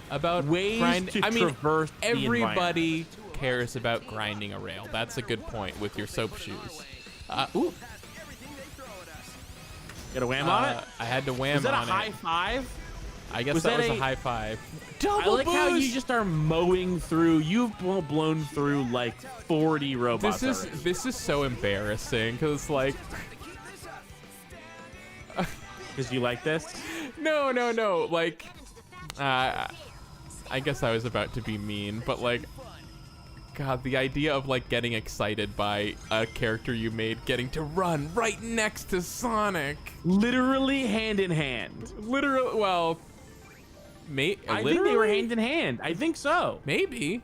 S1: about
S2: Ways to traverse the
S1: everybody cares about grinding a rail. That's a good point with your soap shoes. Ooh.
S2: Got a wham on it?
S1: I had to wham
S2: Was that a
S1: on
S2: high
S1: it.
S2: five?
S1: I guess
S2: was
S1: that
S2: that
S1: was a
S2: a-
S1: high five.
S2: I
S1: Double
S2: like how you
S1: boost!
S2: just are mowing through. You've blown through like 40 robots.
S1: This is so embarrassing because like
S2: Because you like this?
S1: no like I guess I was about to be mean, but like God, the idea of like getting excited by a character you made getting to run right next to Sonic,
S2: Literally hand in hand.
S1: literally. Well,
S2: I think they were hand in hand. I think so.
S1: Maybe.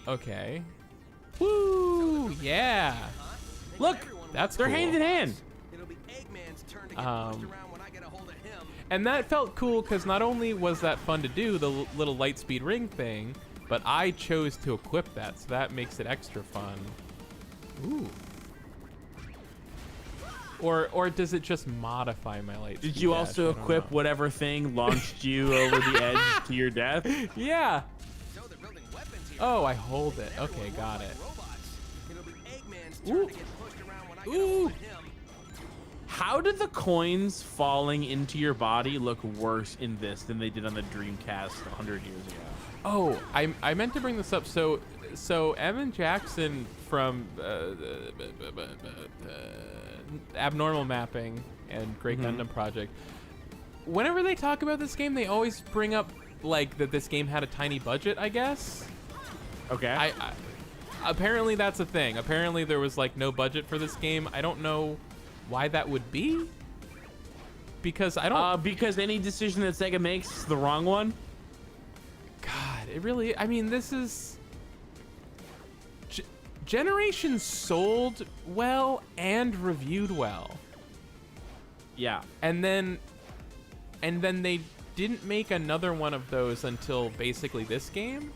S1: Okay. Woo! Yeah.
S2: Look,
S1: That's
S2: they're
S1: cool.
S2: hand in hand.
S3: It'll be Eggman's turn to get pushed around when I get a hold of him.
S1: And that felt cool because not only was that fun to do, the little Lightspeed ring thing, but I chose to equip that, so that makes it extra fun. Ooh. Or does it just modify my Lightspeed?
S2: Did you
S1: dash?
S2: also
S1: I don't
S2: equip
S1: know.
S2: whatever thing launched you over the edge to your death?
S1: Yeah.
S3: So they're building weapons here.
S1: Oh, I hold it. Okay, got it.
S3: Robots. It'll be Eggman's
S1: Ooh.
S3: turn to get pushed around when I get a
S1: Ooh.
S3: hold of him.
S2: How did the coins falling into your body look worse in this than they did on the Dreamcast 100 years ago?
S1: Oh, I meant to bring this up. So Evan Jackson from Abnormal Mapping and Great Gundam Project, whenever they talk about this game, they always bring up like that this game had a tiny budget, I guess.
S2: Okay.
S1: I apparently that's a thing. Apparently there was like no budget for this game. I don't know why that would be. Because I don't
S2: because any decision that Sega makes is the wrong one.
S1: God, it really, I mean, this is Generations sold well and reviewed well.
S2: Yeah.
S1: And then they didn't make another one of those until basically this game.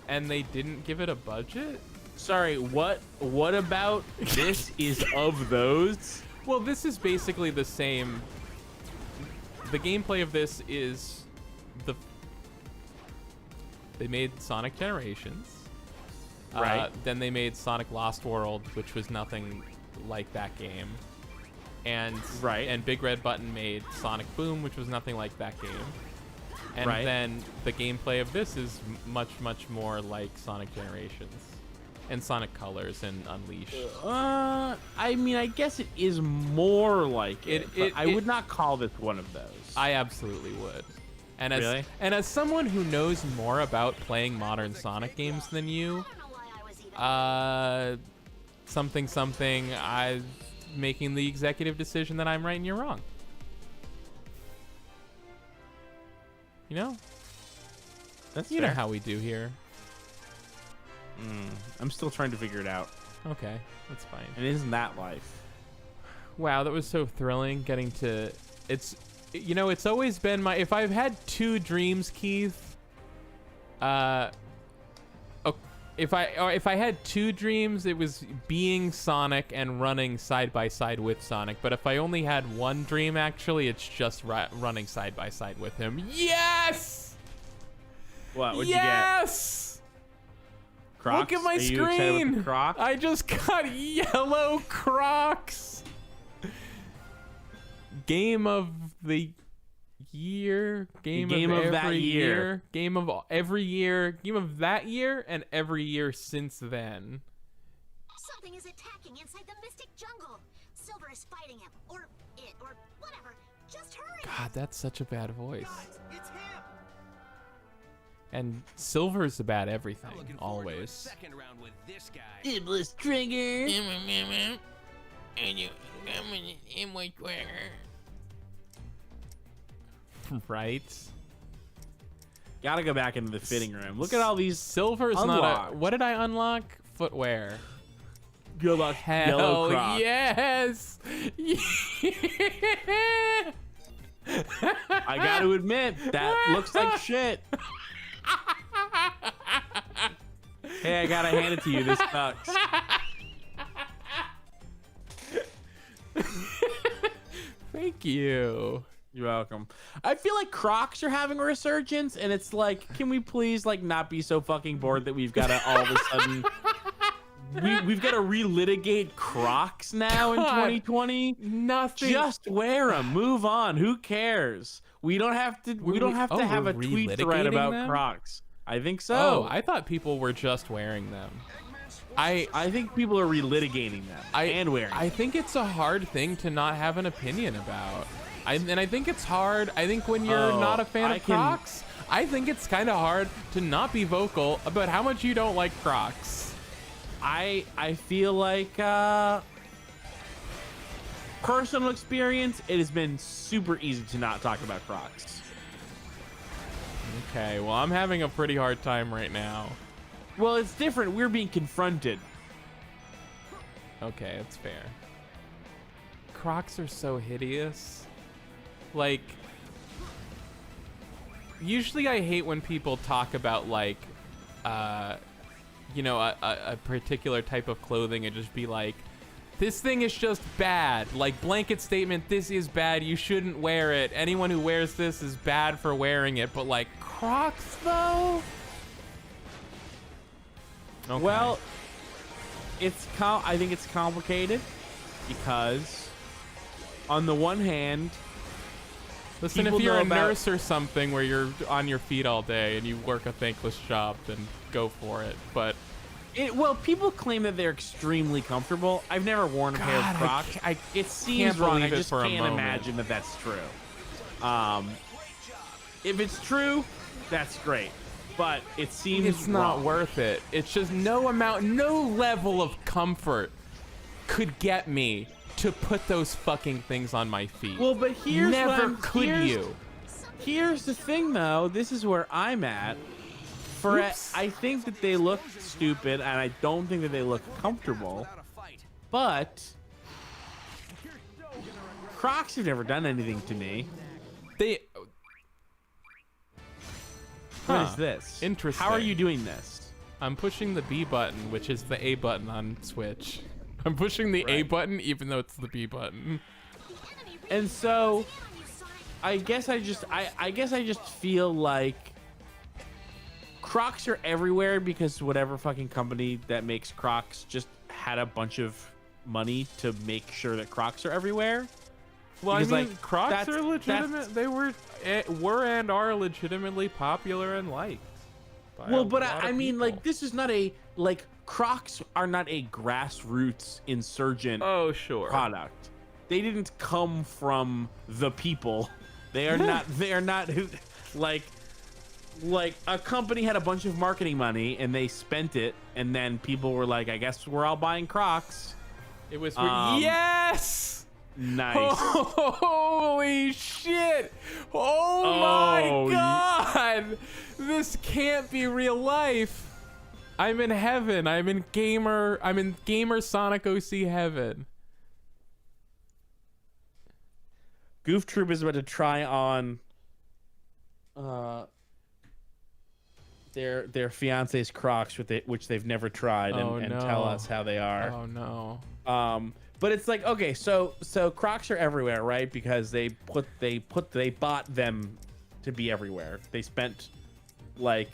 S1: And they didn't give it a budget?
S2: Sorry, what about this is of those?
S1: Well, this is basically the same. The gameplay of this is they made Sonic Generations.
S2: Right.
S1: Then they made Sonic Lost World, which was nothing like that game. And Big Red Button made Sonic Boom, which was nothing like that game. And then the gameplay of this is much, much more like Sonic Generations and Sonic Colors and Unleashed.
S2: I mean, I guess it is more like it. I would not call this one of those.
S1: I absolutely would. And
S2: Really?
S1: as someone who knows more about playing modern Sonic games than you, I'm making the executive decision that I'm right and you're wrong. You know?
S2: That's
S1: You know how we do here.
S2: I'm still trying to figure it out.
S1: Okay, that's fine.
S2: And isn't that life?
S1: Wow, that was so thrilling getting to... It's always been my... If I've had two dreams, Keith... If I had two dreams, it was being Sonic and running side by side with Sonic. But if I only had one dream, actually, it's just running side by side with him. Yes!
S2: What? What'd
S1: Yes!
S2: Crocs?
S1: Look at my
S2: Are you excited with
S1: screen.
S2: the Crocs?
S1: I just got yellow Crocs. Game of the year. Game of
S2: that
S1: every
S2: year.
S1: Game of every year. Game of that year and every year since then.
S5: Something is attacking inside the Mystic Jungle. Silver is fighting him, or it, or whatever. Just hurry.
S1: God, that's such a bad voice.
S3: Guys, it's him.
S1: And Silver's about everything,
S3: I'm looking forward to a
S1: always.
S3: second round with this guy.
S2: Iblis Trigger.
S1: Right?
S2: Gotta go back into the fitting room. Look at all these
S1: Silver's not
S2: unlocked.
S1: a... What did I unlock? Footwear.
S2: yellow
S1: Hell
S2: Crocs.
S1: yes!
S2: I gotta admit, that looks like shit. Hey, I gotta hand it to you. This sucks.
S1: Thank you.
S2: You're welcome. I feel like Crocs are having a resurgence, and it's like, can we please like not be so fucking bored that we've got to all of a sudden we've got to relitigate Crocs now in
S1: God,
S2: 2020?
S1: Nothing.
S2: Just wear them. Move on. Who cares? We don't have to. We don't have to have
S1: we're
S2: a tweet thread
S1: relitigating
S2: about
S1: them?
S2: Crocs. I think so.
S1: Oh, I thought people were just wearing them.
S2: I think people are relitigating them and wearing them.
S1: I think it's a hard thing to not have an opinion about. And I think it's hard. I think when you're not a fan of Crocs, I think it's kind of hard to not be vocal about how much you don't like Crocs.
S2: I feel like personal experience, it has been super easy to not talk about Crocs.
S1: Okay, well, I'm having a pretty hard time right now.
S2: Well, it's different. We're being confronted.
S1: Okay, that's fair. Crocs are so hideous. Like, usually I hate when people talk about, like, a particular type of clothing and just be like, this thing is just bad. Like, blanket statement, this is bad, you shouldn't wear it. Anyone who wears this is bad for wearing it. But, like, Crocs, though? Okay.
S2: Well, I think it's complicated because on the one hand,
S1: listen,
S2: people
S1: if you're
S2: know
S1: a
S2: about-
S1: nurse or something where you're on your feet all day and you work a thankless job, then go for it. But
S2: people claim that they're extremely comfortable. I've never worn a pair of
S1: God,
S2: Crocs. It seems wrong. I
S1: believe it
S2: just
S1: for a
S2: can't
S1: moment.
S2: imagine that that's true. If it's true, that's great. But it seems
S1: it's not
S2: wrong.
S1: worth it. It's just no level of comfort could get me to put those fucking things on my feet.
S2: Well, but here's
S1: never could
S2: here's-
S1: you.
S2: Here's the thing, though. This is where I'm at. I think that they look stupid, and I don't think that they look comfortable. But Crocs have never done anything to me. What is this?
S1: Interesting.
S2: How are you doing this?
S1: I'm pushing the B button, which is the A button on Switch. I'm pushing the A button, even though it's the B button.
S2: And so, I guess I just feel like Crocs are everywhere because whatever fucking company that makes Crocs just had a bunch of money to make sure that Crocs are everywhere.
S1: Well,
S2: Because,
S1: I mean,
S2: like,
S1: Crocs
S2: that's-
S1: are legitimate. They were and are legitimately popular and liked. By
S2: Well,
S1: a
S2: but
S1: lot
S2: I
S1: of
S2: mean,
S1: people.
S2: like, this is not a, like, Crocs are not a grassroots insurgent
S1: Oh, sure.
S2: product. They didn't come from the people. They are not, like a company had a bunch of marketing money and they spent it, and then people were like, I guess we're all buying Crocs.
S1: It was
S2: Nice.
S1: yes. Holy shit! Oh my god! This can't be real life. I'm in heaven. I'm in gamer Sonic OC heaven.
S2: Goof Troop is about to try on their fiance's Crocs which they've never tried and tell us how they are.
S1: Oh no.
S2: But it's like, okay, so Crocs are everywhere, right? Because they bought them to be everywhere. They spent like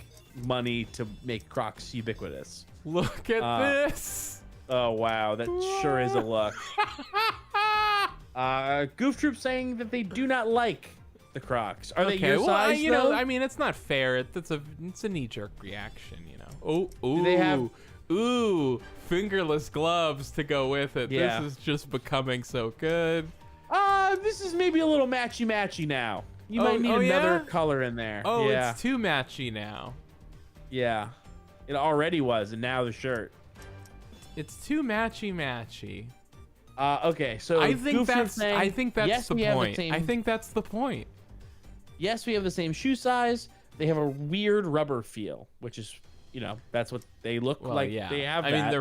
S2: money to make Crocs ubiquitous.
S1: Look at this.
S2: Oh wow, that sure is a look. Goof Troop saying that they do not like the Crocs. Are they your size?
S1: You
S2: though?
S1: know, I mean, it's not fair. It's a knee-jerk reaction, you know. Oh,
S2: they have-
S1: fingerless gloves to go with it.
S2: Yeah.
S1: This is just becoming so good.
S2: This is maybe a little matchy now. You might need another
S1: yeah?
S2: color in there.
S1: Oh,
S2: yeah.
S1: it's too matchy now.
S2: Yeah. It already was, and now the shirt.
S1: It's too matchy.
S2: Okay, so
S1: I think
S2: Goof Troop
S1: that's
S2: saying, yes,
S1: the
S2: we have
S1: point.
S2: same,
S1: I think that's the point.
S2: yes, we have the same shoe size. They have a weird rubber feel, which is, you know, that's what they look
S1: Well,
S2: like.
S1: yeah.
S2: They have
S1: I
S2: that.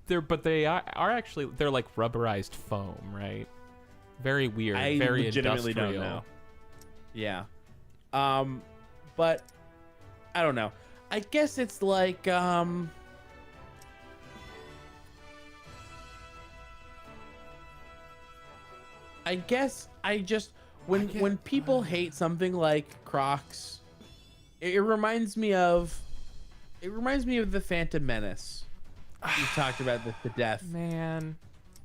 S1: mean, but they are actually they're like rubberized foam, right? Very weird.
S2: I
S1: very
S2: legitimately
S1: industrial.
S2: don't know. Yeah. But I don't know. I guess it's like I guess I just when people hate something like Crocs, it reminds me of the Phantom Menace. We've talked about this to death.
S1: Man.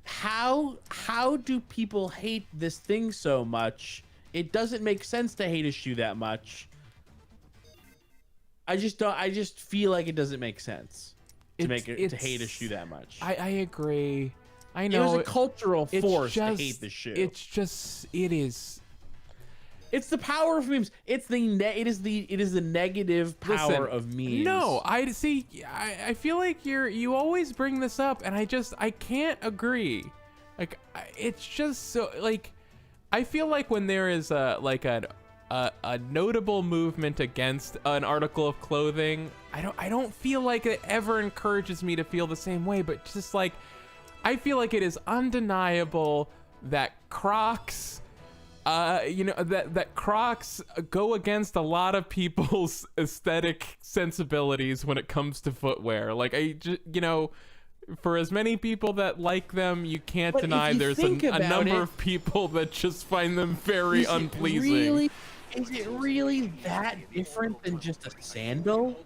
S2: How do people hate this thing so much? It doesn't make sense to hate a shoe that much. I just feel like it doesn't make sense to hate a shoe that much.
S1: I agree. I
S2: It
S1: know
S2: was a cultural force to
S1: just-
S2: hate the shoe.
S1: It is.
S2: It's the power of memes. It is the negative power
S1: Listen,
S2: of memes.
S1: No, I see. I feel like you always bring this up, and I can't agree. Like it's just so like I feel like when there is a notable movement against an article of clothing, I don't feel like it ever encourages me to feel the same way. But just like I feel like it is undeniable that Crocs. That Crocs go against a lot of people's aesthetic sensibilities when it comes to footwear. Like for as many people that like them, you can't
S2: But
S1: deny
S2: if you
S1: there's
S2: think
S1: a
S2: about
S1: number
S2: it-
S1: of people that just find them very unpleasing.
S2: Is it really that different than just a sandal?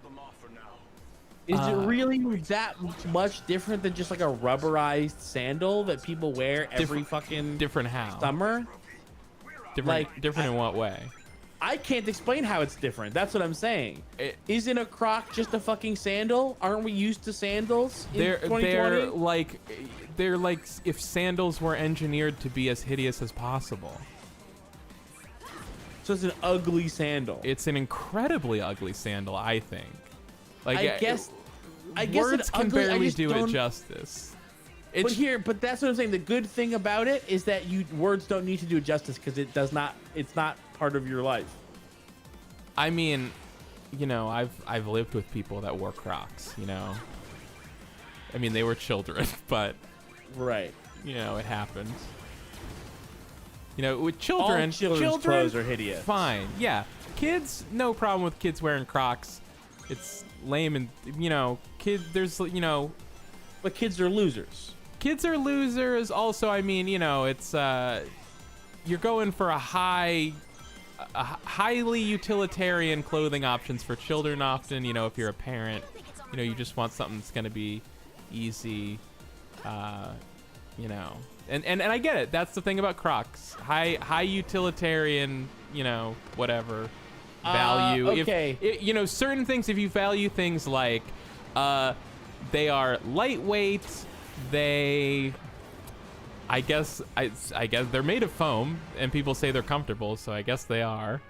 S2: Is it really that much different than just like a rubberized sandal that people wear every fucking
S1: Different how?
S2: summer?
S1: Different in what way?
S2: I can't explain how it's different. That's what I'm saying. Isn't a Croc just a fucking sandal? Aren't we used to sandals in 2020?
S1: They're like if sandals were engineered to be as hideous as possible.
S2: So it's an ugly sandal.
S1: It's an incredibly ugly sandal, I think. Like
S2: I guess
S1: words can barely do it
S2: don't-
S1: justice.
S2: But that's what I'm saying. The good thing about it is that words don't need to do it justice because it's not part of your life.
S1: I mean, you know, I've lived with people that wore Crocs, you know. I mean, they were children, but
S2: Right.
S1: you know, it happens. You know, with
S2: All
S1: children,
S2: children's clothes are hideous.
S1: Fine, yeah. Kids, no problem with kids wearing Crocs. It's lame, and you know, there's, you know,
S2: But kids are losers.
S1: kids are losers. Also, I mean, you know, it's you're going for a highly utilitarian clothing options for children. Often, you know, if you're a parent, you know, you just want something that's going to be easy. You know, and I get it. That's the thing about Crocs. High utilitarian, you know, whatever value.
S2: Okay.
S1: You know, certain things, if you value things like they are lightweight, I guess they're made of foam, and people say they're comfortable, so I guess they are.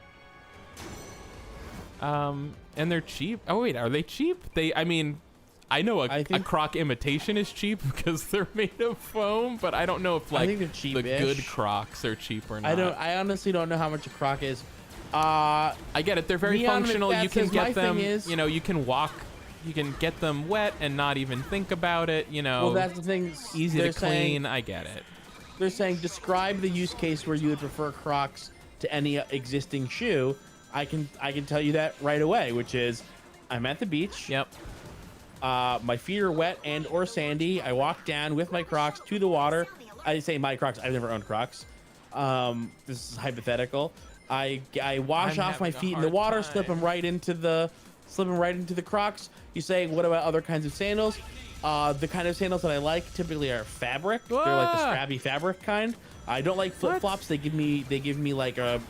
S1: And they're cheap. Oh wait, are they cheap? I mean, I know a Croc imitation is cheap because they're made of foam, but I don't know if like
S2: I think they're
S1: the
S2: cheap-ish.
S1: good Crocs are cheap or not.
S2: I honestly don't know how much a Croc is.
S1: I get it. They're very
S2: Neon
S1: functional. You
S2: McFat
S1: can
S2: says, "My
S1: get them.
S2: thing is-"
S1: You know, you can walk. You can get them wet and not even think about it. You know,
S2: Well, that's the thing.
S1: easy to
S2: They're saying-
S1: clean. I get it.
S2: They're saying describe the use case where you would prefer Crocs to any existing shoe. I can tell you that right away, which is I'm at the beach.
S1: Yep.
S2: My feet are wet and or sandy. I walk down with my Crocs to the water. I say my Crocs. I've never owned Crocs. This is hypothetical. I wash
S1: I'm
S2: off my
S1: having a
S2: feet in the
S1: hard
S2: water,
S1: time.
S2: slip them right into the Crocs. You say, what about other kinds of sandals? The kind of sandals that I like typically are fabric. They're like the strappy fabric kind. I don't like flip flops. They give me like a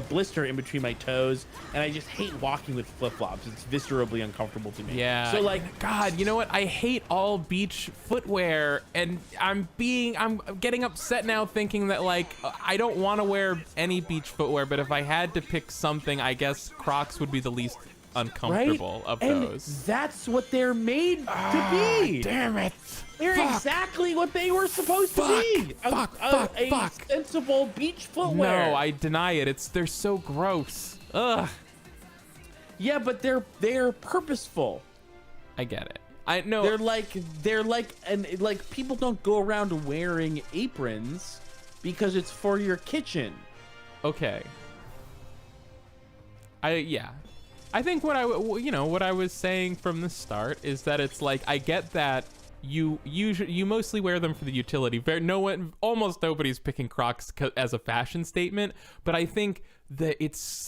S2: blister in between my toes, and I just hate walking with flip flops. It's viscerally uncomfortable to me.
S1: Yeah.
S2: So like,
S1: God, you know what? I hate all beach footwear, and I'm getting upset now thinking that like I don't want to wear any beach footwear, but if I had to pick something, I guess Crocs would be the least uncomfortable of
S2: and
S1: those.
S2: that's what they're made to be.
S1: Damn it.
S2: They're exactly what they were supposed to be. A sensible beach footwear.
S1: No, I deny it. They're so gross. Ugh.
S2: Yeah, but they're purposeful.
S1: I get it. I know.
S2: They're like and like people don't go around wearing aprons because it's for your kitchen.
S1: Okay. I think what I was saying from the start is that it's like I get that you mostly wear them for the utility. Almost nobody's picking Crocs as a fashion statement, but I think that it's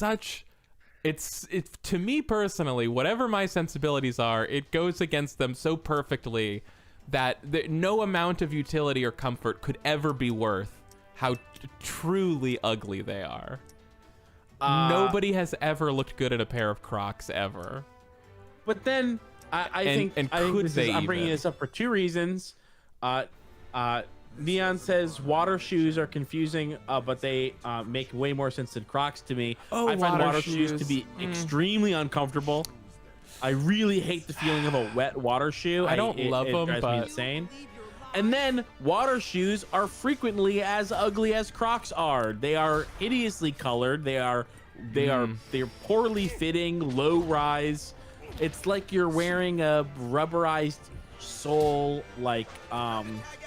S1: to me personally, whatever my sensibilities are, it goes against them so perfectly that no amount of utility or comfort could ever be worth how truly ugly they are. Nobody has ever looked good in a pair of Crocs ever.
S2: But then I think I'm bringing this up for two reasons. Neon says water shoes are confusing, but they make way more sense than Crocs to me. I find water shoes to be extremely uncomfortable. I really hate the feeling of a wet water shoe.
S1: I don't love them,
S2: drives me
S1: but
S2: insane. And then water shoes are frequently as ugly as Crocs are. They are hideously colored. They're poorly fitting, low rise. It's like you're wearing a rubberized sole, like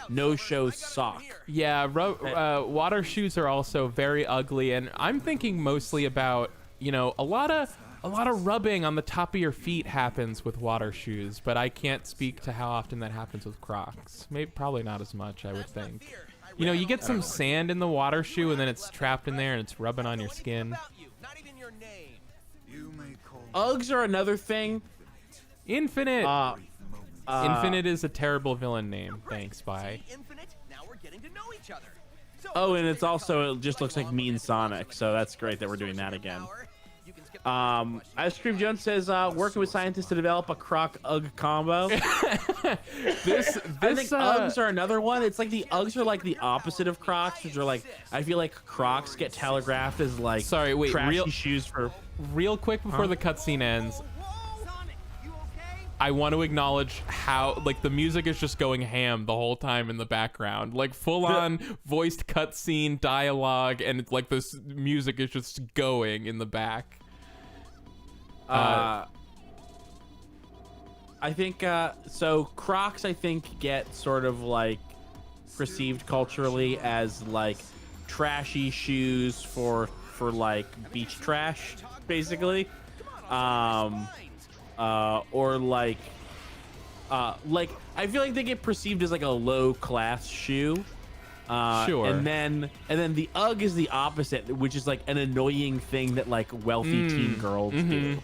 S2: no-show sock.
S1: Yeah, water shoes are also very ugly, and I'm thinking mostly about, you know, a lot of rubbing on the top of your feet happens with water shoes, but I can't speak to how often that happens with Crocs. Probably not as much, I would think. You know, you get some sand in the water shoe, and then it's trapped in there, and it's rubbing on your skin.
S2: Uggs are another thing.
S1: Infinite. Infinite is a terrible villain name. Thanks, bye.
S2: Oh, and it just looks like Mean Sonic, so that's great that we're doing that again. Ice Cream Jones says working with scientists to develop a Croc Ugg combo. I think Uggs are another one. It's like the Uggs are like the opposite of Crocs, which are like, I feel like Crocs get telegraphed as like trashy shoes for.
S1: Real quick before the cutscene ends, I want to acknowledge how like the music is just going ham the whole time in the background, like full on voiced cutscene dialogue, and it's like this music is just going in the back.
S2: I think so. Crocs, I think, get sort of like perceived culturally as like trashy shoes for like beach trash, basically, or like I feel like they get perceived as like a low class shoe.
S1: Sure.
S2: And then the UGG is the opposite, which is like an annoying thing that like wealthy teen girls do.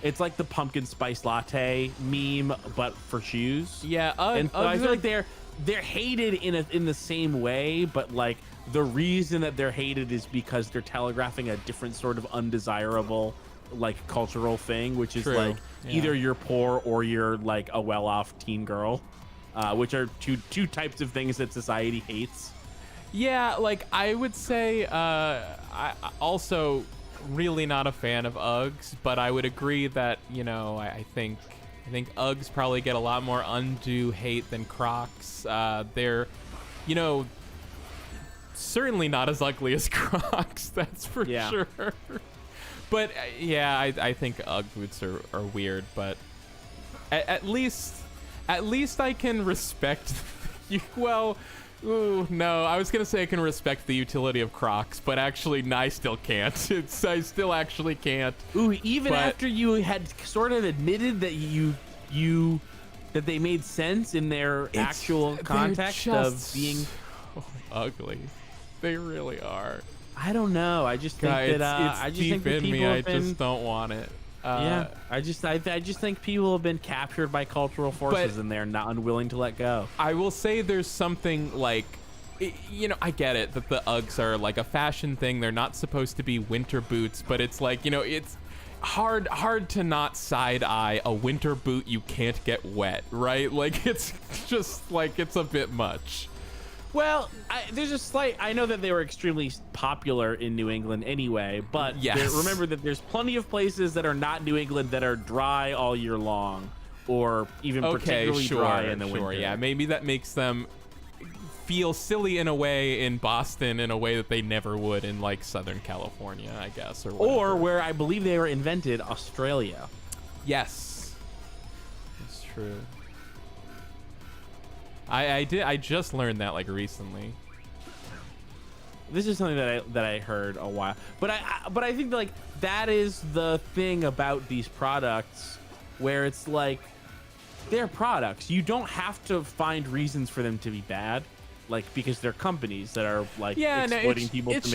S2: It's like the pumpkin spice latte meme, but for shoes.
S1: Yeah,
S2: and so I feel like they're hated in the same way, but like the reason that they're hated is because they're telegraphing a different sort of undesirable like cultural thing, which is like either you're poor or you're like a well-off teen girl, which are two types of things that society hates.
S1: Yeah, like I would say I also really not a fan of Uggs, but I would agree that, you know, I think Uggs probably get a lot more undue hate than Crocs. They're, you know, certainly not as ugly as Crocs, that's for sure. But yeah, I think Ugg boots are weird, but at least I can respect you. Well, ooh, no, I was gonna say I can respect the utility of Crocs, but actually, no, I still can't. I still actually can't.
S2: Ooh, even after you had sort of admitted that that they made sense in their actual context of being
S1: so ugly. They really are.
S2: I don't know. I just think that I just think that people have been,
S1: I just don't want it.
S2: I just think people have been captured by cultural forces and they're not unwilling to let go.
S1: I will say there's something like, you know, I get it that the Uggs are like a fashion thing. They're not supposed to be winter boots, but it's like, you know, it's hard to not side eye a winter boot you can't get wet, right? Like it's just like it's a bit much.
S2: Well, there's a slight. I know that they were extremely popular in New England anyway, but remember that there's plenty of places that are not New England that are dry all year long, or even particularly dry in the winter.
S1: Yeah, maybe that makes them feel silly in a way in Boston in a way that they never would in like Southern California, I guess, or
S2: where I believe they were invented, Australia.
S1: Yes, it's true. I just learned that like recently.
S2: This is something that I heard a while, but I think like that is the thing about these products, where it's like they're products. You don't have to find reasons for them to be bad, like because they're companies that are like exploiting people to make shit.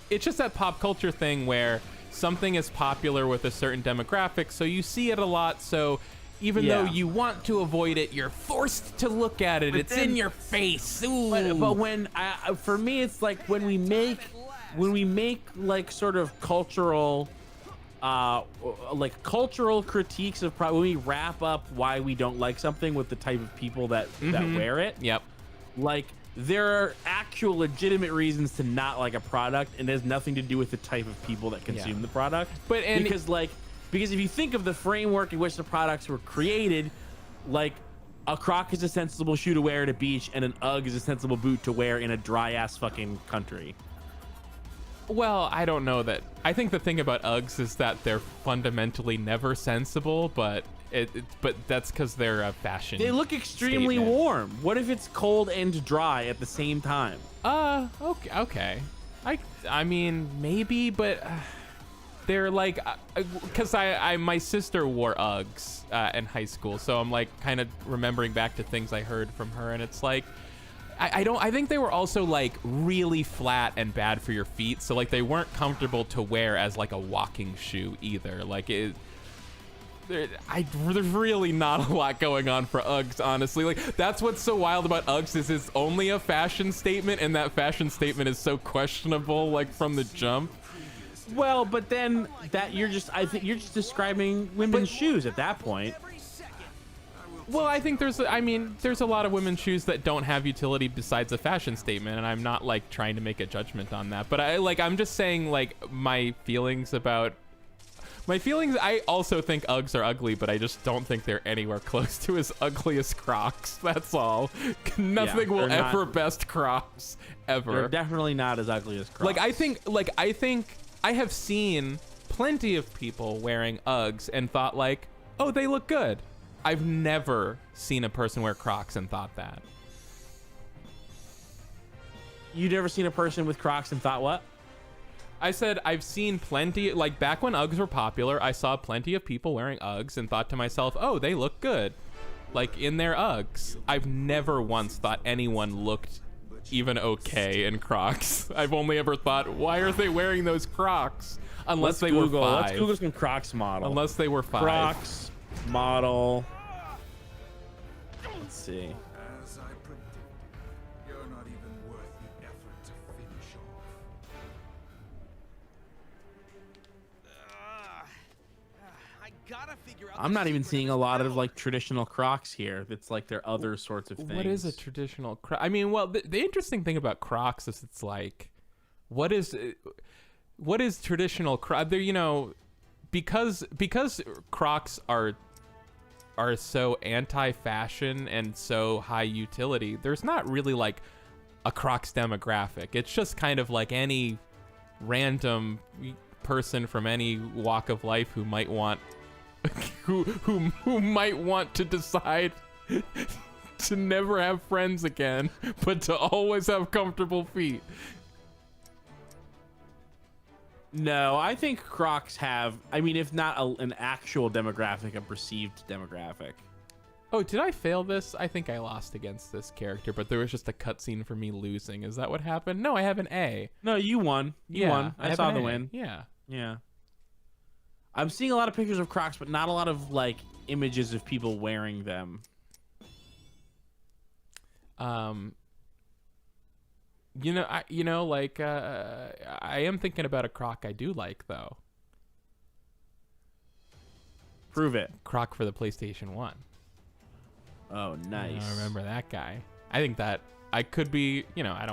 S1: It's just that pop culture thing where something is popular with a certain demographic, so you see it a lot. So even though you want to avoid it, you're forced to look at it. It's in your face. Ooh.
S2: But when for me, it's like when we make like sort of cultural, like cultural critiques of when we wrap up why we don't like something with the type of people that wear it.
S1: Yep.
S2: Like there are actual legitimate reasons to not like a product, and it has nothing to do with the type of people that consume the product. Because if you think of the framework in which the products were created, like a Croc is a sensible shoe to wear at a beach, and an UGG is a sensible boot to wear in a dry ass fucking country.
S1: Well, I don't know that. I think the thing about Uggs is that they're fundamentally never sensible, but that's because they're a fashion.
S2: They look extremely warm. What if it's cold and dry at the same time?
S1: Okay. I mean maybe, but. They're like, because my sister wore Uggs in high school, so I'm like kind of remembering back to things I heard from her, and it's like, I think they were also like really flat and bad for your feet, so like they weren't comfortable to wear as like a walking shoe either. Like there's really not a lot going on for Uggs, honestly. Like that's what's so wild about Uggs is it's only a fashion statement, and that fashion statement is so questionable, like from the jump.
S2: Well, but then I think you're just describing women's shoes at that point.
S1: Well, I think there's a lot of women's shoes that don't have utility besides a fashion statement, and I'm not like trying to make a judgment on that. But I'm just saying like my feelings. I also think Uggs are ugly, but I just don't think they're anywhere close to as ugly as Crocs. That's all. Nothing will ever best Crocs ever.
S2: They're definitely not as ugly as Crocs.
S1: I think I have seen plenty of people wearing Uggs and thought like, oh, they look good. I've never seen a person wear Crocs and thought that.
S2: You've never seen a person with Crocs and thought what?
S1: I said I've seen plenty, like back when Uggs were popular, I saw plenty of people wearing Uggs and thought to myself, oh, they look good. Like in their Uggs. I've never once thought anyone looked even okay in Crocs. I've only ever thought, why are they wearing those Crocs? Unless they were 5.
S2: Let's Google some Crocs model.
S1: Unless they were 5.
S2: Crocs model. Let's see.
S4: As I predicted, you're not even worth the effort to finish off.
S3: I gotta figure out.
S2: I'm not even seeing a lot of like traditional Crocs here. It's like they're other sorts of things.
S1: What is a traditional Croc? I mean, well, the interesting thing about Crocs is it's like, what is traditional Crocs? They're, you know, because Crocs are so anti-fashion and so high utility, there's not really like a Crocs demographic. It's just kind of like any random person from any walk of life who might want who might want to decide to never have friends again, but to always have comfortable feet.
S2: No, I think Crocs have, I mean, if not an actual demographic, a perceived demographic.
S1: Oh, did I fail this? I think I lost against this character, but there was just a cutscene for me losing. Is that what happened? No, I have an A.
S2: No, you won. You won. I
S1: have
S2: saw
S1: an
S2: the
S1: A.
S2: win.
S1: Yeah.
S2: Yeah. I'm seeing a lot of pictures of Crocs, but not a lot of like images of people wearing them.
S1: You know, I am thinking about a Croc I do like though.
S2: Prove it.
S1: Croc for the PlayStation 1.
S2: Oh, nice.
S1: I remember that guy. I think that I could be, you know, I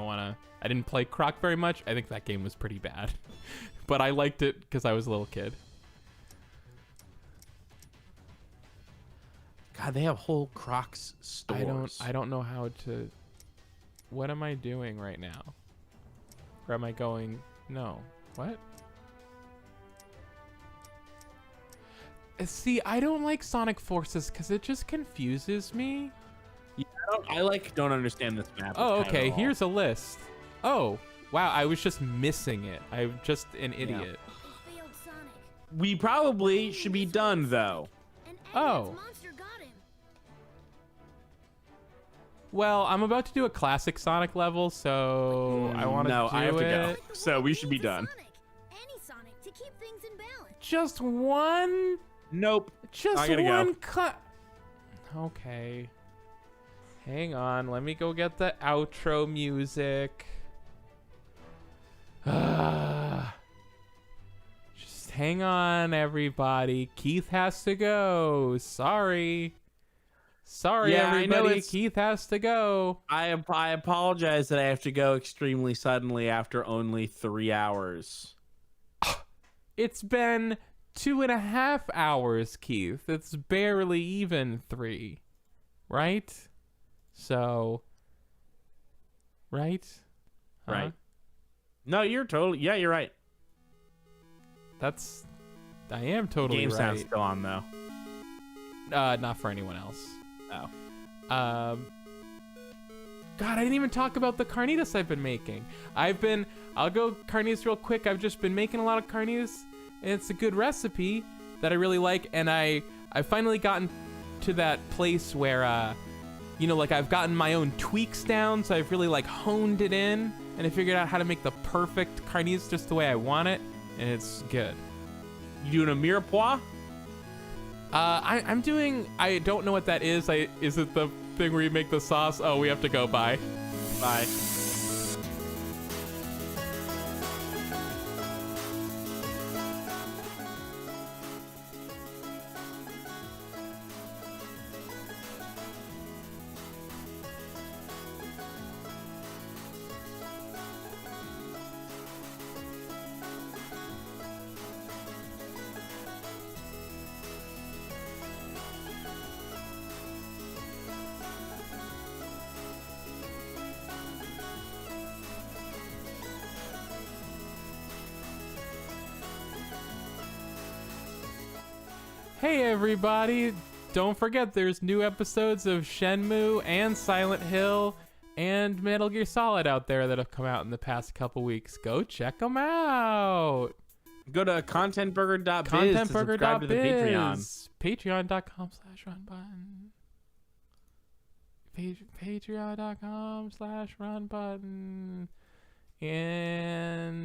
S1: didn't play Croc very much. I think that game was pretty bad. But I liked it because I was a little kid.
S2: God, they have whole Crocs stores.
S1: I don't know how to. What am I doing right now? Or am I going? No. What? See, I don't like Sonic Forces because it just confuses me.
S2: Yeah, don't understand this map.
S1: Oh, okay. Here's a list. Oh, wow. I was just missing it. I'm just an idiot.
S5: Failed Sonic.
S2: We probably should be done though.
S5: An
S1: Oh.
S5: Eggman's monster got him.
S1: Well, I'm about to do a classic Sonic level, so I want to
S2: No,
S1: do
S2: I have to
S1: it.
S2: go. So we should be
S5: Needs a
S2: done.
S5: Sonic. Any Sonic to keep things in balance.
S1: Just one.
S2: Nope.
S1: Just
S2: I gotta
S1: one
S2: go.
S1: cut. Okay. Hang on. Let me go get the outro music. Just hang on, everybody. Keith has to go. Sorry. Sorry,
S2: Yeah, I know
S1: everybody.
S2: it's-
S1: Keith has to go.
S2: I apologize that I have to go extremely suddenly after only 3 hours.
S1: It's been 2.5 hours, Keith. It's barely even 3. Right? So. Right? Huh?
S2: Right. No, you're right.
S1: I am totally
S2: Game
S1: right.
S2: sound's still on though.
S1: Not for anyone else.
S2: Oh.
S1: God, I didn't even talk about the carnitas I've been making. I'll go carnitas real quick. I've just been making a lot of carnitas, and it's a good recipe that I really like. And I've finally gotten to that place where, you know, like I've gotten my own tweaks down, so I've really like honed it in, and I figured out how to make the perfect carnitas just the way I want it, and it's good.
S2: You doing a mirepoix?
S1: I'm doing. I don't know what that is. Is it the thing where you make the sauce? Oh, we have to go. Bye.
S2: Bye.
S1: Hey everybody, don't forget there's new episodes of Shenmue and Silent Hill and Metal Gear Solid out there that have come out in the past couple weeks. Go check them out.
S2: Go to contentburger.biz to subscribe to the Patreon.
S1: Patreon.com/runbutton. Patreon.com/runbutton. And